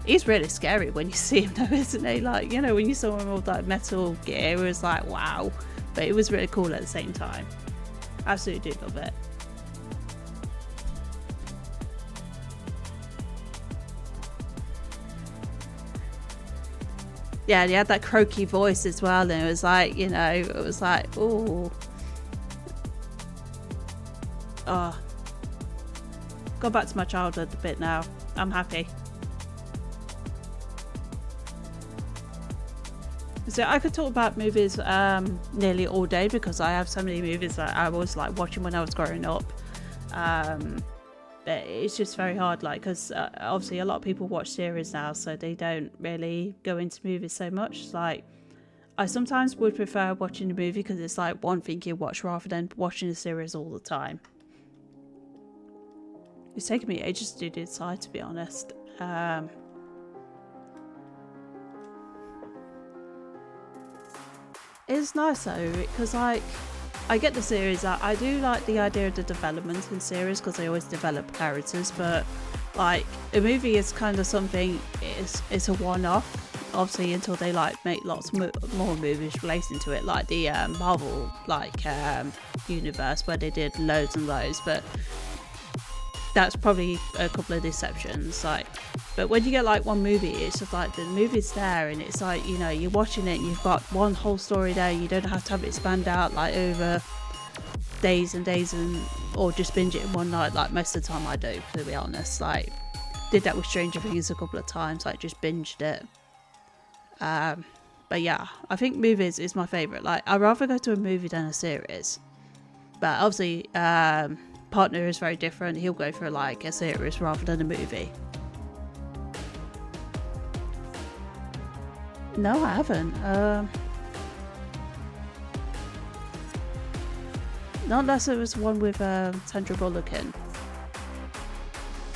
He's really scary when you see him though, isn't he? Like, you know, when you saw him with like metal gear, it was like, wow. But it was really cool at the same time. Absolutely did love it. Yeah, he had that croaky voice as well, and it was like, you know, it was like, ooh. Oh. Go back to my childhood a bit now. I'm happy. So I could talk about movies nearly all day because I have so many movies that I was like watching when I was growing up. But it's just very hard, like, because obviously a lot of people watch series now, so they don't really go into movies so much. Like, I sometimes would prefer watching a movie because it's like one thing you watch rather than watching a series all the time. It's taken me ages to decide, to be honest. It's nice though, because like I get the series. I do like the idea of the development in series because they always develop characters, but like a movie is kind of something. It's a one-off. Obviously, until they like make lots more movies relating to it, like the Marvel universe where they did loads and loads. But that's probably a couple of deceptions. Like, but when you get like one movie, it's just like the movie's there, and it's like, you know, you're watching it and you've got one whole story there. You don't have to have it spanned out like over days and days, and or just binge it in one night. Like most of the time I do, to be honest. Like did that with Stranger Things a couple of times. Like just binged it. But yeah, I think movies is my favourite. Like I'd rather go to a movie than a series. But obviously, partner is very different. He'll go for like a series rather than a movie. No, I haven't. Not unless it was one with Sandra Bullock in.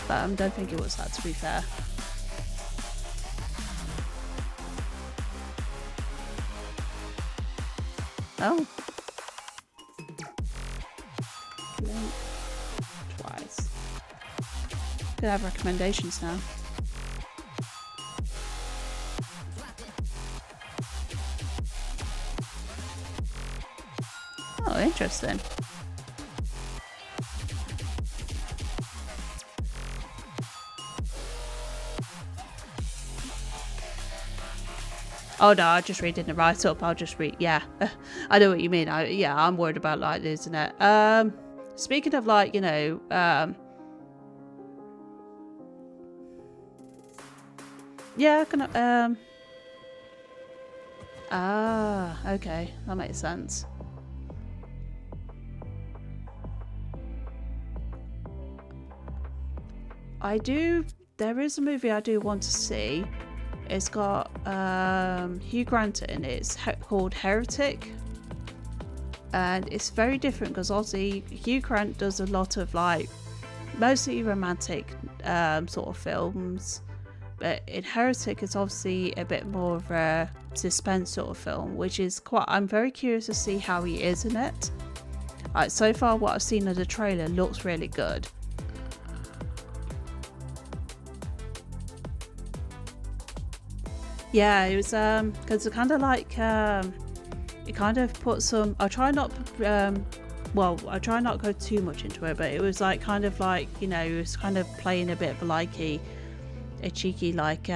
But I don't think it was that, to be fair. Oh. Blink twice. Gonna have recommendations now. Oh, interesting. Oh no, I'll just read in the write-up. I'll just read. Yeah, I know what you mean. I'm worried about like the internet. Speaking of like, you know, yeah, okay, that makes sense. There is a movie I do want to see. It's got Hugh Grant in it. It's called Heretic. And it's very different because obviously Hugh Grant does a lot of like mostly romantic sort of films. But in Heretic it's obviously a bit more of a suspense sort of film, which is I'm very curious to see how he is in it. So far what I've seen of the trailer looks really good. Yeah, it was because it kind of like it kind of put some. I try not go too much into it, but it was like kind of like, you know, it was kind of playing a bit of like a cheeky like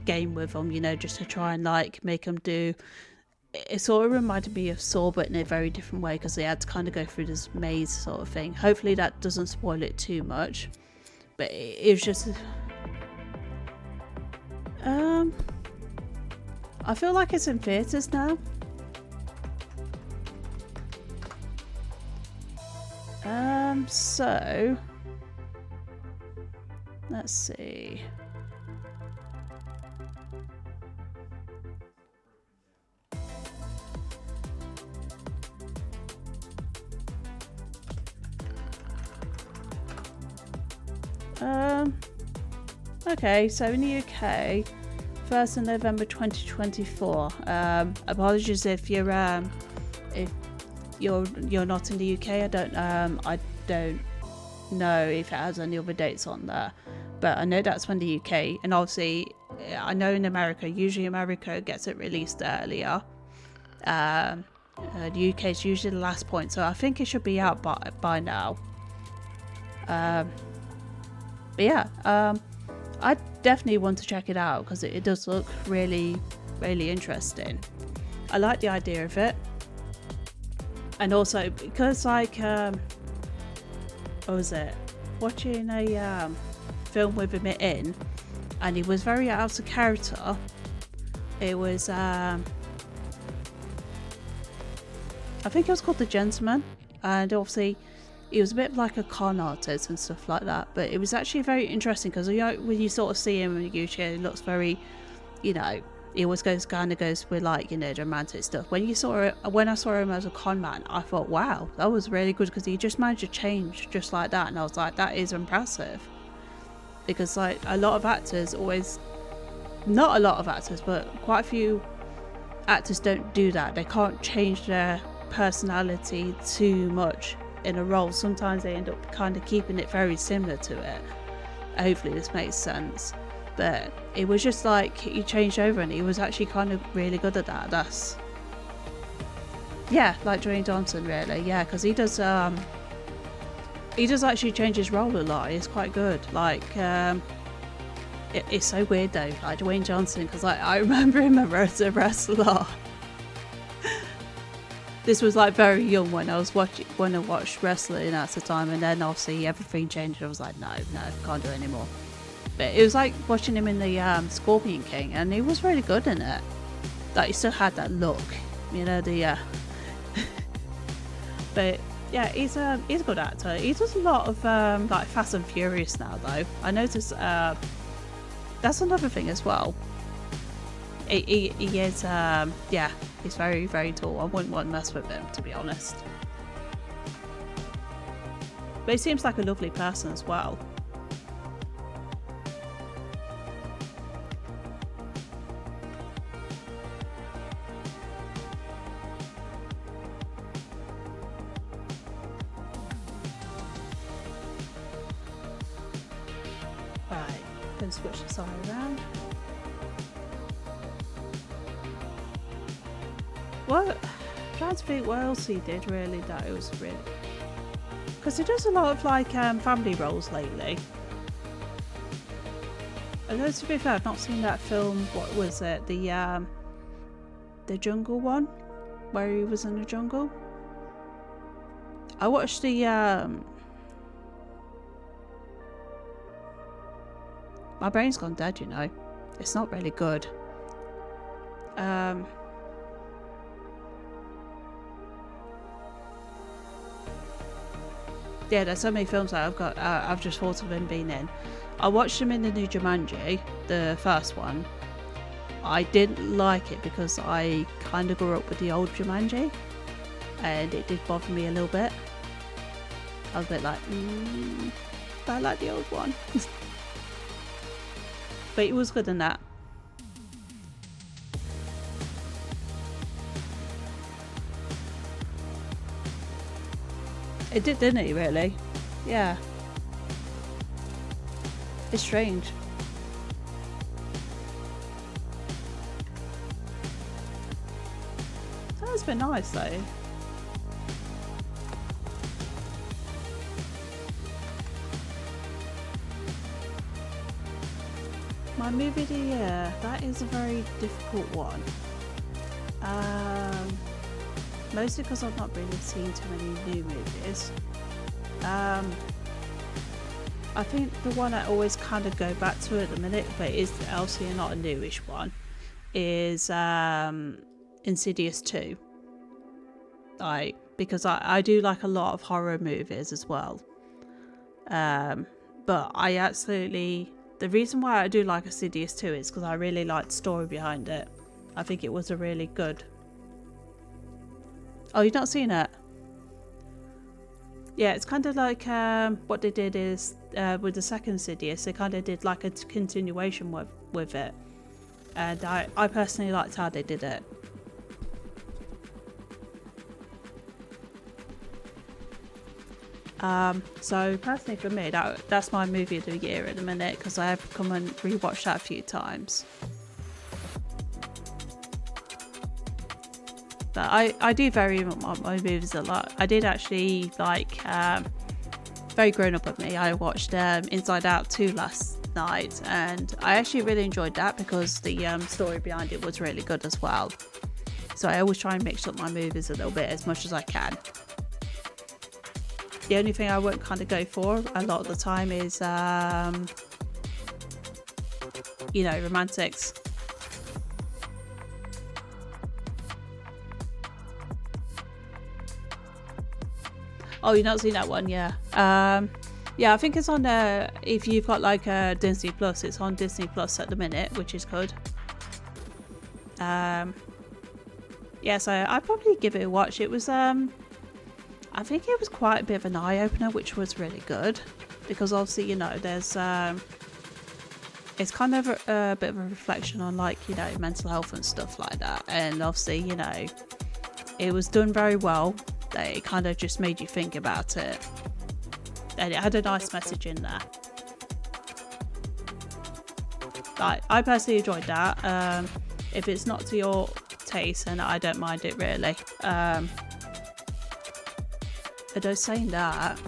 game with them, you know, just to try and like make them do. It sort of reminded me of Saw, but in a very different way because they had to kind of go through this maze sort of thing. Hopefully that doesn't spoil it too much, but it was just. I feel like it's in theatres now. So let's see. Okay, so in the UK, 1st of November 2024. Apologies if you're not in the UK. I don't know if it has any other dates on there, but I know that's when the UK, and obviously I know in America, usually America gets it released earlier. The UK is usually the last point, so I think it should be out by now. But yeah, I definitely want to check it out because it does look really, really interesting. I like the idea of it, and also because like what was it? Watching a film with him in, and he was very out of character. It was I think it was called The Gentleman, and obviously he was a bit like a con artist and stuff like that, but it was actually very interesting because, you know, when you sort of see him in YouTube, he looks very, you know, he always goes with like, you know, the romantic stuff. When I saw him as a con man, I thought, wow, that was really good because he just managed to change just like that, and I was like, that is impressive. Because like a lot of actors always, not a lot of actors, but quite a few actors don't do that. They can't change their personality too much in a role. Sometimes they end up kind of keeping it very similar to it. Hopefully this makes sense. But it was just like he changed over and he was actually kind of really good at that. That's, yeah, like Dwayne Johnson really, yeah, because he does actually change his role a lot. It's quite good. Like it's so weird though, like Dwayne Johnson, because I remember him as a wrestler. This was like very young when I watched wrestling at the time, and then obviously everything changed. I was like, no, can't do it anymore. But it was like watching him in the Scorpion King, and he was really good in it. Like he still had that look, you know, the but yeah, he's a good actor. He does a lot of like Fast and Furious now, though. I noticed that's another thing as well. He is yeah, he's very, very tall. I wouldn't want to mess with him, to be honest. But he seems like a lovely person as well. Right, gonna switch the side around. What? I'm trying to think what else he did really that it was really, because he does a lot of like family roles lately. Although to be fair, I've not seen that film. What was it? The jungle one, where he was in the jungle. I watched the my brain's gone dead, you know. It's not really good. Yeah, there's so many films that I've just thought of him being in. I watched him in the new Jumanji, the first one. I didn't like it because I kind of grew up with the old Jumanji, and it did bother me a little bit. I was a bit like, I like the old one. But it was good in that. It did, didn't it, really? Yeah. It's strange. That's been nice, though. My movie of the year, that is a very difficult one. Mostly because I've not really seen too many new movies. I think the one I always kind of go back to at the minute, but is obviously not a newish one, is Insidious 2. Because I do like a lot of horror movies as well. But I absolutely, the reason why I do like Insidious 2 is because I really like the story behind it. I think it was a really good. Oh, you've not seen it? Yeah, it's kind of like what they did is with the second Insidious, they kind of did like a continuation with it, and I personally liked how they did it. So personally for me, that's my movie of the year at the minute, because I have come and rewatched that a few times. But I do vary my movies a lot. I did actually like, very grown up with me, I watched Inside Out 2 last night, and I actually really enjoyed that because the story behind it was really good as well. So I always try and mix up my movies a little bit as much as I can. The only thing I won't kind of go for a lot of the time is, you know, romantics. Oh, you've not seen that one? Yeah. Yeah, I think it's on if you've got like a Disney Plus, it's on Disney Plus at the minute, which is good. Yeah, so I'd probably give it a watch. It was I think it was quite a bit of an eye-opener, which was really good, because obviously, you know, there's it's kind of a bit of a reflection on, like, you know, mental health and stuff like that. And obviously, you know, it was done very well. It kind of just made you think about it, and it had a nice message in there. Like, I personally enjoyed that. If it's not to your taste, then I don't mind it really. Although saying that,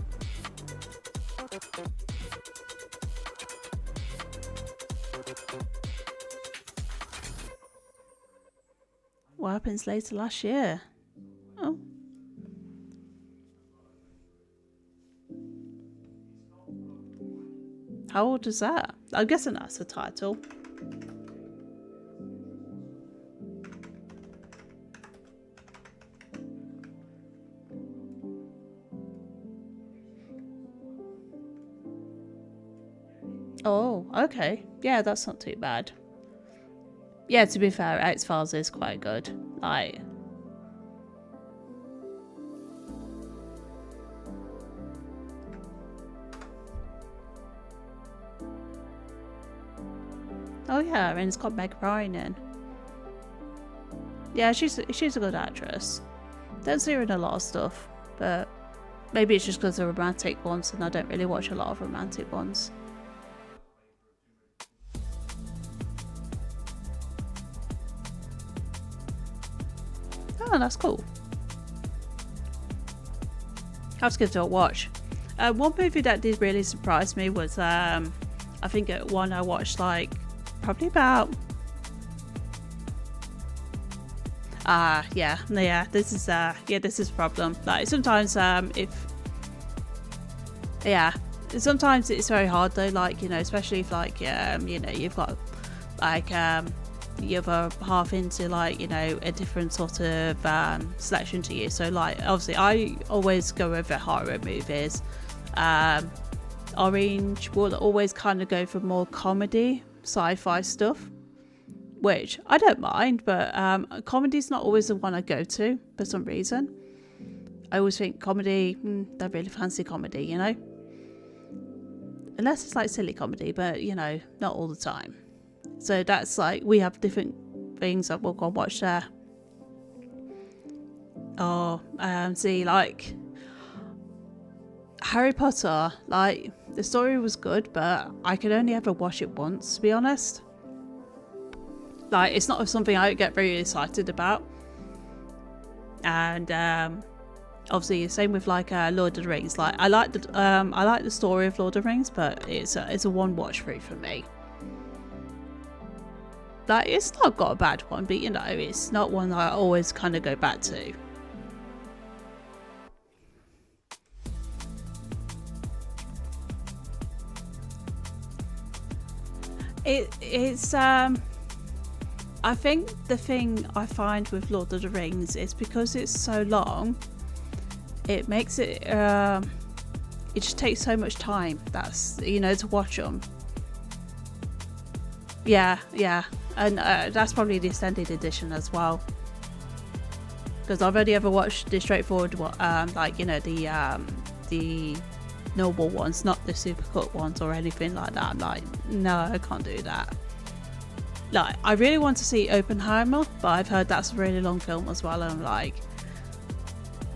what happens later last year? Oh. How old is that? I'm guessing that's the title. Oh, okay. Yeah, that's not too bad. Yeah, to be fair, X-Files is quite good. Like, oh yeah, and it's got Meg Ryan in. Yeah, she's a good actress. Don't see her in a lot of stuff, but maybe it's just because they're romantic ones, and I don't really watch a lot of romantic ones. Oh, that's cool. I have to give it a watch. One movie that did really surprise me was, I think one I watched like probably about. This is a problem. Like sometimes, sometimes it's very hard though. Like, you know, especially if like, you know, you've got like the other half into, like, you know, a different sort of selection to you. So like, obviously I always go over horror movies. Orange will always kind of go for more comedy, sci-fi stuff, which I don't mind, but comedy's not always the one I go to for some reason. I always think comedy, they really fancy comedy, you know, unless it's like silly comedy, but you know, not all the time. So that's like, we have different things that we'll go watch there. Or see, like Harry Potter, like the story was good, but I could only ever watch it once, to be honest. Like, it's not something I get very excited about. And obviously the same with like Lord of the Rings. Like, I like the story of Lord of the Rings, but it's a one watch through for me. Like, it's not got a bad one, but you know, it's not one that I always kind of go back to. It's I think the thing I find with Lord of the Rings is because it's so long, it makes it it just takes so much time, that's, you know, to watch them. Yeah, and that's probably the extended edition as well, because I've only ever watched the straightforward one, like, you know, the normal ones, not the super cut ones or anything like that. I'm like, no, I can't do that. Like, I really want to see Oppenheimer, but I've heard that's a really long film as well, and I'm like,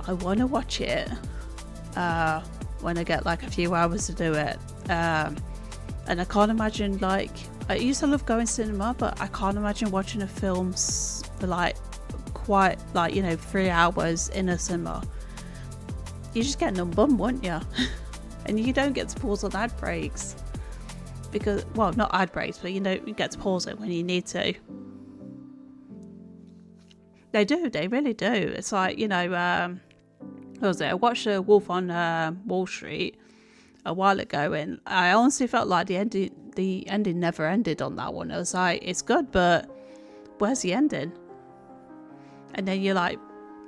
I want to watch it when I get like a few hours to do it. And I can't imagine, like, I used to love going to cinema, but I can't imagine watching a film for like quite, like, you know, 3 hours in a cinema. You just get numb bum, wouldn't you? And you don't get to pause on ad breaks. Because, well, not ad breaks, but you know, you get to pause it when you need to. They really do. It's like, you know, what was it? I watched Wolf on Wall Street a while ago, and I honestly felt like the ending never ended on that one. I was like, it's good, but where's the ending? And then you're like,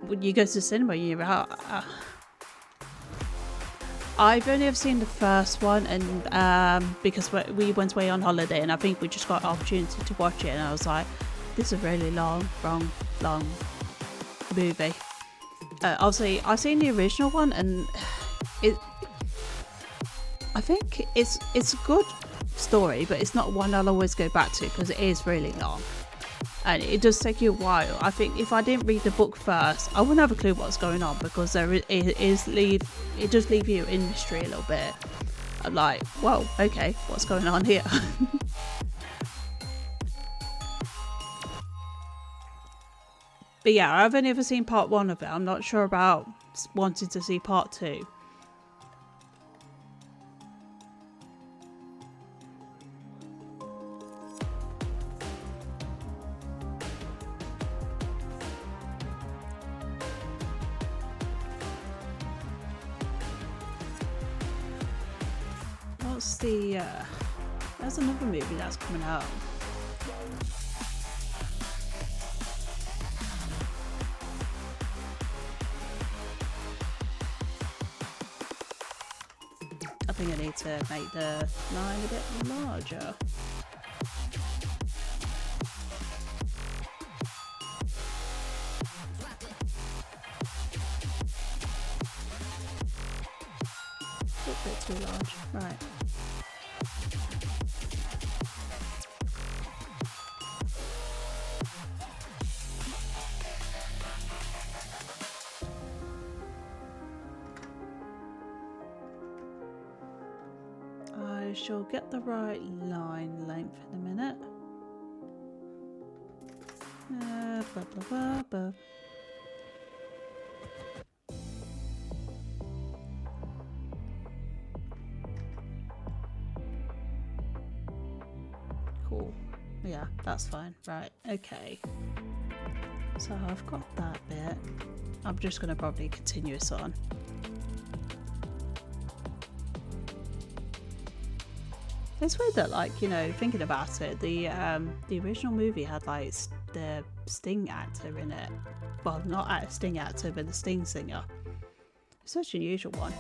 when you go to the cinema, you're out. I've only ever seen the first one, and because we went away on holiday, and I think we just got an opportunity to watch it, and I was like, this is a really long movie. Obviously, I've seen the original one, and I think it's good story, but it's not one I'll always go back to because it is really long. And it does take you a while. I think if I didn't read the book first, I wouldn't have a clue what's going on, because it does leave you in mystery a little bit. I'm like, whoa, okay, what's going on here? But yeah, I've only ever seen part 1 of it. I'm not sure about wanting to see part 2. What's the there's another movie that's coming out. I think I need to make the line a bit larger. A bit too large, right. I shall get the right line length in a minute. Blah, blah, blah, blah. Cool. Yeah, that's fine. Right, okay. So I've got that bit. I'm just going to probably continue this on. It's weird that, like, you know, thinking about it, the original movie had like the Sting actor in it. Well, not a Sting actor, but the Sting singer. It's such an unusual one.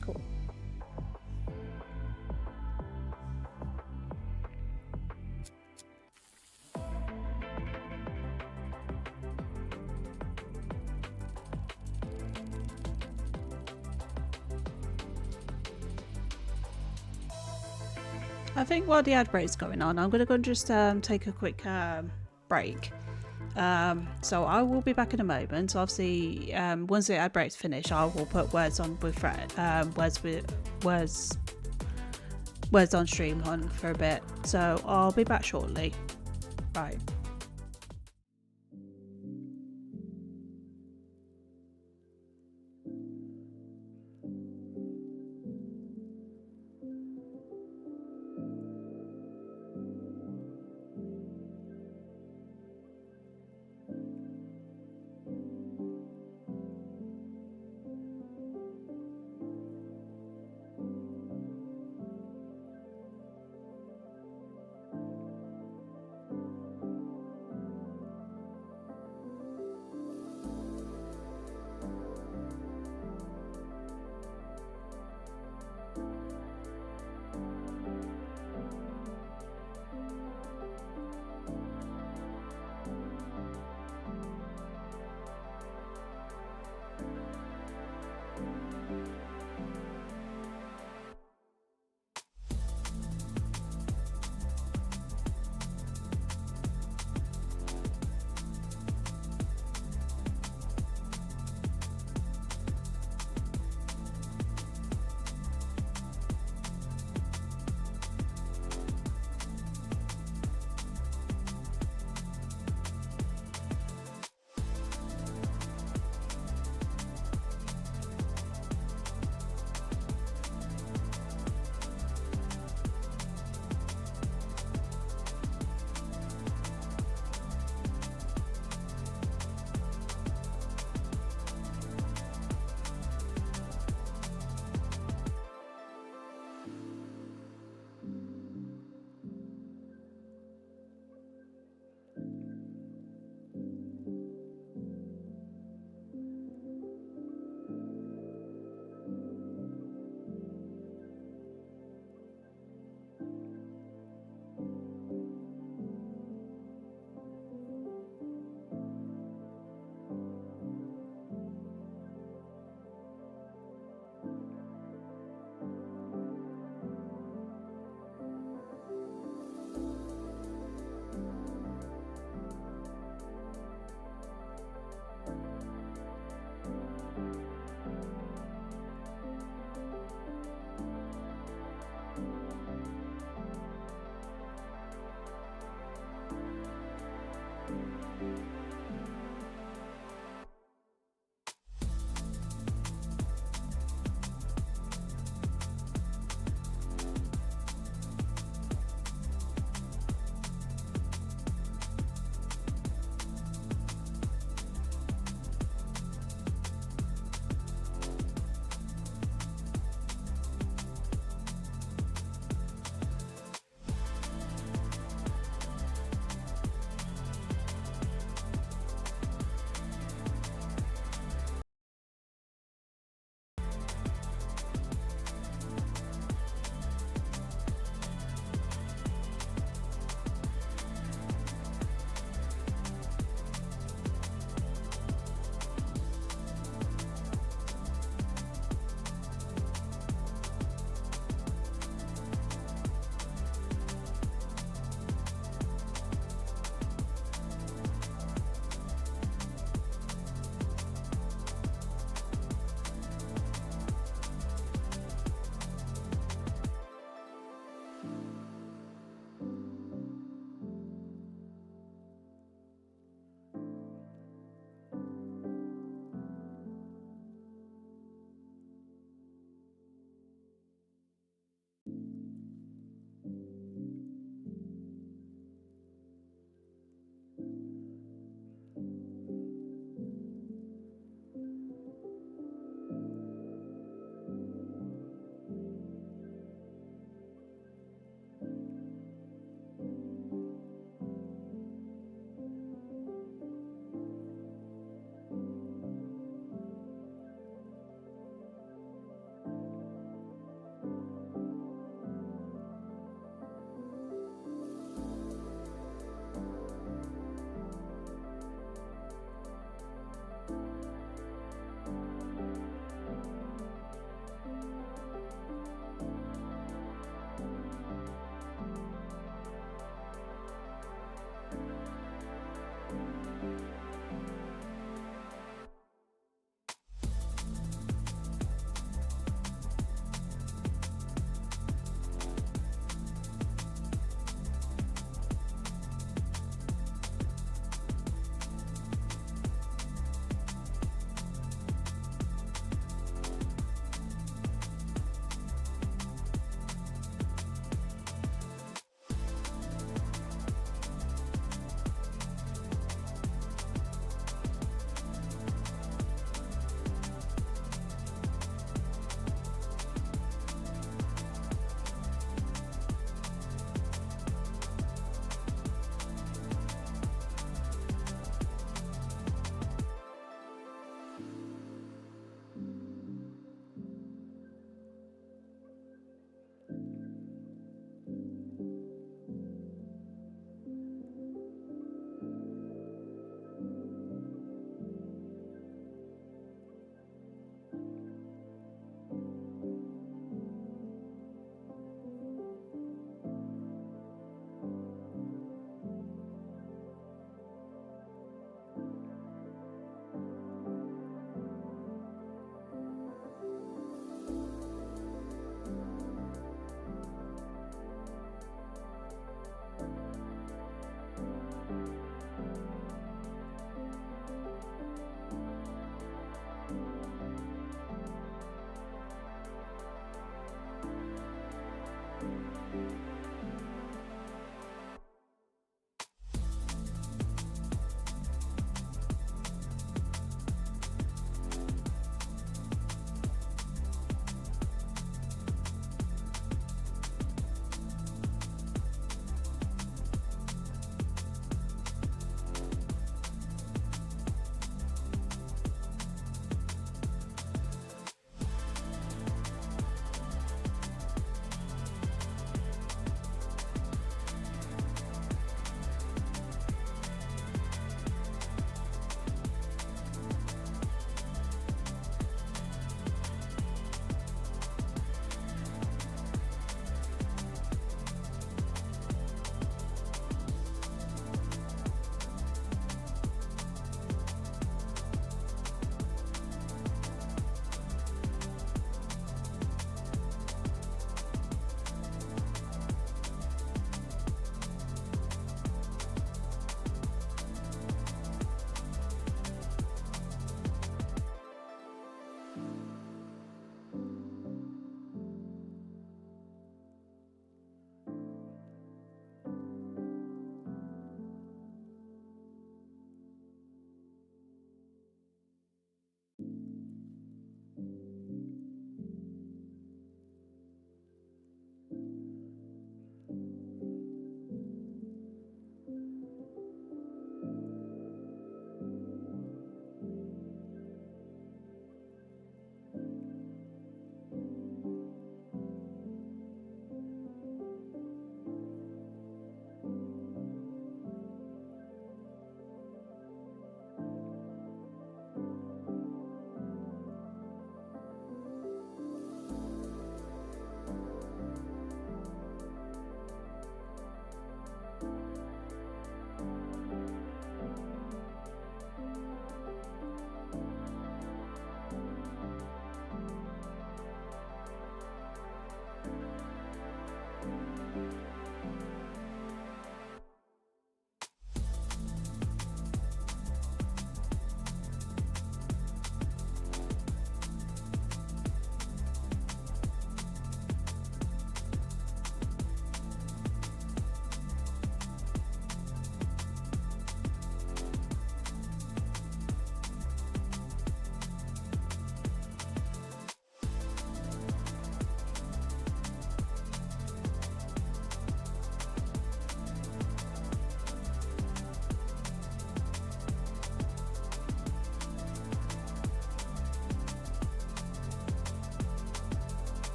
Cool. I think while the ad break's going on, I'm going to go and just take a quick break. So I will be back in a moment. Obviously, once the ad break's finished, I will put words on with Fred, words on stream on for a bit. So I'll be back shortly. Right.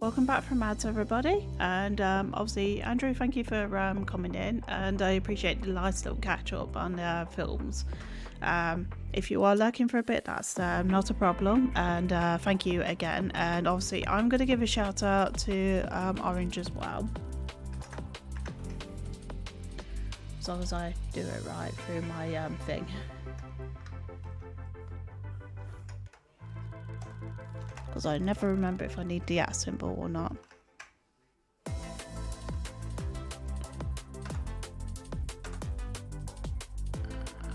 welcome back from ads, everybody. And obviously, Andrew, thank you for coming in, and I appreciate the nice little catch up on films. If you are lurking for a bit, that's not a problem, and thank you again. And obviously, I'm going to give a shout out to Orange as well, as long as I do it right through my thing. Because I never remember if I need the @ symbol or not.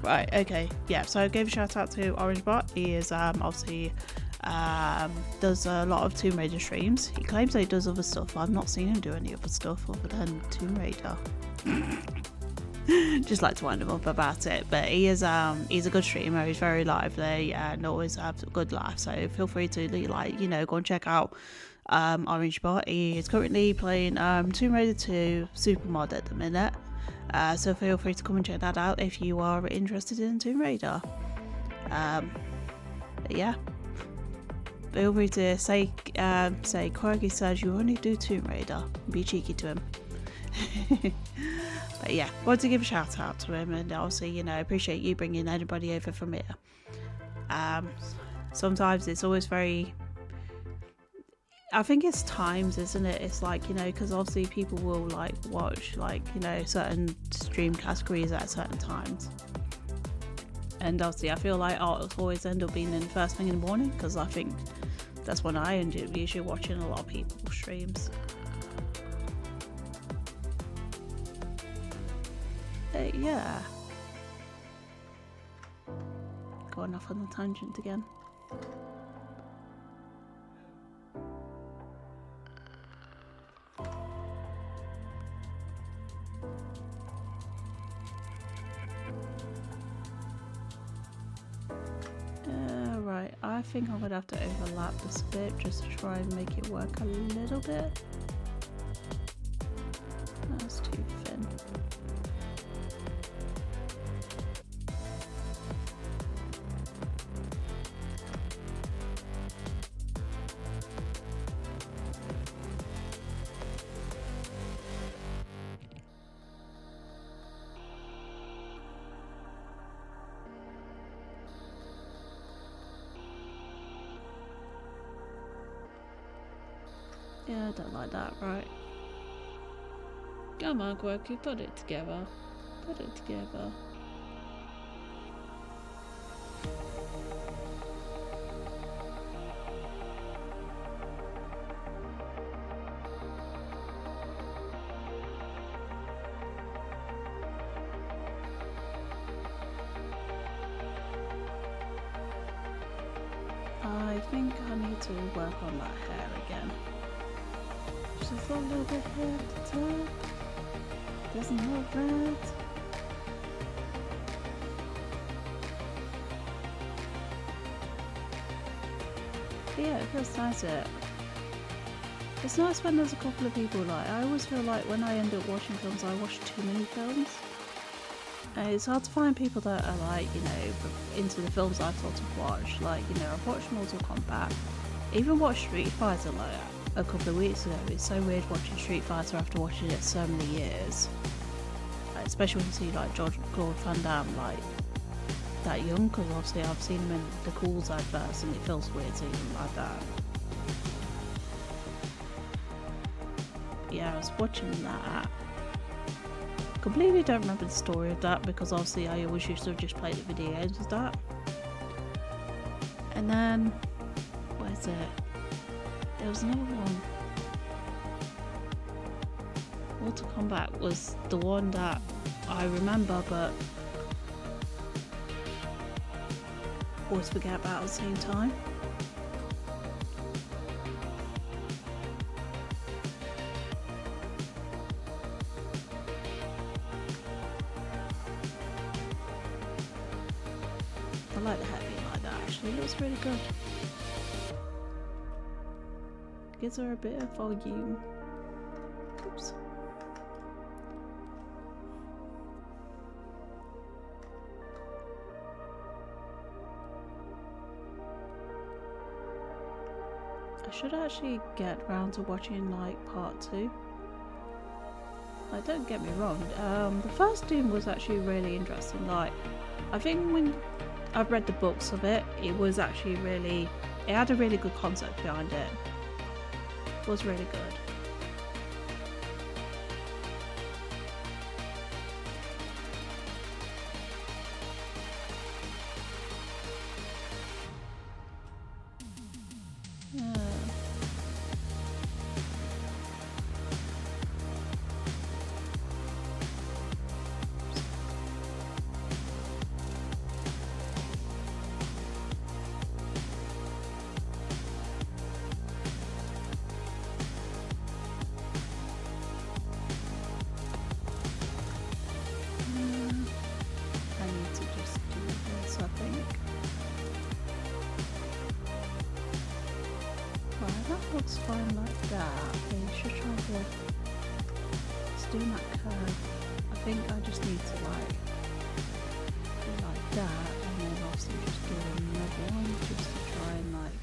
Right, okay, yeah, so I gave a shout out to OrangeBot. He is obviously does a lot of Tomb Raider streams. He claims that he does other stuff. I've not seen him do any other stuff other than Tomb Raider. Just like to wind him up about it, but he is he's a good streamer. He's very lively and always have a good laugh, so feel free to go and check out OrangeBot. He is currently playing Tomb Raider 2 Supermod at the minute, so feel free to come and check that out if you are interested in Tomb Raider. But yeah, feel free to say Corgi says you only do Tomb Raider. Be cheeky to him. But yeah, wanted to give a shout out to him, and obviously, appreciate you bringing anybody over from here. Sometimes it's always very, I think it's times, isn't it? It's like, because obviously people will watch certain stream categories at certain times, and obviously I feel like I'll always end up being in the first thing in the morning, because I think that's when I end up usually watching a lot of people's streams. Yeah, going off on a tangent again. Right, I think I'm gonna have to overlap this a bit just to try and make it work a little bit. That's too thin. Yeah, I don't like that, right? Come on, Quirky, put it together. Put it together. I think I need to work on that hair again. Just a little bit here at the top. Doesn't look bad. But yeah, it feels nice. It's nice when there's a couple of people. I always feel like when I end up watching films, I watch too many films. It's hard to find people that are into the films I sort of watch. I've watched Mortal Kombat. Even watched Street Fighter a couple of weeks ago. It's so weird watching Street Fighter after watching it so many years. Especially when you see Jean-Claude Van Damme that young, because obviously I've seen him in the Cool Side first, and it feels weird seeing him like that. Yeah, I was watching that. Completely don't remember the story of that, because obviously I always used to just play the video games with that. And then, what is it? There was another one. Mortal Kombat was the one that I remember, but always forget about at the same time. I like the hat being like that, actually. It looks really good. Gives her a bit of volume. Oops. I should actually get round to watching like part 2. Like, don't get me wrong, the first Doom was actually really interesting. Like, I think when I've read the books of it, it was actually really, it had a really good concept behind it. It was really good. Looks fine like that. Okay, you should try to just doing that curve. I think I just need to like do like that, and then obviously just do another one just to try and like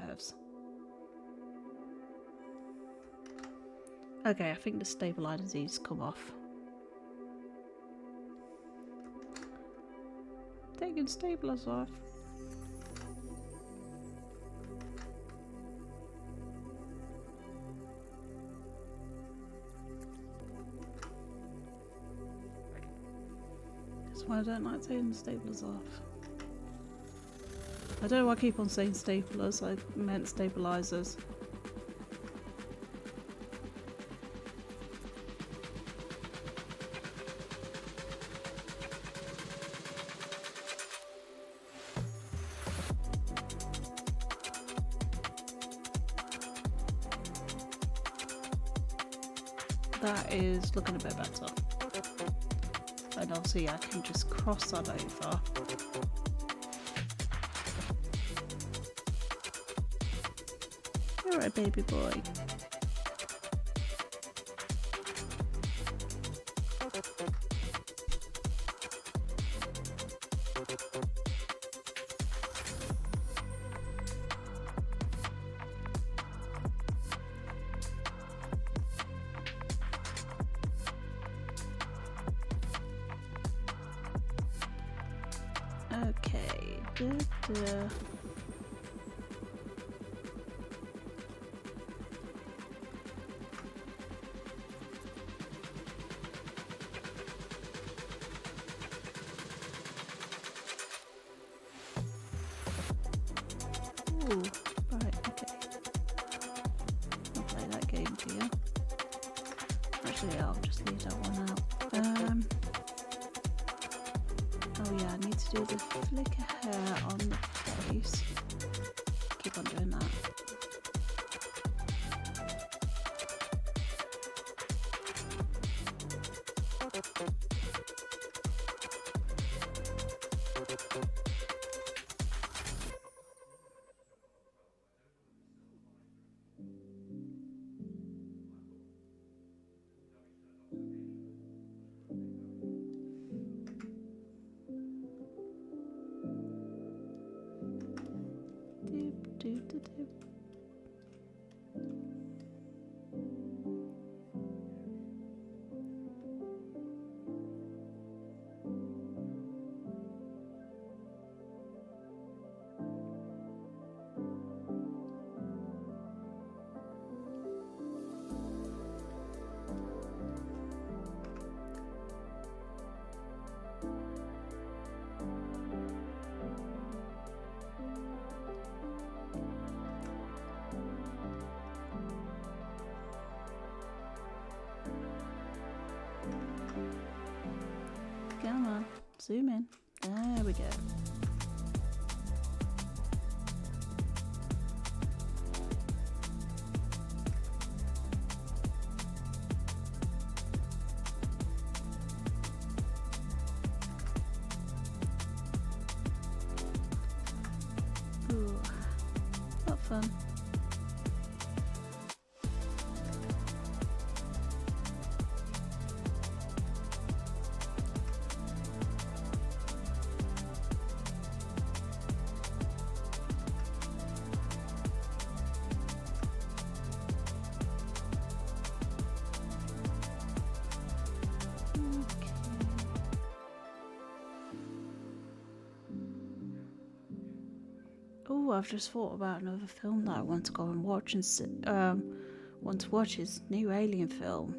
curves. Okay, I think the stabilizers needs to come off. Taking stabilizers off. I don't like taking the staplers off. I don't know why I keep on saying staplers, I meant stabilizers. That is looking a bit better. And obviously I can just cross that over. You're a baby boy. Okay. Ooh, right, okay. I'll play that game for you. Actually, I'll just leave that one out. Oh yeah, I need to do the flicker hair on the face. Keep on doing that. Come on, zoom in. There we go. Ooh, not fun. Oh, I've just thought about another film that I want to go and watch want to watch his new Alien film.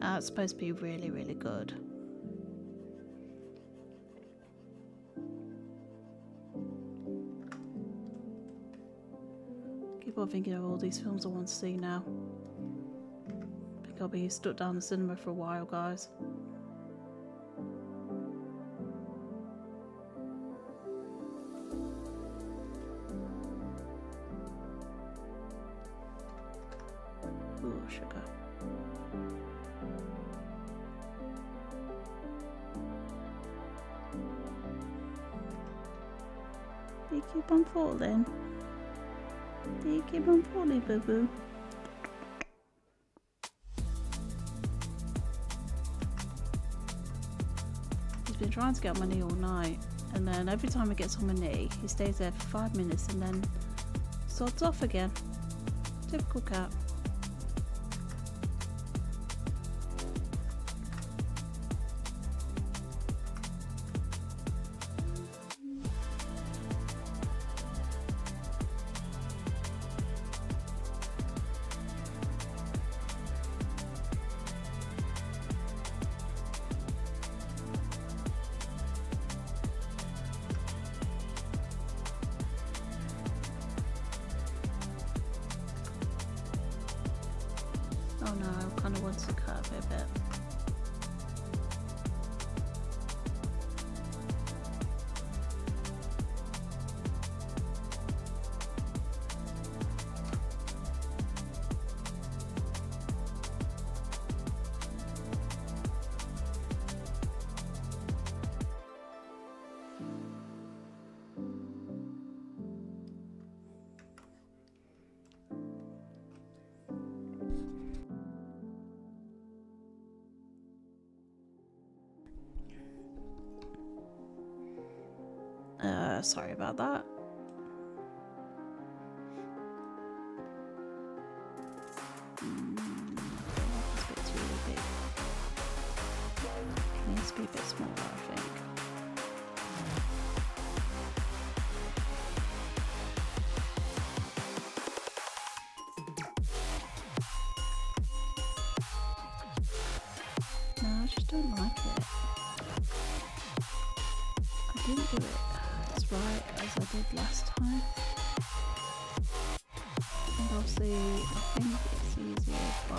It's supposed to be really, really good. Keep on thinking of all these films I want to see now. I think I'll be stuck down the cinema for a while, guys. Ooh, sugar. Do you keep on falling? Do you keep on falling, boo-boo? He's been trying to get on my knee all night, and then every time he gets on my knee, he stays there for 5 minutes and then sods off again. Typical cat. Oh no, I kind of want to cut a bit. Sorry about that. It's a bit too big. It needs to be a bit smaller, I think. No, I just don't like it. I didn't do it right as I did last time, and obviously I think it's easier if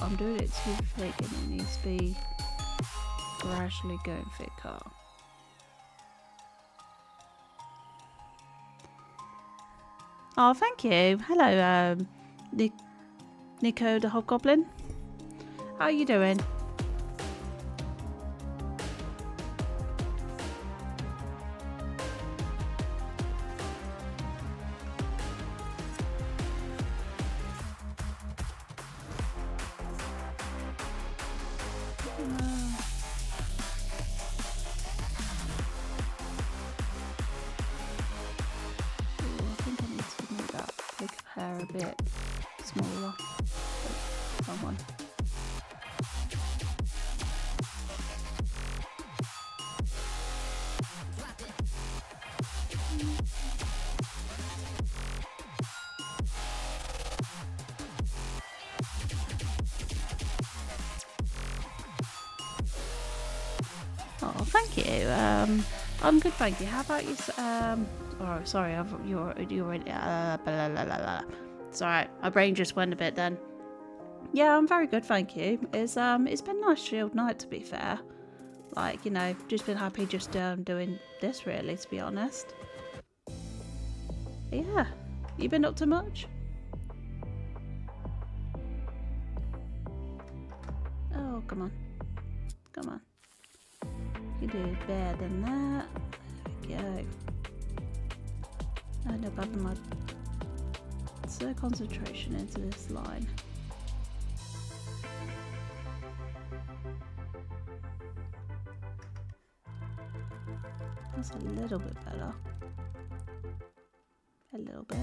I'm doing it too thick, and it needs to be gradually going thicker. Oh, thank you. Hello, Nico the Hobgoblin. How are you doing? A bit smaller. Wrong one. Oh, thank you. I'm good, thank you. How about you? Oh, sorry, you're already. Blah, blah, blah, blah. It's alright. My brain just went a bit then. Yeah, I'm very good, thank you. It's been a nice chilled night, to be fair. Like, you know, just been happy just doing this, really, to be honest. Yeah. You been up to much? Oh, come on. Come on. You do better than that. There we go. I end up having my concentration into this line. That's a little bit better. A little bit.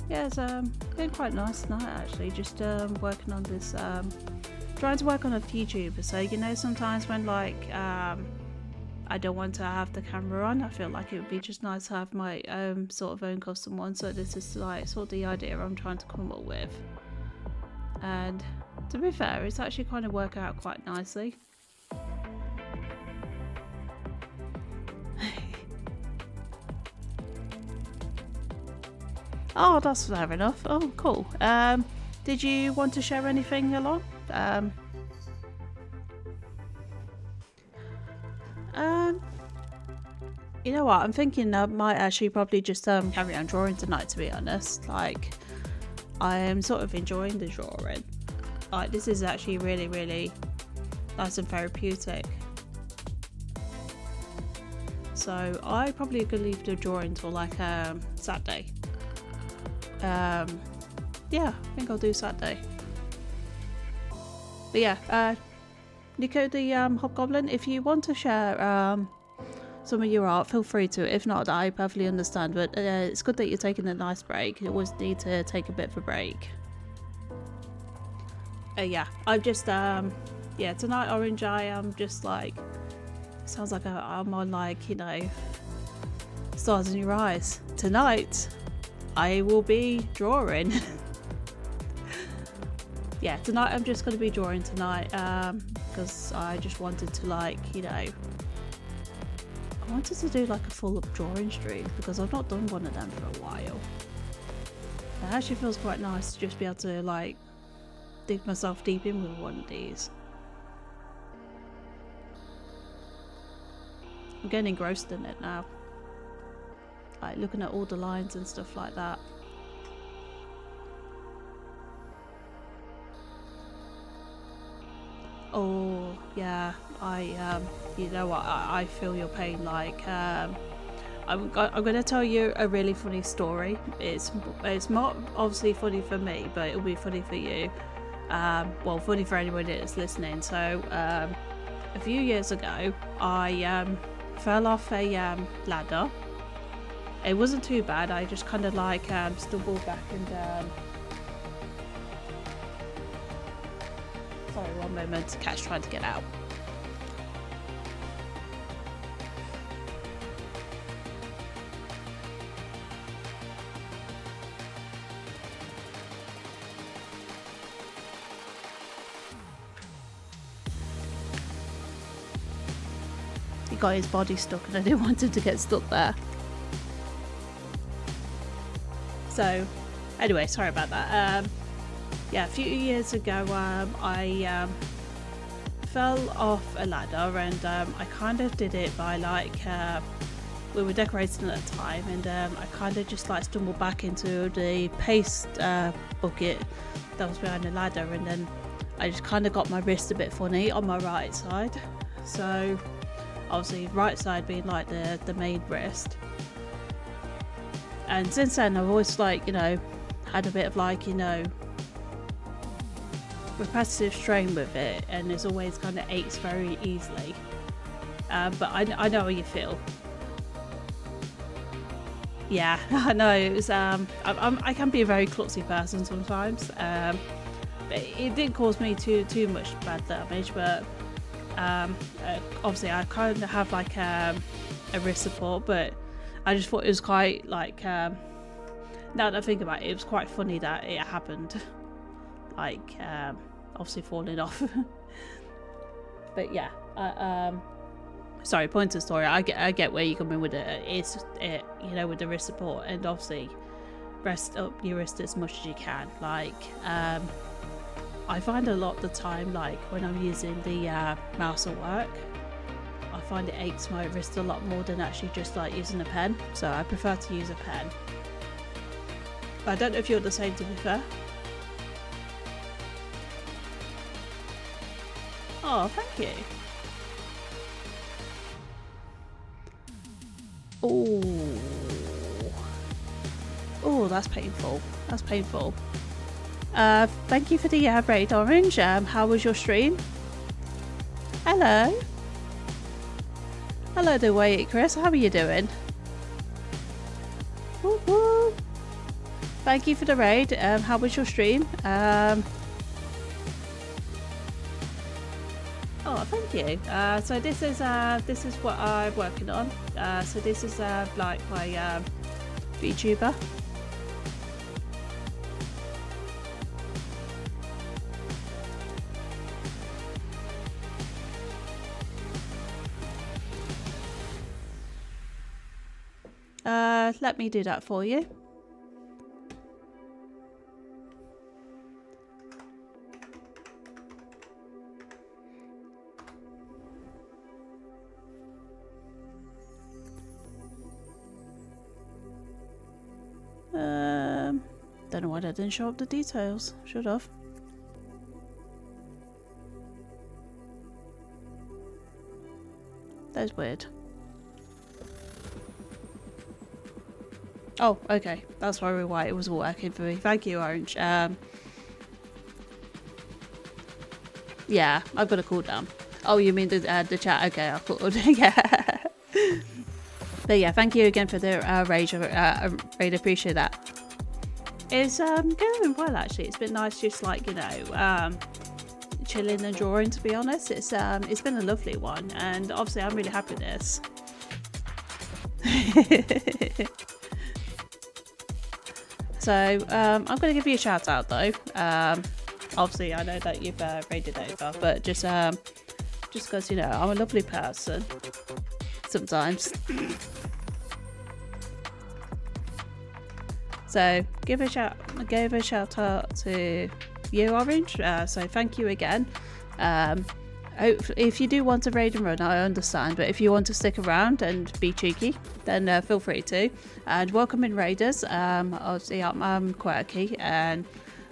yeah, it's been quite nice tonight actually. Just working on this, trying to work on a few tubers. So you know, sometimes when like I don't want to have the camera on, I feel like it would be just nice to have my sort of own custom one. So this is like sort of the idea I'm trying to come up with. And to be fair, it's actually kind of worked out quite nicely. Oh, that's fair enough. Oh, cool. Did you want to share anything along? You know what? I'm thinking I might actually probably just carry on drawing tonight. To be honest, like I am sort of enjoying the drawing. Like this is actually really, really nice and therapeutic. So I probably could leave the drawing till like Saturday. Yeah, I think I'll do Saturday. But yeah, Nico the Hobgoblin, if you want to share some of your art, feel free to. If not, I perfectly understand. But it's good that you're taking a nice break. You always need to take a bit of a break. Yeah, I'm just yeah, tonight Orange I am just like, sounds like I'm on like, you know, stars in your eyes. Tonight I will be drawing. Yeah, tonight I'm just going to be drawing tonight because I just wanted to like, you know, I wanted to do like a full up drawing stream because I've not done one of them for a while. It actually feels quite nice to just be able to like dig myself deep in with one of these. I'm getting engrossed in it now, like looking at all the lines and stuff like that. Oh yeah, you know what, I feel your pain. Like I'm gonna tell you a really funny story. It's not obviously funny for me, but it'll be funny for you. Well, funny for anybody that's listening. So a few years ago I fell off a ladder. It wasn't too bad. I just kind of like stumbled back and sorry, one moment. Cat's trying to get out. He got his body stuck and I didn't want him to get stuck there. So anyway, sorry about that. Yeah, a few years ago I fell off a ladder and I kind of did it by like we were decorating at the time, and I kind of just like stumbled back into the paste bucket that was behind the ladder, and then I just kind of got my wrist a bit funny on my right side. So obviously right side being like the main wrist, and since then I've always like, you know, had a bit of like, you know, repetitive strain with it, and it's always kind of aches very easily. But I know how you feel. Yeah, I know. It was I can be a very klutzy person sometimes. But it didn't cause me too much bad damage, but obviously I kind of have like a wrist support, but I just thought it was quite like now that I think about it, it was quite funny that it happened, like obviously falling off. But yeah, sorry, point to the story. I get where you're coming with it. It's you know, with the wrist support, and obviously rest up your wrist as much as you can. Like I find a lot of the time, like when I'm using the mouse at work, I find it aches my wrist a lot more than actually just like using a pen. So I prefer to use a pen. But I don't know if you're the same, to be fair. Oh, thank you. Oh, that's painful. That's painful. Thank you for the raid, Orange. How was your stream? Hello. Hello there, Wait, Chris. How are you doing? Woo woo. Thank you for the raid. How was your stream? Oh, thank you. So this is what I'm working on. So this is like my VTuber. Let me do that for you. Don't know why that didn't show up the details. Should have. That's weird. Oh, okay. That's probably why it wasn't working for me. Thank you, Orange. Yeah, I've got a cooldown. Oh, you mean the chat? Okay, I thought. Yeah. But yeah, thank you again for the raid. Really appreciate that. It's going well actually. It's been nice, just like, you know, chilling and drawing. To be honest, it's been a lovely one, and obviously I'm really happy with this. So I'm going to give you a shout out though. Obviously I know that you've raided over, but just because, you know, I'm a lovely person sometimes. So give a shout out to you, Orange. So thank you again. If you do want to raid and run, I understand, but if you want to stick around and be cheeky, then feel free to. And welcome in raiders. Obviously I'm quirky and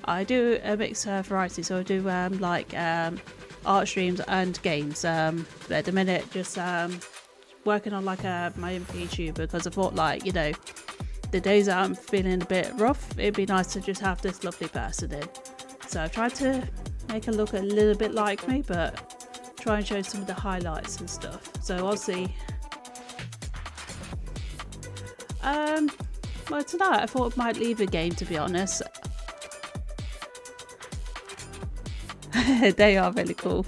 I do a mixed variety, so I do like art streams and games. But at the minute, just working on like my own PNG Tuber, because I thought, like, you know, the days that I'm feeling a bit rough, it'd be nice to just have this lovely person in. So I've tried to make her look a little bit like me, but try and show some of the highlights and stuff. So obviously, well, tonight I thought I might leave a game, to be honest. They are really cool.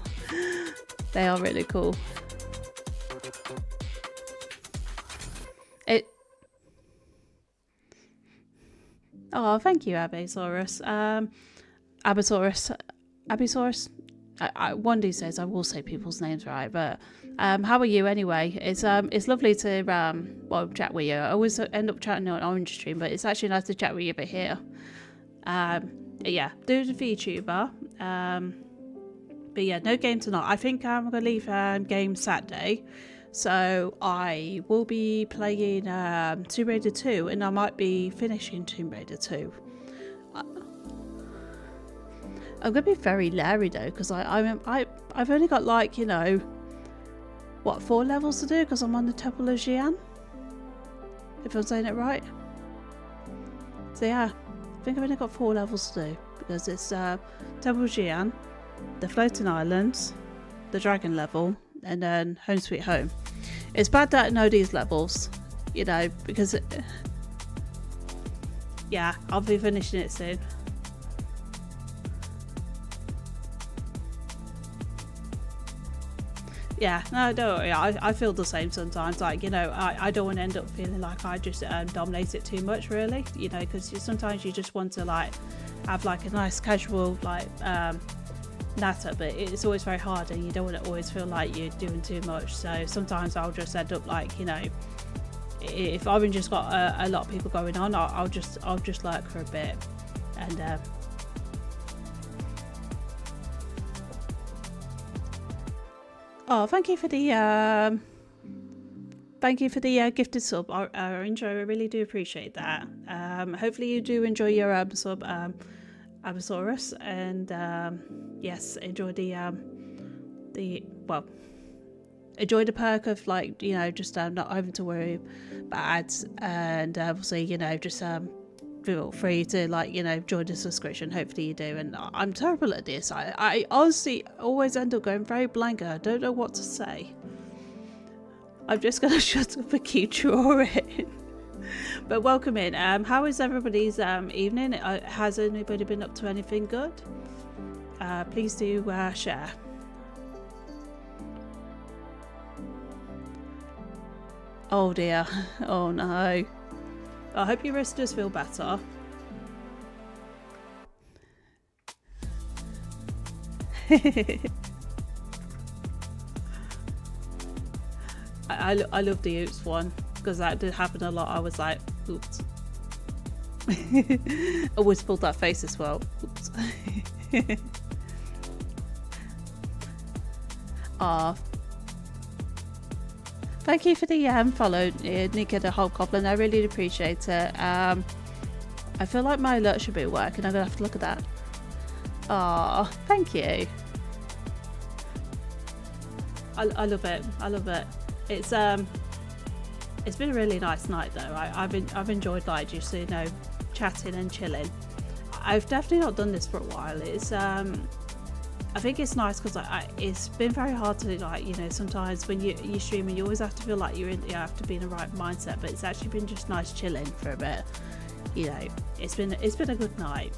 They are really cool. Oh, thank you, Abesaurus. Abesaurus. One dude says I will say people's names right, but how are you anyway? It's lovely to well, chat with you. I always end up chatting on Orange Stream, but it's actually nice to chat with you a bit here. Yeah, do the VTuber. But yeah, no game tonight. I think I'm gonna leave game Saturday. So I will be playing Tomb Raider 2, and I might be finishing Tomb Raider 2. I'm gonna be very leery though, because I've only got, like, you know, what, 4 levels to do, because I'm on the Temple of Xi'an, if I'm saying it right. So yeah, I think I've only got 4 levels to do, because it's Temple of Xi'an, the Floating Islands, the Dragon level, and then Home Sweet Home. It's bad that I know these levels, you know, because yeah, I'll be finishing it soon. Yeah, no, don't worry. I feel the same sometimes. Like, you know, I don't want to end up feeling like I just dominate it too much, really. You know, because sometimes you just want to, like, have like a nice casual, like, natter, but it's always very hard, and you don't want to always feel like you're doing too much. So sometimes I'll just end up, like, you know, if I've just got a lot of people going on, I'll just lurk for a bit, and oh, thank you for the gifted sub, Orange. I really do appreciate that. Hopefully you do enjoy your sub, Abesaurus, and yes, enjoy enjoy the perk of, like, you know, just not having to worry about ads, and obviously, you know, just feel free to, like, you know, join the subscription. Hopefully you do. And I'm terrible at this. I honestly always end up going very blank. I don't know what to say. I'm just gonna shut up and keep drawing. But welcome in. How is everybody's evening? Has anybody been up to anything good? Please do share. Oh dear. Oh no. I hope your wrist does feel better. I love the oops one because that did happen a lot. I was like, oops. I always pulled that face as well. Oops. Ah. Thank you for the follow, Nika the Hobgoblin. I really appreciate it. I feel like my alert should be working. I'm gonna have to look at that. Ah, thank you. I love it. I love it. It's been a really nice night though. I've enjoyed like just chatting and chilling. I've definitely not done this for a while. It's I think it's nice because it's been very hard to sometimes when you're streaming you always have to feel like you have to be in the right mindset, but it's actually been just nice chilling for a bit. It's been a good night.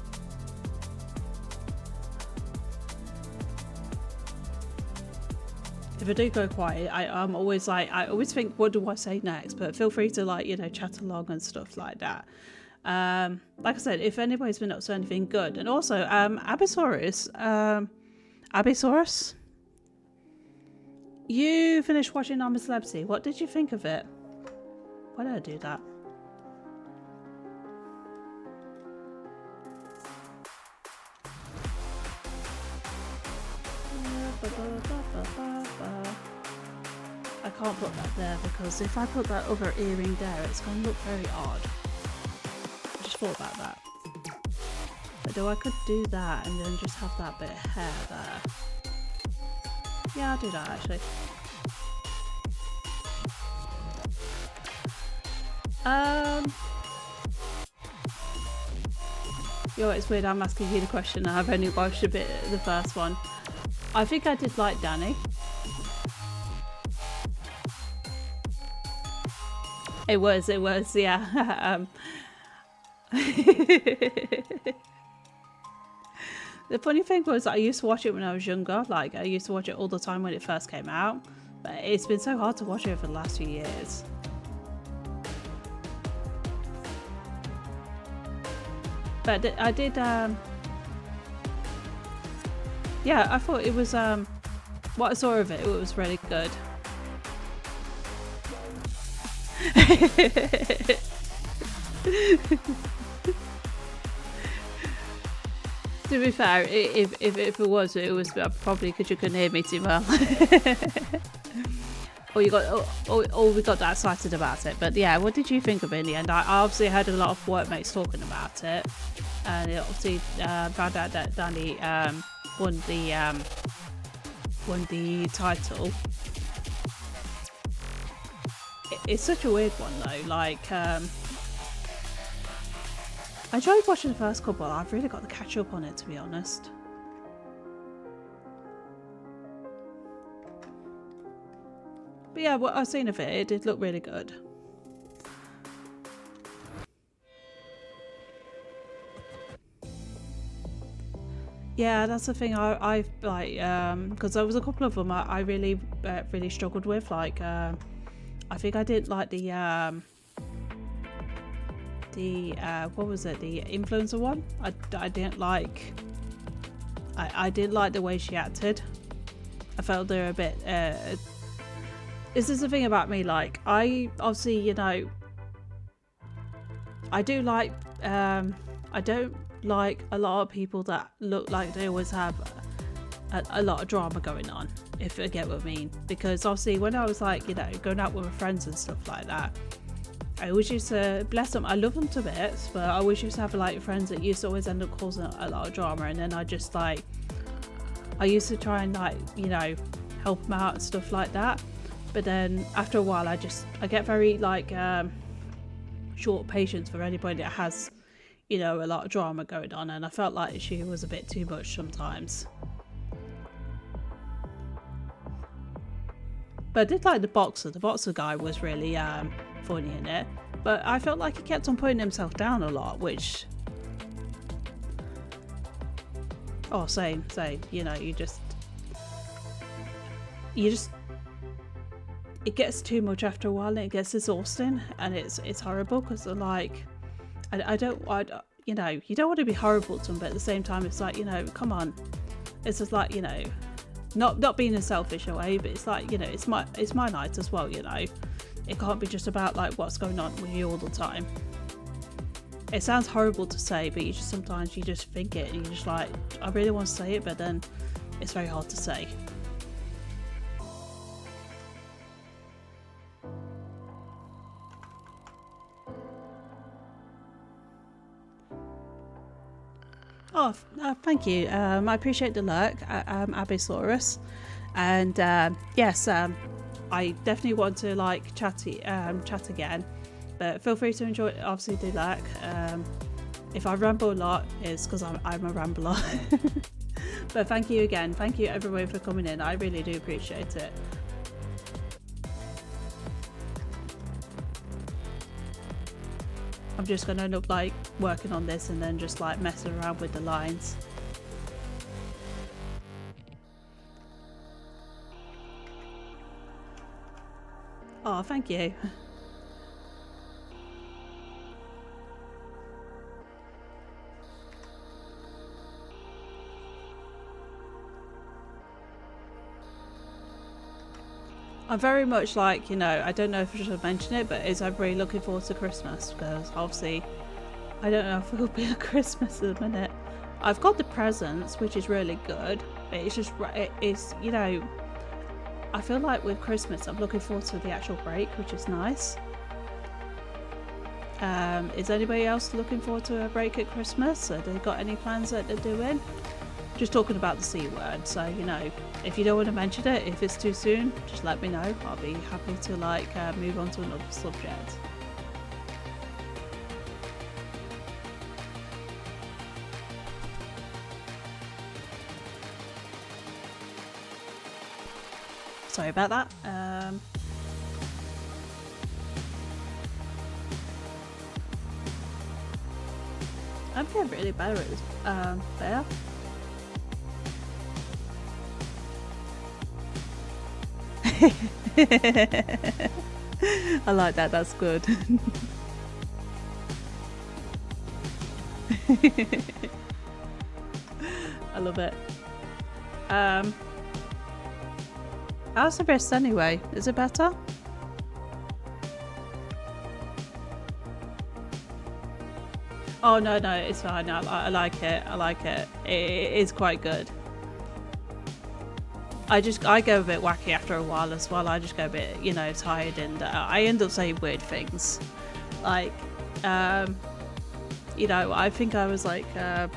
If I do go quiet, I'm always I always think, what do I say next? But feel free to chat along and stuff like that. Like I said, if anybody's been up to anything good, and also Abisaurus, you finished watching I'm a Celebrity. What did you think of it? Why did I do that? I can't put that there because if I put that other earring there, it's going to look very odd. I just thought about that. But though I could do that and then just have that bit of hair there. Yeah, I'll do that actually. It's weird I'm asking you the question. I've only watched a bit of the first one. I think I did like Danny. It was, yeah. The funny thing was I used to watch it when I was younger. Like I used to watch it all the time when it first came out. But it's been so hard to watch it for the last few years. But I did, yeah, I thought it was, what I saw of it, it was really good. To be fair, if it was probably because you couldn't hear me too well. Or we got that excited about it. But yeah, what did you think of it in the end? I obviously heard a lot of workmates talking about it, and it obviously found out that Danny won the title. It's such a weird one though. Like I enjoyed watching the first couple. I've really got to catch up on it, to be honest. But yeah, what I've seen of it, it did look really good. Yeah, that's the thing. I've like because there was a couple of them I really struggled with. Like I think I didn't like the what was it? The influencer one. I didn't like. I didn't like the way she acted. I felt they were a bit. This is the thing about me. Like I obviously I do like. I don't like a lot of people that look like they always have a lot of drama going on, if you get what I mean. Because obviously when I was like going out with my friends and stuff like that, I always used to, bless them, I love them to bits, but I always used to have like friends that used to always end up causing a lot of drama, and then I just like, I used to try and like help them out and stuff like that. But then after a while I get very like short patience for anybody that has a lot of drama going on, and I felt like she was a bit too much sometimes. But I did like the boxer. The boxer guy was really funny in it, but I felt like he kept on putting himself down a lot, which, oh, same, you know, you just, it gets too much after a while, and it gets exhausting, and it's horrible, because like, I you know, you don't want to be horrible to them, but at the same time, it's like, you know, come on, it's just like, you know, not being a selfish way, but it's like, you know, it's my night as well, you know, it can't be just about like what's going on with you all the time. It sounds horrible to say, but you just sometimes you just think it, and you're just like, I really want to say it, but then it's very hard to say. Oh, thank you. I appreciate the lurk, Abisaurus, and yes, I definitely want to like chat again. But feel free to enjoy. Obviously, do lurk. If I ramble a lot, it's because I'm a rambler. But thank you again. Thank you everyone for coming in. I really do appreciate it. I'm just gonna end up like working on this and then just like messing around with the lines. Oh, thank you. I'm very much like, you know, I don't know if I should mention it, but I'm really looking forward to Christmas, because obviously I don't know if it'll be a Christmas at the minute. I've got the presents, which is really good, but it's just, it's, you know, I feel like with Christmas I'm looking forward to the actual break, which is nice. Is anybody else looking forward to a break at Christmas? Have they got any plans that they're doing? Just talking about the C word, so you know, if you don't want to mention it, if it's too soon, just let me know. I'll be happy to like move on to another subject. Sorry about that. I'm getting really better at this. Better. I like that, that's good. I love it. How's the wrist anyway? Is it better? Oh no, it's fine. I like it. I like it. It is quite good. I go a bit wacky after a while as well. I just go a bit, you know, tired, and I end up saying weird things. Like, you know, I think I was like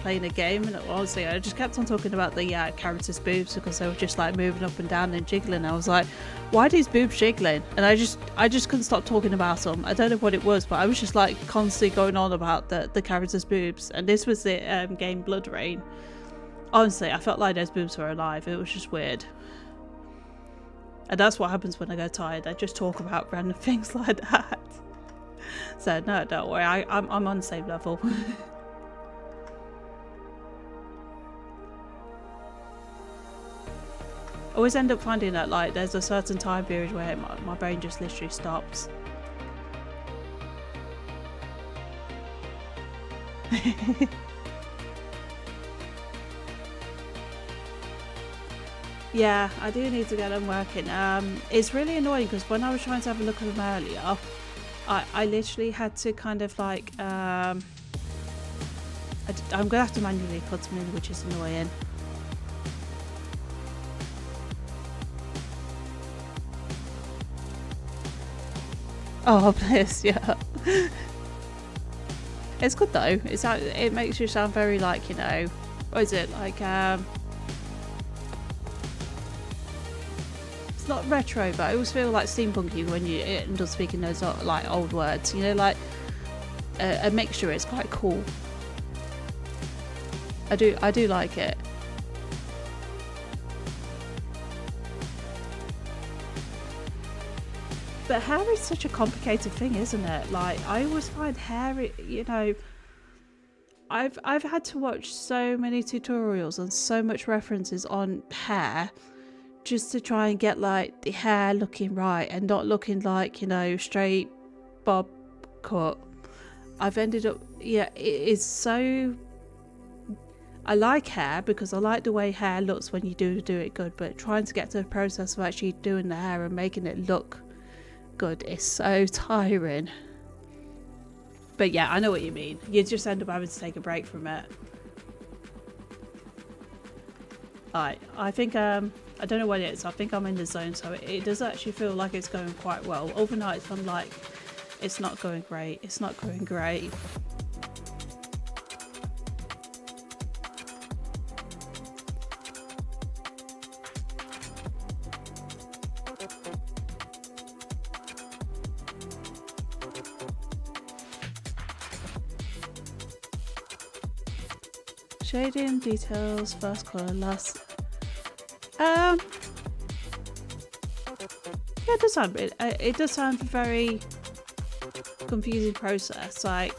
playing a game, and honestly I just kept on talking about the characters' boobs, because they were just like moving up and down and jiggling. I was like, why are these boobs jiggling? And I just couldn't stop talking about them. I don't know what it was, but I was just like constantly going on about the characters' boobs. And this was the game Blood Rain. Honestly, I felt like those boobs were alive. It was just weird. And that's what happens when I go tired. I just talk about random things like that. So no, don't worry. I'm on the same level. I always end up finding that like there's a certain time period where my brain just literally stops. Yeah, I do need to get them working. It's really annoying because when I was trying to have a look at them earlier, I literally had to kind of like, I'm going to have to manually put them in, which is annoying. Oh, bliss, yeah. It's good though. It makes you sound very like, you know, what is it, like, it's not retro, but I always feel like steampunky when you end up speaking those like old words, you know, like a mixture. It's quite cool. I do like it. But But hair is such a complicated thing, isn't it? Like, I always find hair, you know, I've had to watch so many tutorials and so much references on hair just to try and get like the hair looking right and not looking like, you know, straight bob cut. I've ended up, yeah, it is so, I like hair because I like the way hair looks when you do it good, but trying to get to the process of actually doing the hair and making it look good is so tiring. But yeah, I know what you mean. You just end up having to take a break from it. Alright, I think, I don't know what it is. I think I'm in the zone, so it does actually feel like it's going quite well. Overnight, I'm like, it's not going great. It's not going great. Shading, details, first colour, last. Yeah, it does sound. It does sound very confusing process. Like,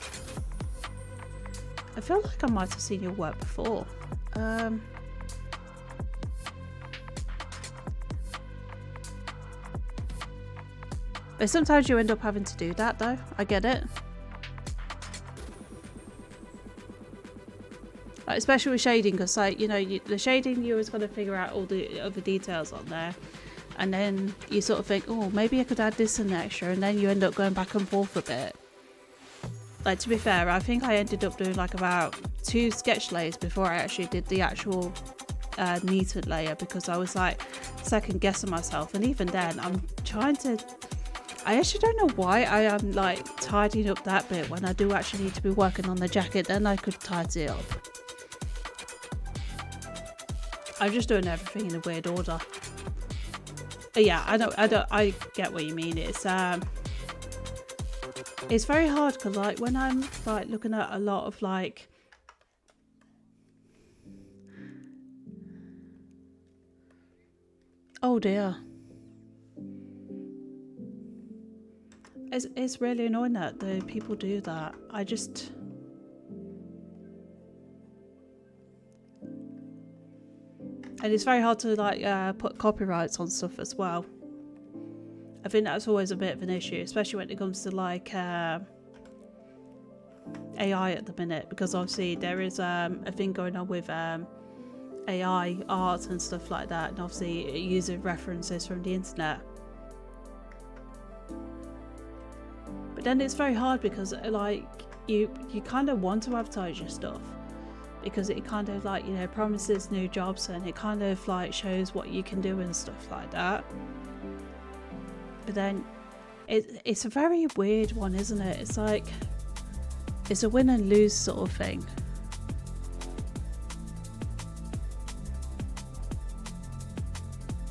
I feel like I might have seen your work before. But sometimes you end up having to do that, though. I get it. Like, especially with shading, because, like, you know, the shading, you always got to figure out all the other details on there, and then you sort of think, oh, maybe I could add this in extra, and then you end up going back and forth a bit. Like, to be fair, I think I ended up doing like about 2 sketch layers before I actually did the actual kneaded layer, because I was like second guessing myself, and even then I'm trying to, I actually don't know why I am like tidying up that bit when I do actually need to be working on the jacket. Then I could tidy it up. I'm just doing everything in a weird order. But yeah, I get what you mean. It's very hard because, like, when I'm like looking at a lot of like oh dear, it's really annoying that the people do that. And it's very hard to like put copyrights on stuff as well. I think that's always a bit of an issue, especially when it comes to like AI at the minute, because obviously there is a thing going on with AI art and stuff like that, and obviously using references from the internet. But then it's very hard because like you kind of want to advertise your stuff, because it kind of like, you know, promises new jobs, and it kind of like shows what you can do and stuff like that. But then it's a very weird one, isn't it? It's like, it's a win and lose sort of thing.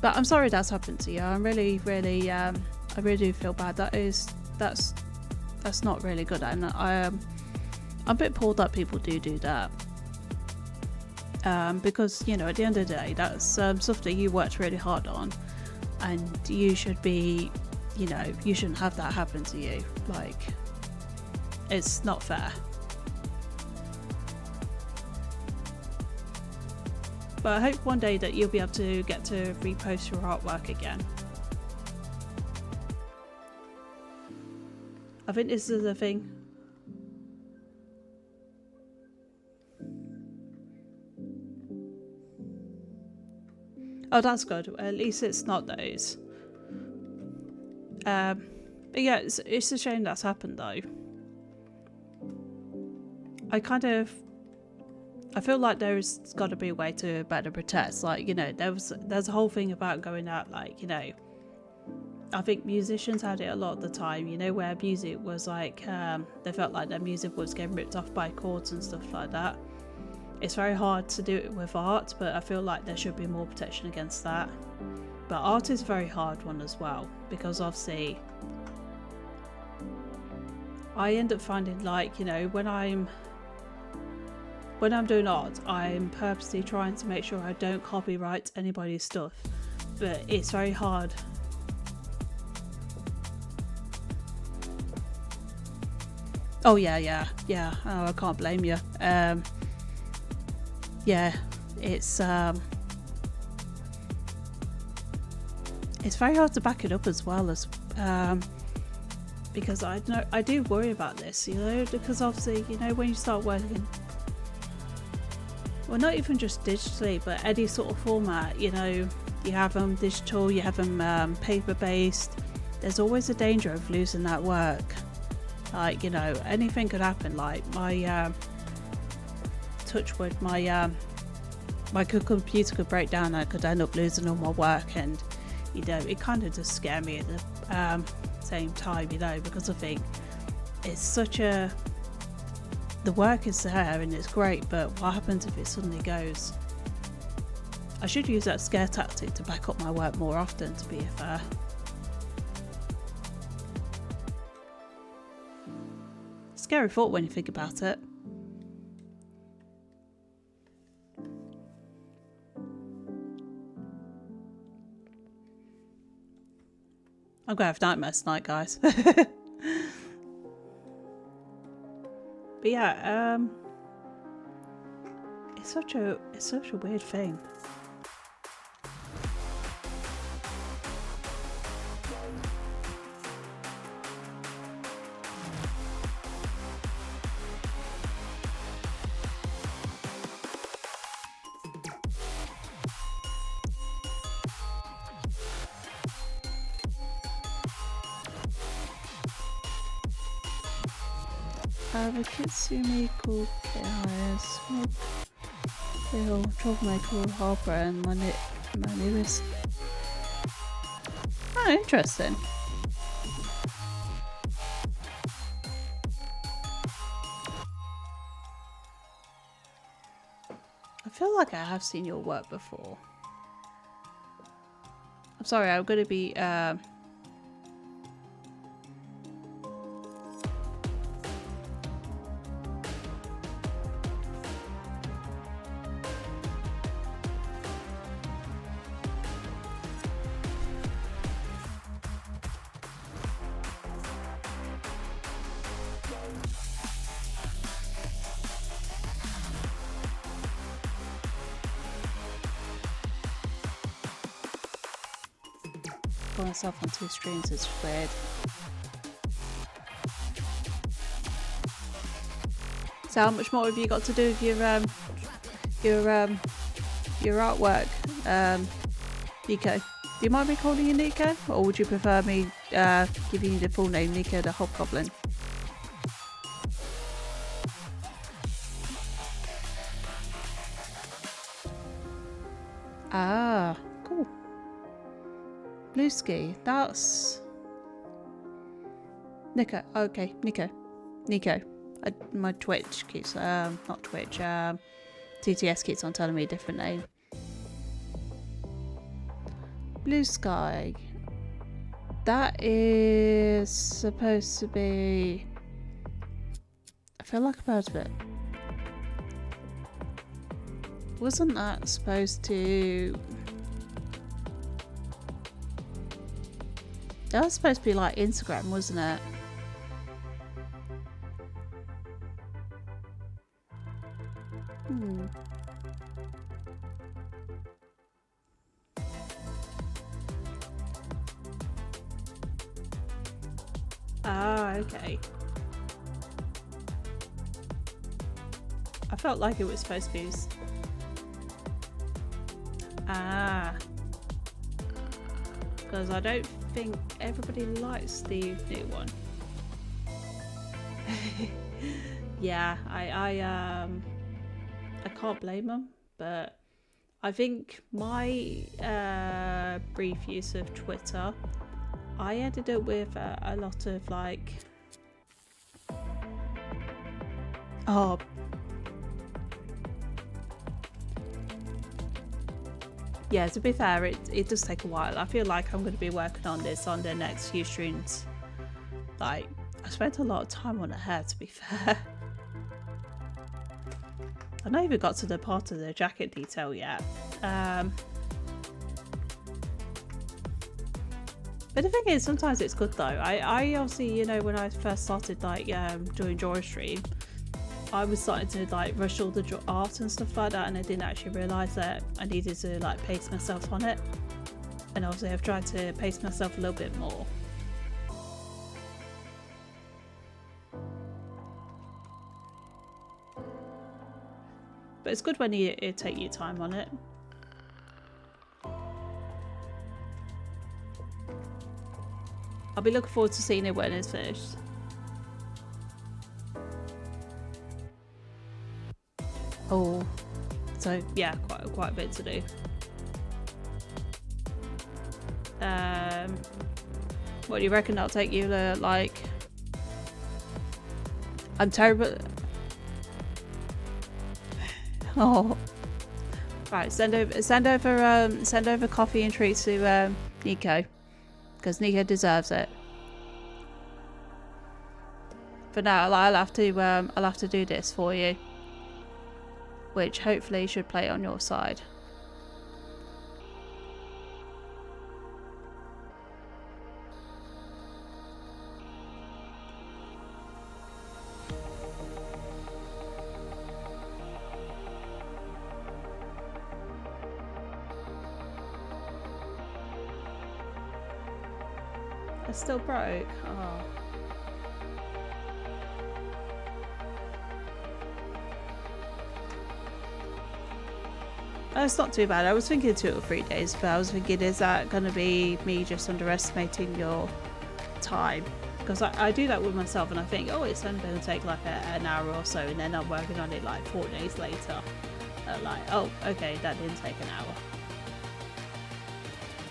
But I'm sorry that's happened to you. I'm really I really do feel bad. That's not really good, and I'm a bit appalled that people do that. Because, you know, at the end of the day, that's stuff that you worked really hard on, and you should be, you know, you shouldn't have that happen to you. Like, it's not fair. But I hope one day that you'll be able to get to repost your artwork again. I think this is the thing. Oh, that's good. At least it's not those. But yeah, it's a shame that's happened though. I feel like there's got to be a way to better protest. Like, you know, there's a whole thing about going out, like, you know, I think musicians had it a lot of the time, you know, where music was like, they felt like their music was getting ripped off by chords and stuff like that. It's very hard to do it with art, but I feel like there should be more protection against that. But art is a very hard one as well, because obviously I end up finding, like, you know, when I'm doing art, I'm purposely trying to make sure I don't copyright anybody's stuff, but it's very hard. Oh yeah. Oh, I can't blame you. Yeah, it's very hard to back it up as well as because I do worry about this, you know, because obviously, you know, when you start working, well, not even just digitally, but any sort of format, you know, you have them digital, you have them paper based. There's always a danger of losing that work. Like, you know, anything could happen. Like my touch wood, my computer could break down. I could end up losing all my work, and you know, it kind of does scare me at the same time, you know, because I think it's such a, the work is there and it's great, but what happens if it suddenly goes? I should use that scare tactic to back up my work more often, to be fair. Scary thought when you think about it. I'm gonna have nightmares tonight, guys. But yeah, it's such a weird thing. The Kitsumi called KIS Smoke Hill Troublemaker Harper and my newest. Oh, interesting. I feel like I have seen your work before. I'm sorry, I'm going to be put myself on 2 streams. It's weird. So how much more have you got to do with your artwork, Nico? Do you mind me calling you Nico, or would you prefer me giving you the full name, Nico the Hobgoblin? Ah, cool. Blue Ski, that's Nico. Okay, Nico. My Twitch keeps not Twitch. TTS keeps on telling me a different name. Blue Sky. That is supposed to be. I feel like I've heard of it. Wasn't that supposed to? That was supposed to be like Instagram, wasn't it? Ah, okay. I felt like it was supposed to be. Ah. Because I don't think everybody likes the new one. Yeah, I can't blame them, but I think my brief use of Twitter, I ended up with a lot of like, oh, yeah, to be fair, it does take a while. I feel like I'm going to be working on this on the next few streams. Like, I spent a lot of time on the hair, to be fair. I not even got to the part of the jacket detail yet. But But the thing is, sometimes it's good though. I obviously, you know, when I first started like doing Joy Stream, I was starting to like rush all the art and stuff like that, and I didn't actually realise that I needed to like pace myself on it. And obviously I've tried to pace myself a little bit more. But it's good when you take your time on it. I'll be looking forward to seeing it when it's finished. Oh, so yeah, quite a bit to do. What do you reckon that'll take you like? I'm terrible. Oh, right. Send over coffee and treats to Nico, because Nico deserves it. For now, I'll have to do this for you, which hopefully should play on your side. It's still broke. Oh. It's not too bad. I was thinking 2 or 3 days, but I was thinking, is that going to be me just underestimating your time? Because I do that with myself, and I think, oh, it's only going to take like an hour or so, and then I'm working on it like 4 days later. Like, oh, okay, that didn't take an hour.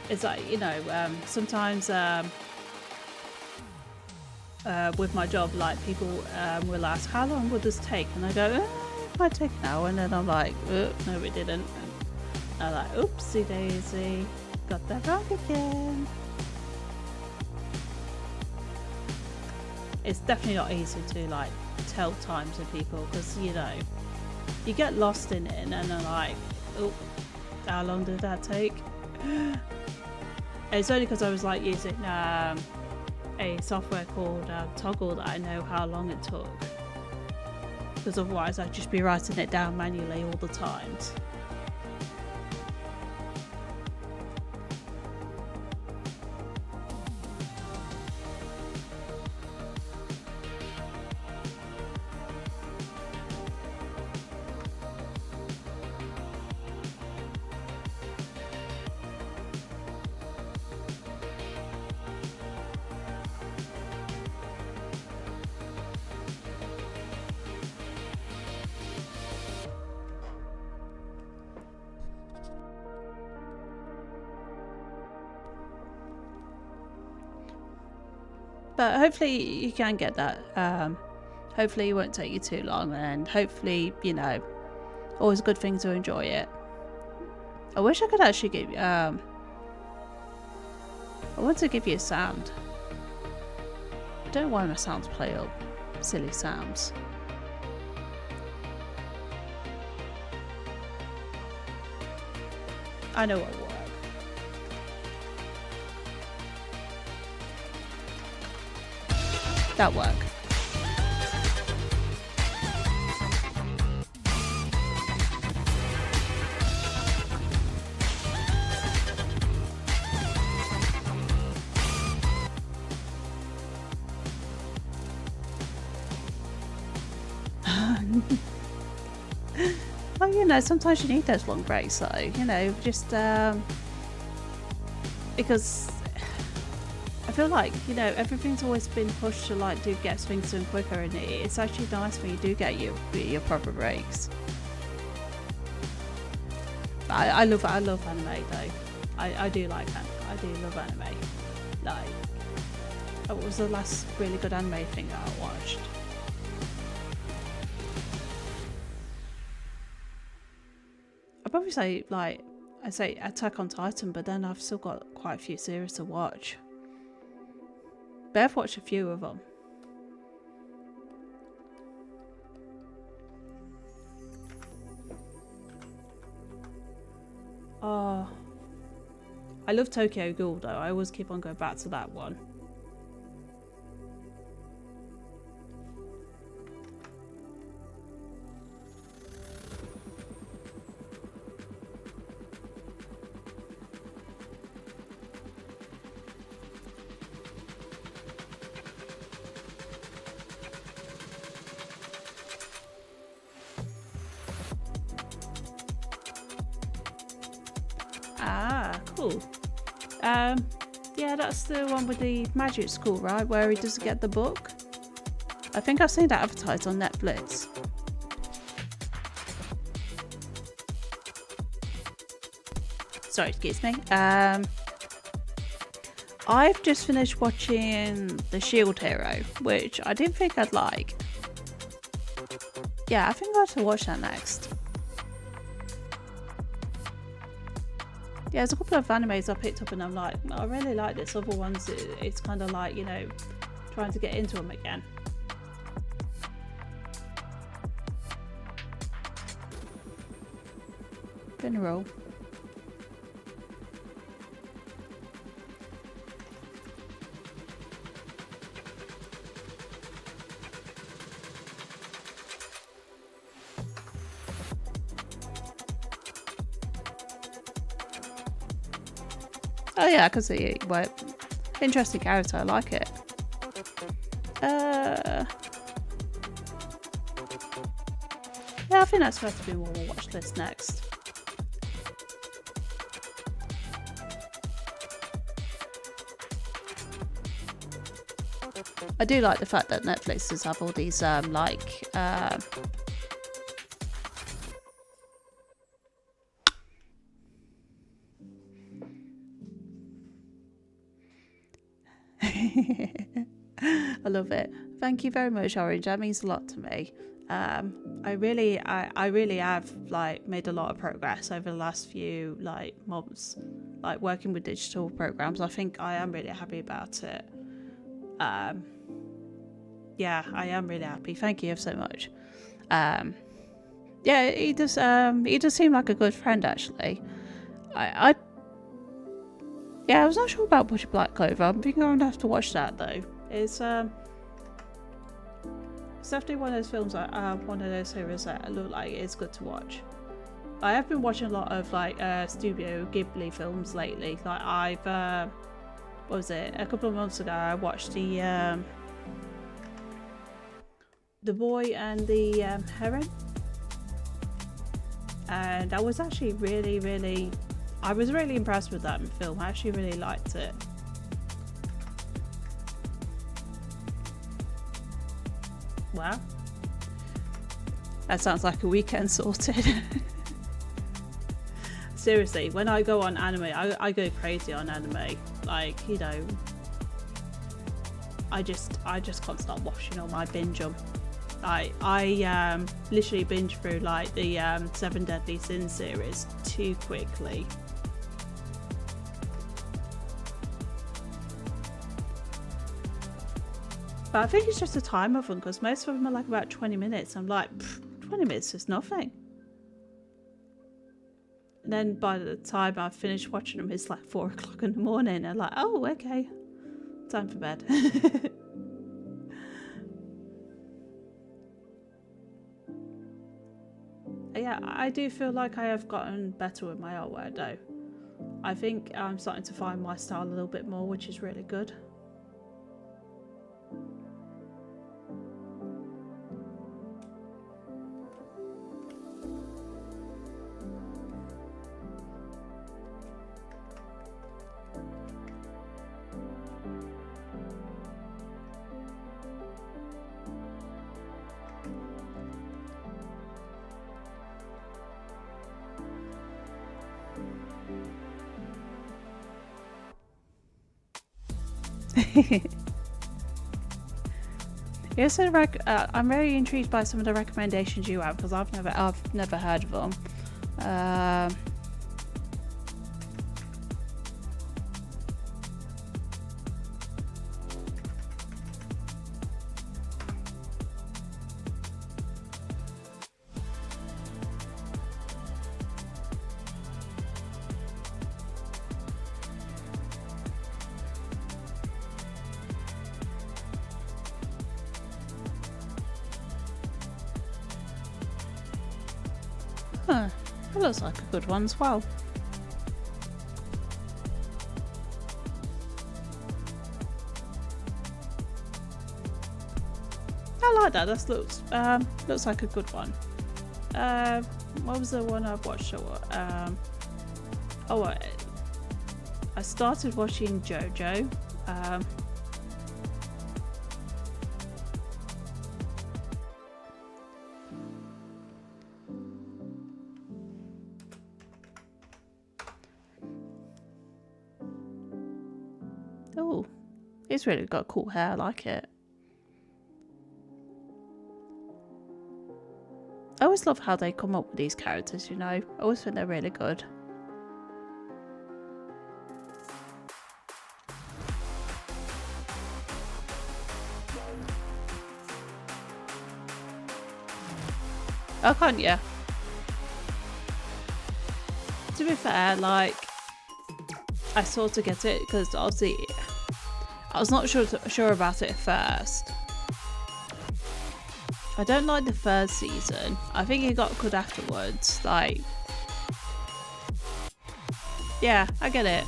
It's like, you know, sometimes with my job, like people will ask, how long would this take? And I go, it might take an hour, and then I'm like, no, it didn't. And I'm like, oopsie daisy, got that wrong again. It's definitely not easy to like tell time to people, because you know, you get lost in it, and then I'm like, oh, how long did that take? And it's only because I was like using a software called Toggle that I know how long it took, because otherwise I'd just be writing it down manually all the times. But hopefully you can get that. Hopefully it won't take you too long, and hopefully, you know, always a good thing to enjoy it. I wish I could actually give I want to give you a sound. I don't know why my sounds play up silly sounds. I know what will work. That work. Well, you know, sometimes you need those long breaks, though. You know, just because I feel like, you know, everything's always been pushed to like get things done quicker, and it's actually nice when you do get your proper breaks. But I love anime though. I do like anime. I do love anime. Like, what was the last really good anime thing that I watched? I'd probably say like I say Attack on Titan, but then I've still got quite a few series to watch. But I've watched a few of them. Oh, I love Tokyo Ghoul though. I always keep on going back to that one. Ah, cool. Yeah, that's the one with the magic school, right? Where he doesn't get the book. I think I've seen that advertised on Netflix. Sorry, excuse me. I've just finished watching The Shield Hero, which I didn't think I'd like. Yeah, I think I'll have to watch that next. Yeah, there's a couple of animes I picked up and I'm like, I really like this. Other ones, it's kind of like, you know, trying to get into them again. General. Oh yeah, I can see it. Well, interesting character. I like it. Yeah, I think that's supposed to be what we'll watch this next. I do like the fact that Netflix does have all these I love it. Thank you very much, Orange. That means a lot to me. I really have like made a lot of progress over the last few like months, like working with digital programs. I think I am really happy about it. Yeah, I am really happy. Thank you so much. Yeah, he does seem like a good friend actually. Yeah, I was not sure about Butcher Black Clover. I'm thinking I'm gonna have to watch that though. It's definitely one of those films, one of those series that look like it's good to watch. I have been watching a lot of like Studio Ghibli films lately. Like I've, what was it? A couple of months ago, I watched the Boy and the Heron, and I was actually really impressed with that film. I actually really liked it. Wow. That sounds like a weekend sorted. Seriously, when I go on anime, I go crazy on anime. Like, you know, I just can't stop watching them. I binge them. I literally binge through like the 7 Deadly Sins series too quickly. But I think it's just the time of them, because most of them are like about 20 minutes. I'm like, 20 minutes is nothing. And then by the time I finish watching them, it's like 4 o'clock in the morning. I'm like, oh, okay, time for bed. Yeah, I do feel like I have gotten better with my artwork though. I think I'm starting to find my style a little bit more, which is really good. Yes, I'm very intrigued by some of the recommendations you have, because I've never heard of them. Huh, that looks like a good one as well. I like that. That looks like a good one. What was the one I've watched? I started watching JoJo. Oh, it's really got cool hair. I like it. I always love how they come up with these characters, you know. I always think they're really good. Oh, can't you? To be fair, like, I sort of get it because obviously I was not sure about it at first. I don't like the first season. I think it got good afterwards. Like, yeah, I get it.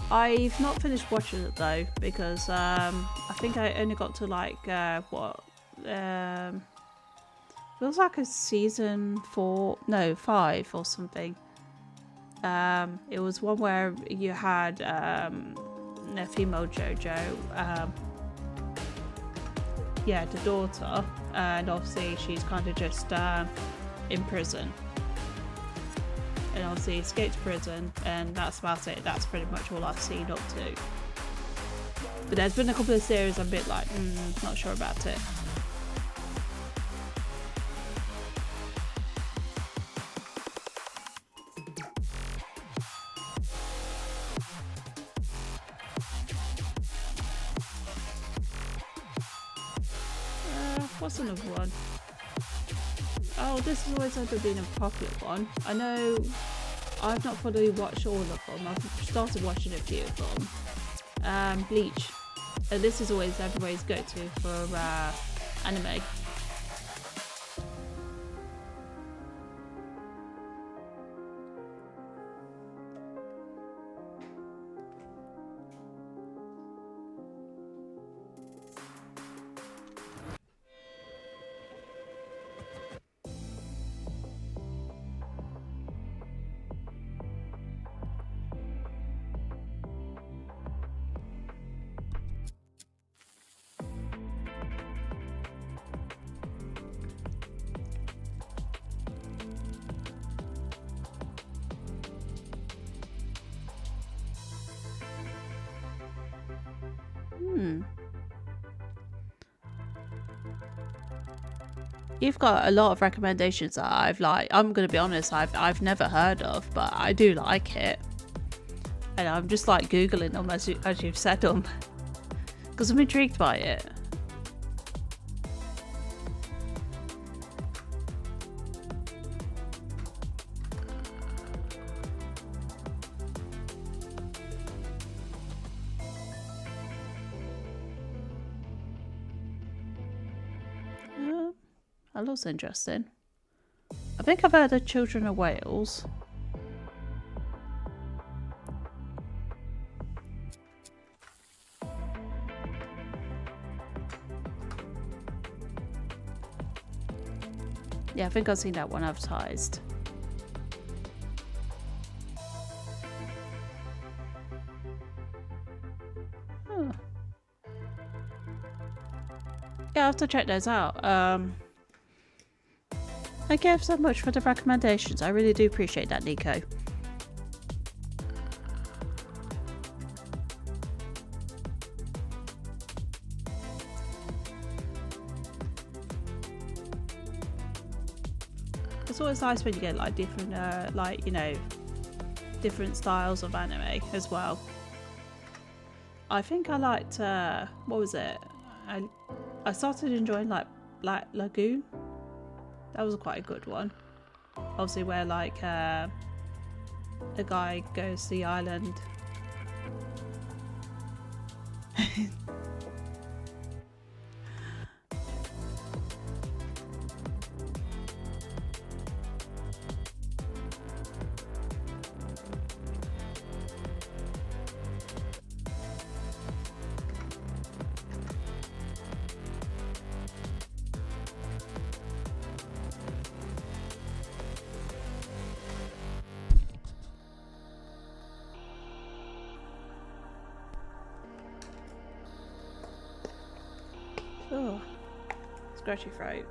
I've not finished watching it though because I think I only got to like feels like a season 5 or something. It was one where you had a female JoJo, yeah, the daughter, and obviously she's kind of just in prison. And obviously escaped prison, and that's about it. That's pretty much all I've seen up to. But there's been a couple of series I'm a bit like, not sure about it. What's another one? Oh, this has always ended up being a popular one. I know I've not fully watched all of them. I've started watching a few of them. Bleach. This is always everybody's go-to for anime. You've got a lot of recommendations that I'm gonna be honest, I've never heard of, but I do like it. And I'm just like Googling them as you've said them. Because I'm intrigued by it. That looks interesting. I think I've heard of Children of Wales. Yeah, I think I've seen that one advertised. Oh. Yeah, I'll have to check those out. Thank you so much for the recommendations. I really do appreciate that, Nico. It's always nice when you get like different, like, you know, different styles of anime as well. I think I liked, what was it? I started enjoying like Black Lagoon. That was quite a good one. Obviously where like a guy goes to the island. Oh, scratchy throat.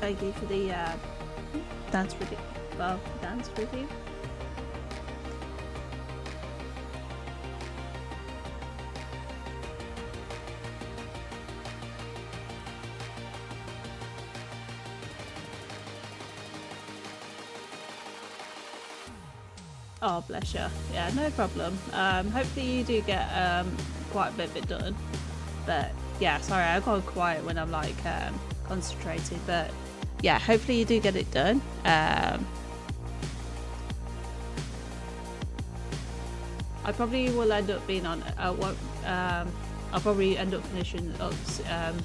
Thank you for the dance review. Well, dance review. Oh, bless you. Yeah, no problem. Hopefully you do get quite a bit of it done. But yeah, sorry, I got quiet when I'm like concentrating. But yeah, hopefully you do get it done. I probably will end up being on. I'll probably end up finishing up soon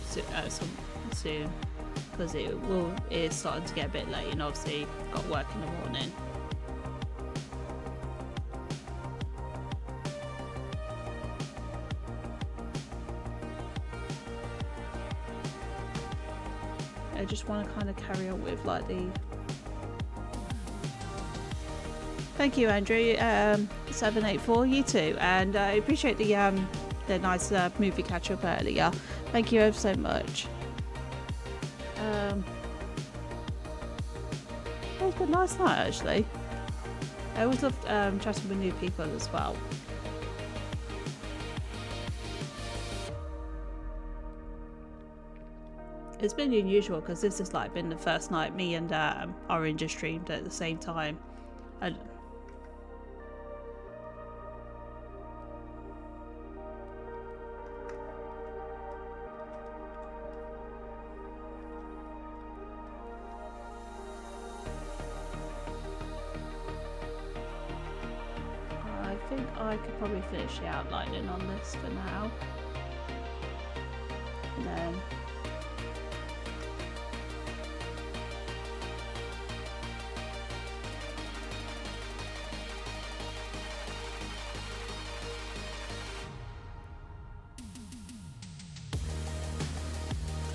because it's starting to get a bit late, and obviously got work in the morning. I just want to kind of carry on with like the. Thank you, Andrew. 784, you too, and I appreciate the nice movie catch up earlier. Thank you ever so much. It was a nice night actually. I always love chatting with new people as well. It's been unusual because this has like been the first night me and Orange have streamed at the same time. I think I could probably finish the outlining on this for now. And then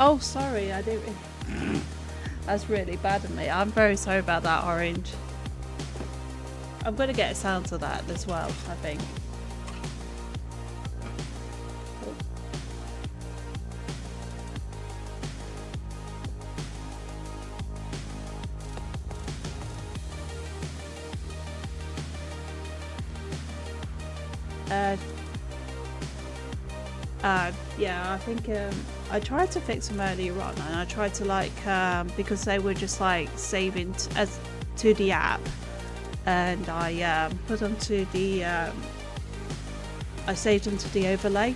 oh, sorry, I didn't. That's really bad of me. I'm very sorry about that, Orange. I'm going to get a sound to that as well, I think. Yeah, I think I tried to fix them earlier on, and I tried to like because they were just like saving to the app, and I put them to the I saved them to the overlay,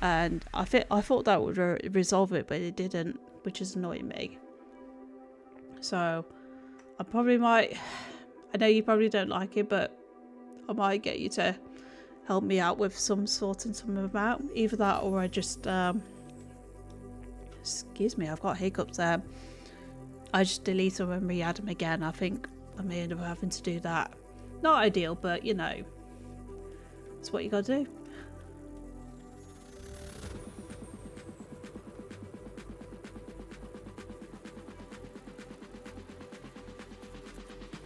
and I thought that would resolve it, but it didn't, which is annoying me. So I probably might. I know you probably don't like it, but I might get you to help me out with sorting some of them out. Either that, or I just excuse me, I've got hiccups there. I just delete them and re-add them again. I think I may end up having to do that. Not ideal, but you know, it's what you gotta do.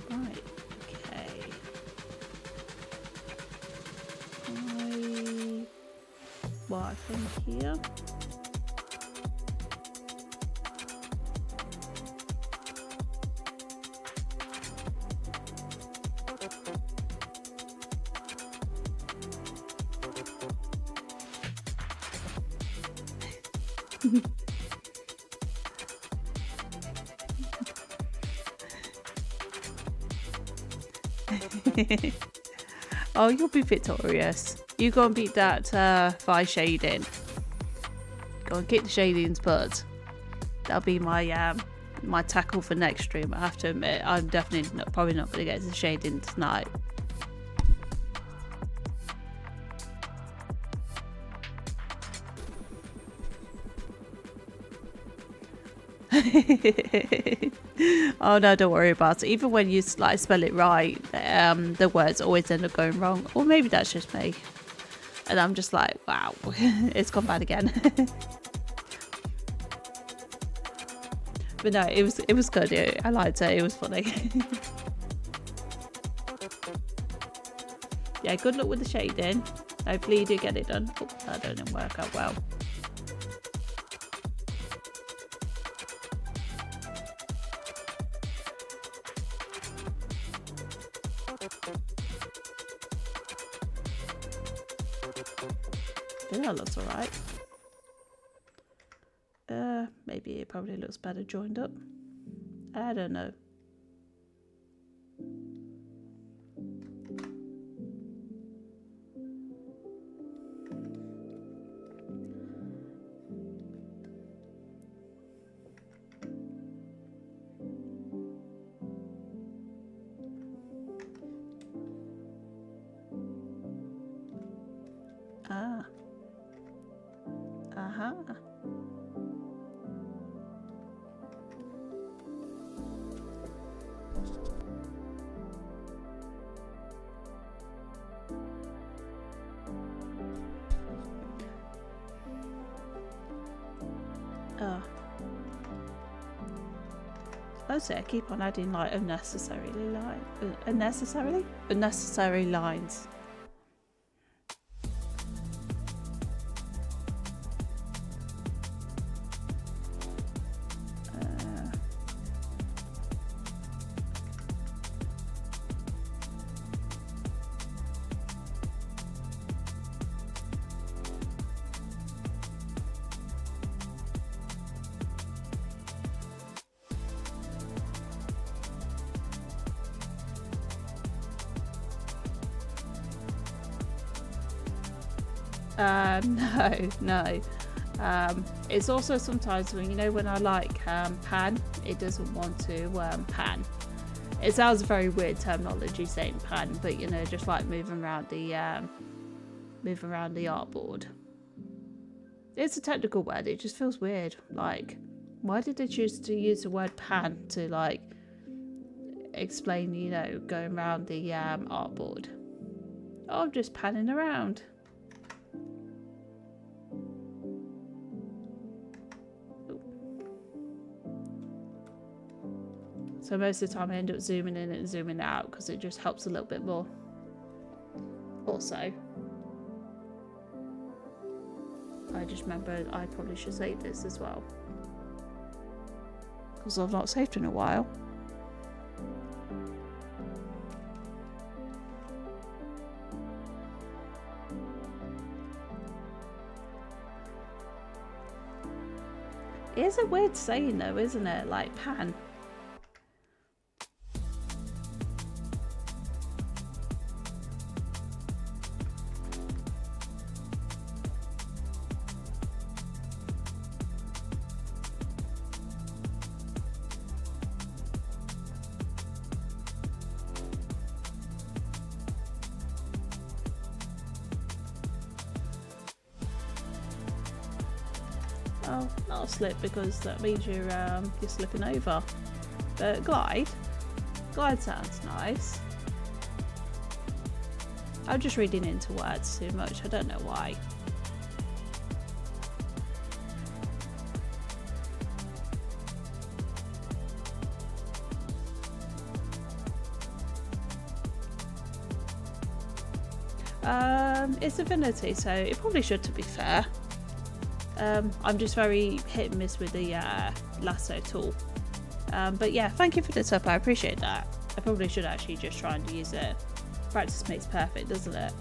Right, okay. I think here. Oh, you'll be victorious. You go and beat that by shading. Go and kick the shading's butt. That'll be my my tackle for next stream. I have to admit, I'm definitely probably not going to get to the shading tonight. Oh no, don't worry about it. Even when you like spell it right, the words always end up going wrong. Or maybe that's just me. And I'm just like, wow, it's gone bad again. But no, it was good. I liked it. It was funny. Yeah, good luck with the shading. Hopefully you do get it done. Oh, that didn't work out well. I think that looks alright. Maybe it probably looks better joined up. I don't know. Ah. Uh-huh. Oh. Oh, so I keep on adding like unnecessary lines. No. It's also sometimes when, you know, when I like pan, it doesn't want to pan. It sounds very weird terminology saying pan, but you know, just like moving around the artboard. It's a technical word. It just feels weird. Like, why did they choose to use the word pan to like explain, you know, going around the artboard? Oh, I'm just panning around. So most of the time I end up zooming in and zooming out because it just helps a little bit more. Also, I just remembered I probably should save this as well, because I've not saved in a while. It is a weird saying though, isn't it? Like pan. Oh, not a slip, because that means you're slipping over. But glide sounds nice. I'm just reading into words too much. I don't know why. It's Divinity, so it probably should, to be fair. I'm just very hit and miss with the lasso tool. But yeah, thank you for the tip. I appreciate that. I probably should actually just try and use it. Practice makes perfect, doesn't it?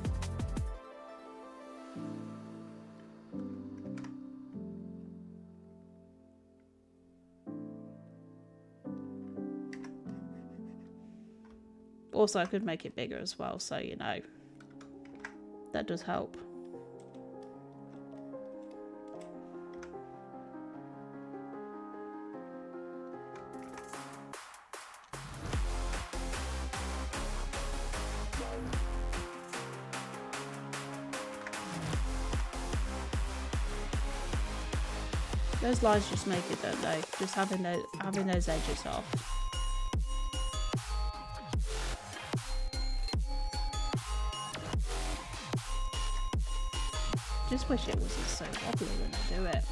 Also, I could make it bigger as well, so you know, that does help. Those lines just make it, don't they? Just having those edges off. Just wish it wasn't so wobbly when I do it.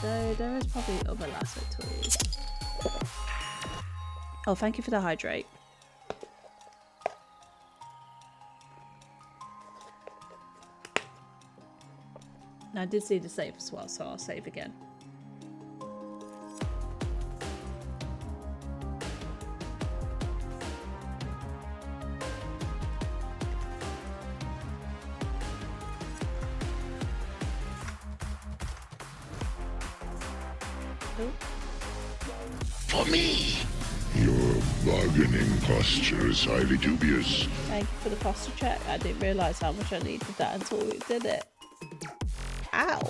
Though there is probably other lasso tools. Oh, thank you for the hydrate. Now I did see the save as well, so I'll save again. For me, your bargaining posture is highly dubious. Thank you for the posture check. I didn't realise how much I needed that until we did it. Ow!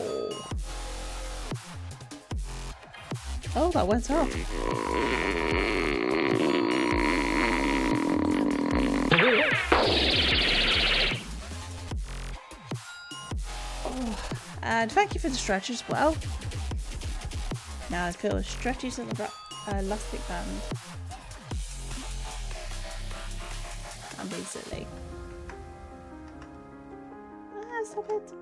Oh, that went off. Oh, and thank you for the stretch as well. Now I feel stretches on the elastic band. And basically. Ah, stop it.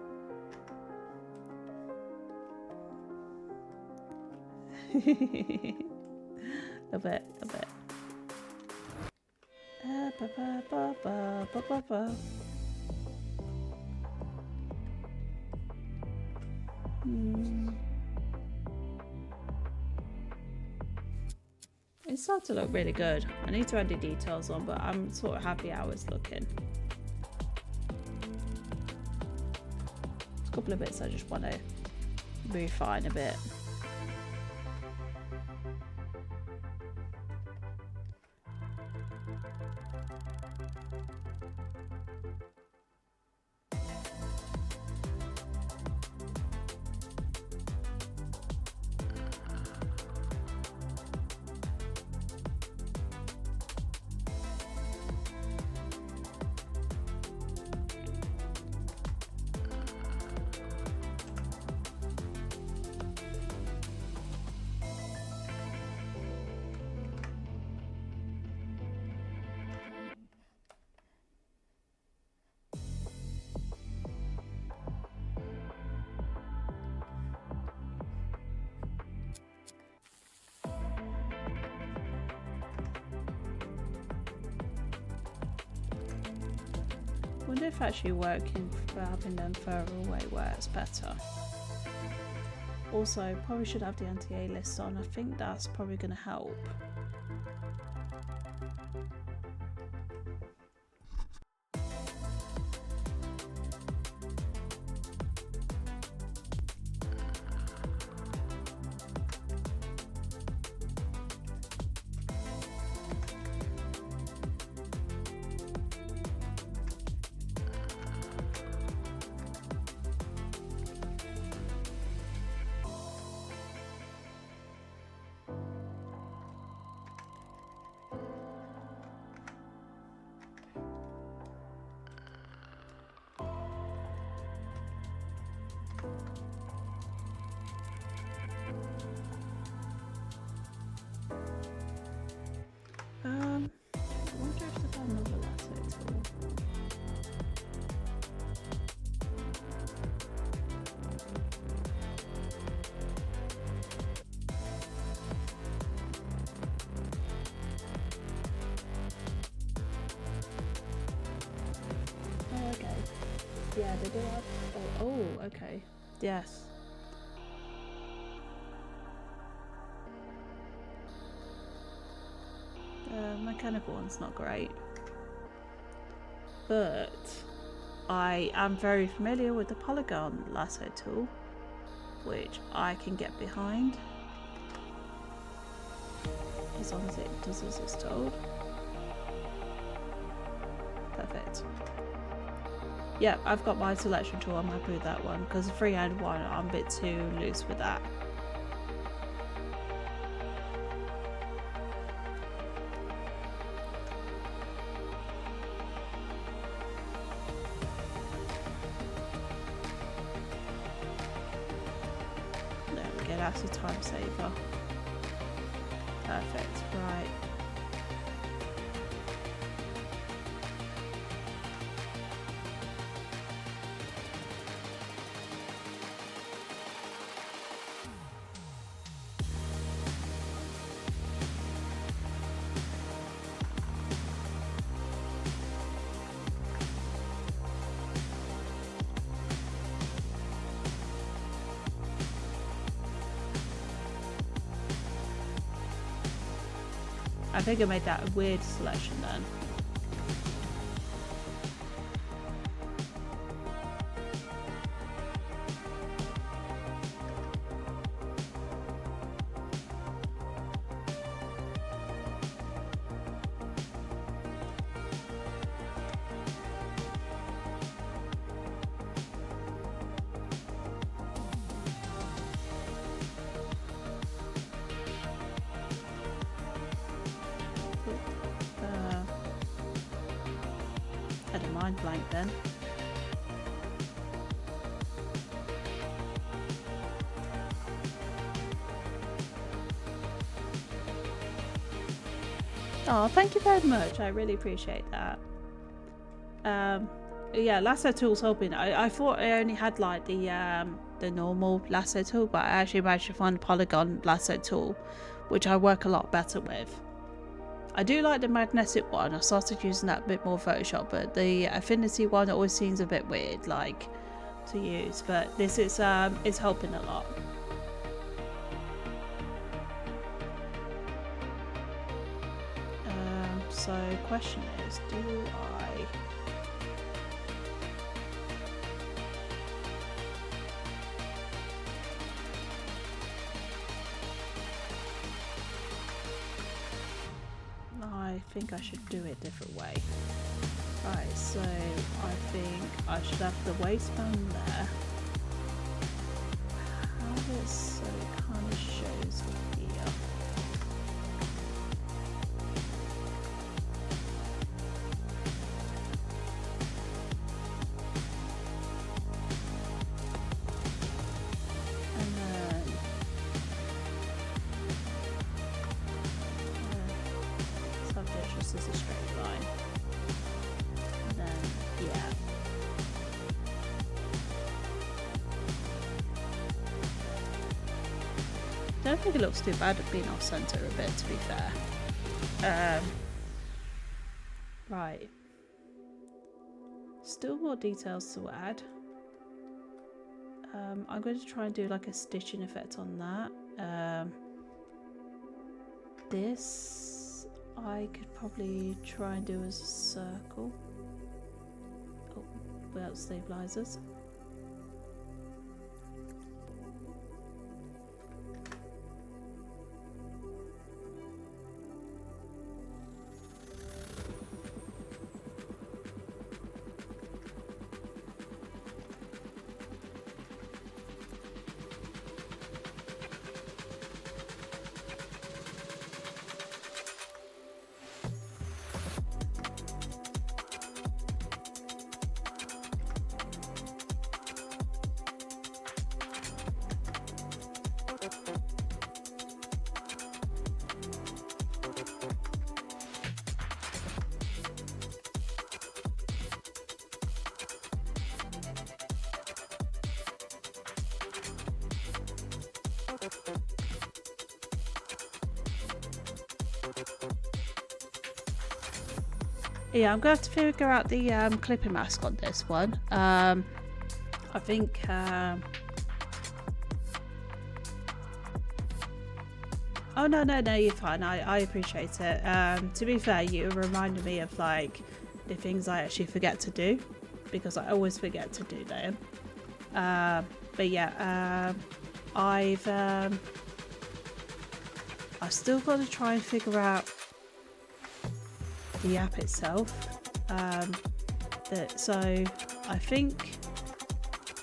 A bit. It's starting to look really good. I need to add the details on, but I'm sort of happy how it's looking. There's a couple of bits I just want to refine a bit. I wonder if actually working for having them further away works better. Also, probably should have the anti-A list on. I think that's probably going to help. I wonder if they've got another lasso tool. Oh, okay. Yeah, they do have. Oh, okay. Yes. Mechanical one's not great, but I am very familiar with the polygon lasso tool, which I can get behind as long as it does as it's told. Perfect. Yeah, I've got my selection tool. I'm happy with that one because the freehand one I'm a bit too loose with that. that's a time saver. Perfect, right. I think I made that a weird selection then. I don't mind blank then. Oh, thank you very much. I really appreciate that. Yeah, lasso tool's helping. I thought I only had like the normal lasso tool, but I actually managed to find a polygon lasso tool, which I work a lot better with. I do like the magnetic one. I started using that a bit more Photoshop, but the affinity one always seems a bit weird, like, to use. But this is helping a lot. So question is, do I? I think I should do it a different way. Right, so I think I should have the waistband there. Have it so it kind of shows here. And then subject just as a straight line. And then, yeah. I don't think it looks too bad at being off centre a bit, to be fair. Right. Still more details to add. I'm going to try and do like a stitching effect on that. This I could probably try and do as a circle. Oh, without stabilizers. Yeah, I'm going to have to figure out the clipping mask on this one. I think oh no, you're fine. I appreciate it. To be fair, you reminded me of like the things I actually forget to do, because I always forget to do them. But yeah, I've still got to try and figure out the app itself. So I think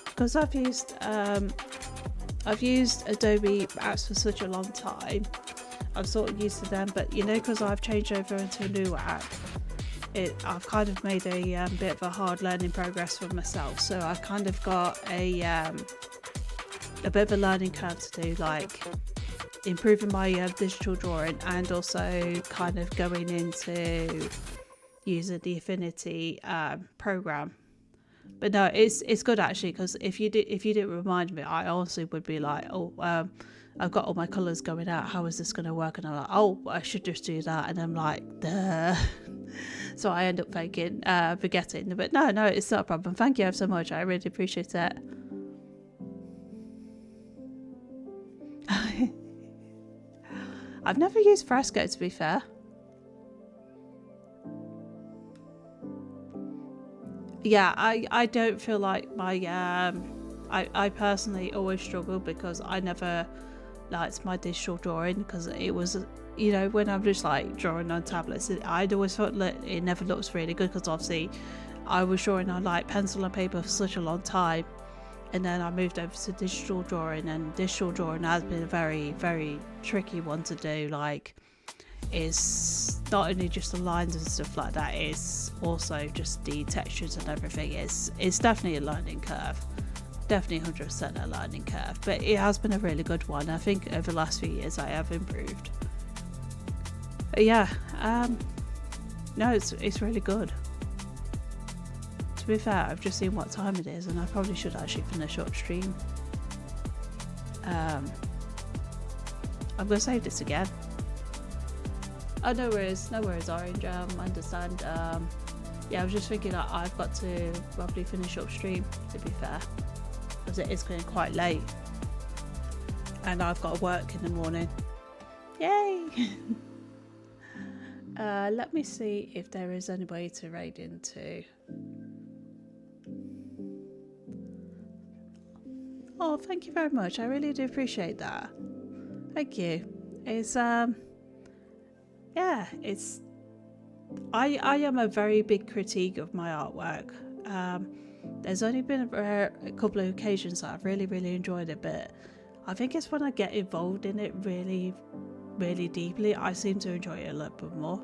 because I've used Adobe apps for such a long time, I'm sort of used to them. But you know, because I've changed over into a new app, I've kind of made a bit of a hard learning progress for myself. So I've kind of got a a bit of a learning curve to do, like improving my digital drawing and also kind of going into using the Affinity program. But no, it's good actually, because if you didn't remind me, I honestly would be like, oh, I've got all my colours going out, how is this going to work? And I'm like, oh, I should just do that, and I'm like, duh. So I end up forgetting. But no, it's not a problem. Thank you ever so much. I really appreciate it. I've never used Fresco, to be fair. Yeah, I don't feel like my I personally always struggle because I never liked my digital drawing, because it was, you know, when I'm just like drawing on tablets, I'd always thought that it never looks really good, because obviously I was drawing on like pencil and paper for such a long time, and then I moved over to digital drawing, and digital drawing has been a very, very tricky one to do. Like, is not only just the lines and stuff like that, it's also just the textures and everything. It's definitely a learning curve, definitely 100% a learning curve, but it has been a really good one. I think over the last few years I have improved. But yeah, no, it's really good. To be fair, I've just seen what time it is, and I probably should actually finish up stream. I'm gonna save this again. Oh, no worries, Orange. I understand. Yeah, I was just thinking that I've got to probably finish up stream, to be fair, because it is getting quite late, and I've got to work in the morning. Yay! Let me see if there is anybody to raid into. Oh, thank you very much. I really do appreciate that. Thank you. It's yeah, it's I am a very big critique of my artwork. There's only been a couple of occasions that I've really, really enjoyed it, but I think it's when I get involved in it really, really deeply, I seem to enjoy it a little bit more.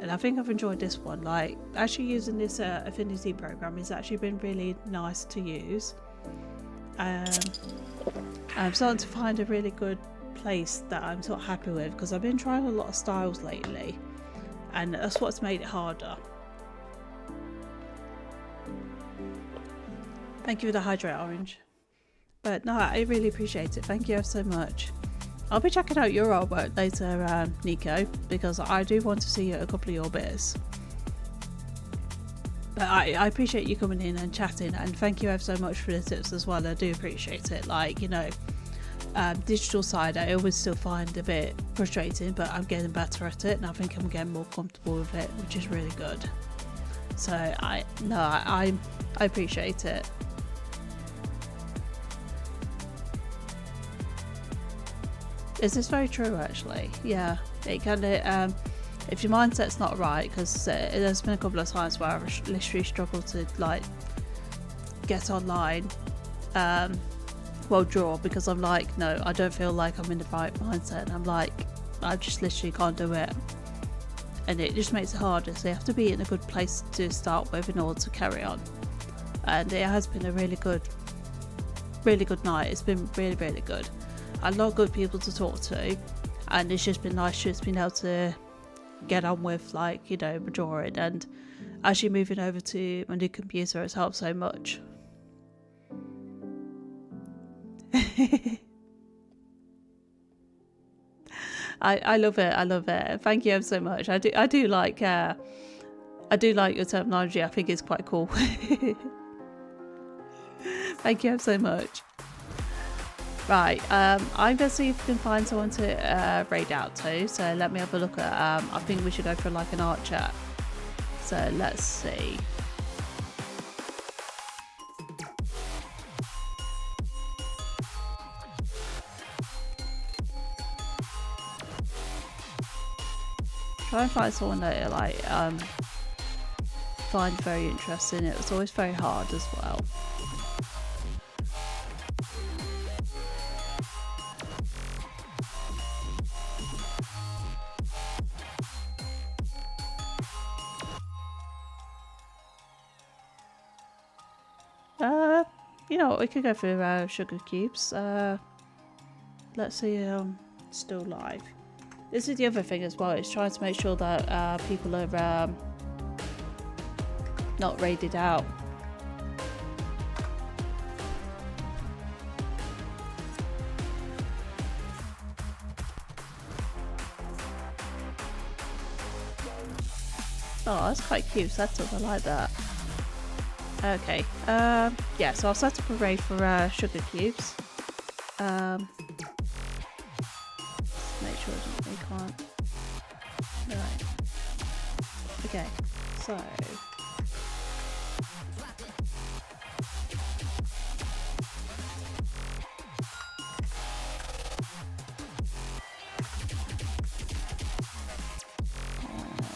And I think I've enjoyed this one. Like, actually using this Affinity program has actually been really nice to use. I'm starting to find a really good place that I'm sort of happy with, because I've been trying a lot of styles lately, and that's what's made it harder. Thank you for the hydrate, Orange. But no, I really appreciate it. Thank you ever so much. I'll be checking out your artwork later, Nico, because I do want to see a couple of your bits. But I appreciate you coming in and chatting, and thank you ever so much for the tips as well. I do appreciate it. Like, you know, digital side I always still find a bit frustrating, but I'm getting better at it, and I think I'm getting more comfortable with it, which is really good. So I appreciate it. Is this very true? Actually, yeah, it kind of if your mindset's not right, because there's been a couple of times where I've literally struggled to like get online, draw, because I'm like, no, I don't feel like I'm in the right mindset, and I'm like, I just literally can't do it, and it just makes it harder. So you have to be in a good place to start with in order to carry on, and it has been a really good night. It's been really, really good. A lot of good people to talk to, and it's just been nice just being able to get on with, like, you know, drawing, and actually moving over to my new computer has helped so much. I love it. Thank you ever so much. I do like your terminology. I think it's quite cool. Thank you ever so much. Right, I'm gonna see if we can find someone to raid out to. So let me have a look at. I think we should go for like an art chat. So let's see. Try and find someone that like find very interesting. It was always very hard as well. you know what, we could go for sugar cubes. Let's see, still live. This is the other thing as well, it's trying to make sure that people are not raided out. Oh, that's quite cute setup, I like that. Okay, yeah, so I'll set up a raid for sugar cubes. Make sure we can't. Right. Okay, so.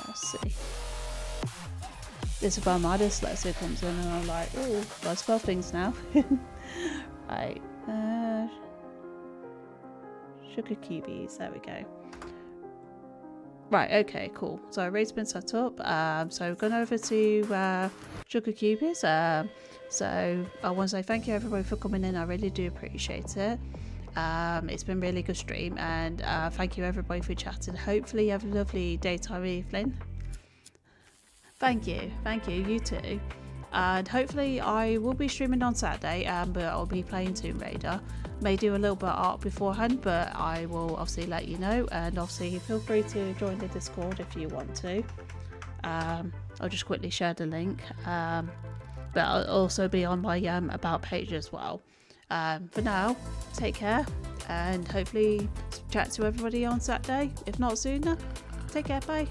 Let's see. This is where my dyslexia comes in, and I'm like, oh, gotta spell things now. Right. Sugar cubies, there we go. Right, okay, cool. So raid's been set up. So we're going over to sugar cubies. So I want to say thank you everybody for coming in. I really do appreciate it. It's been a really good stream, and thank you everybody for chatting. Hopefully you have a lovely daytime evening. Thank you, you too. And hopefully I will be streaming on Saturday, but I'll be playing Tomb Raider. May do a little bit of art beforehand, but I will obviously let you know, and obviously feel free to join the Discord if you want to. I'll just quickly share the link, but I'll also be on my about page as well. For now, take care, and hopefully chat to everybody on Saturday, if not sooner. Take care, bye.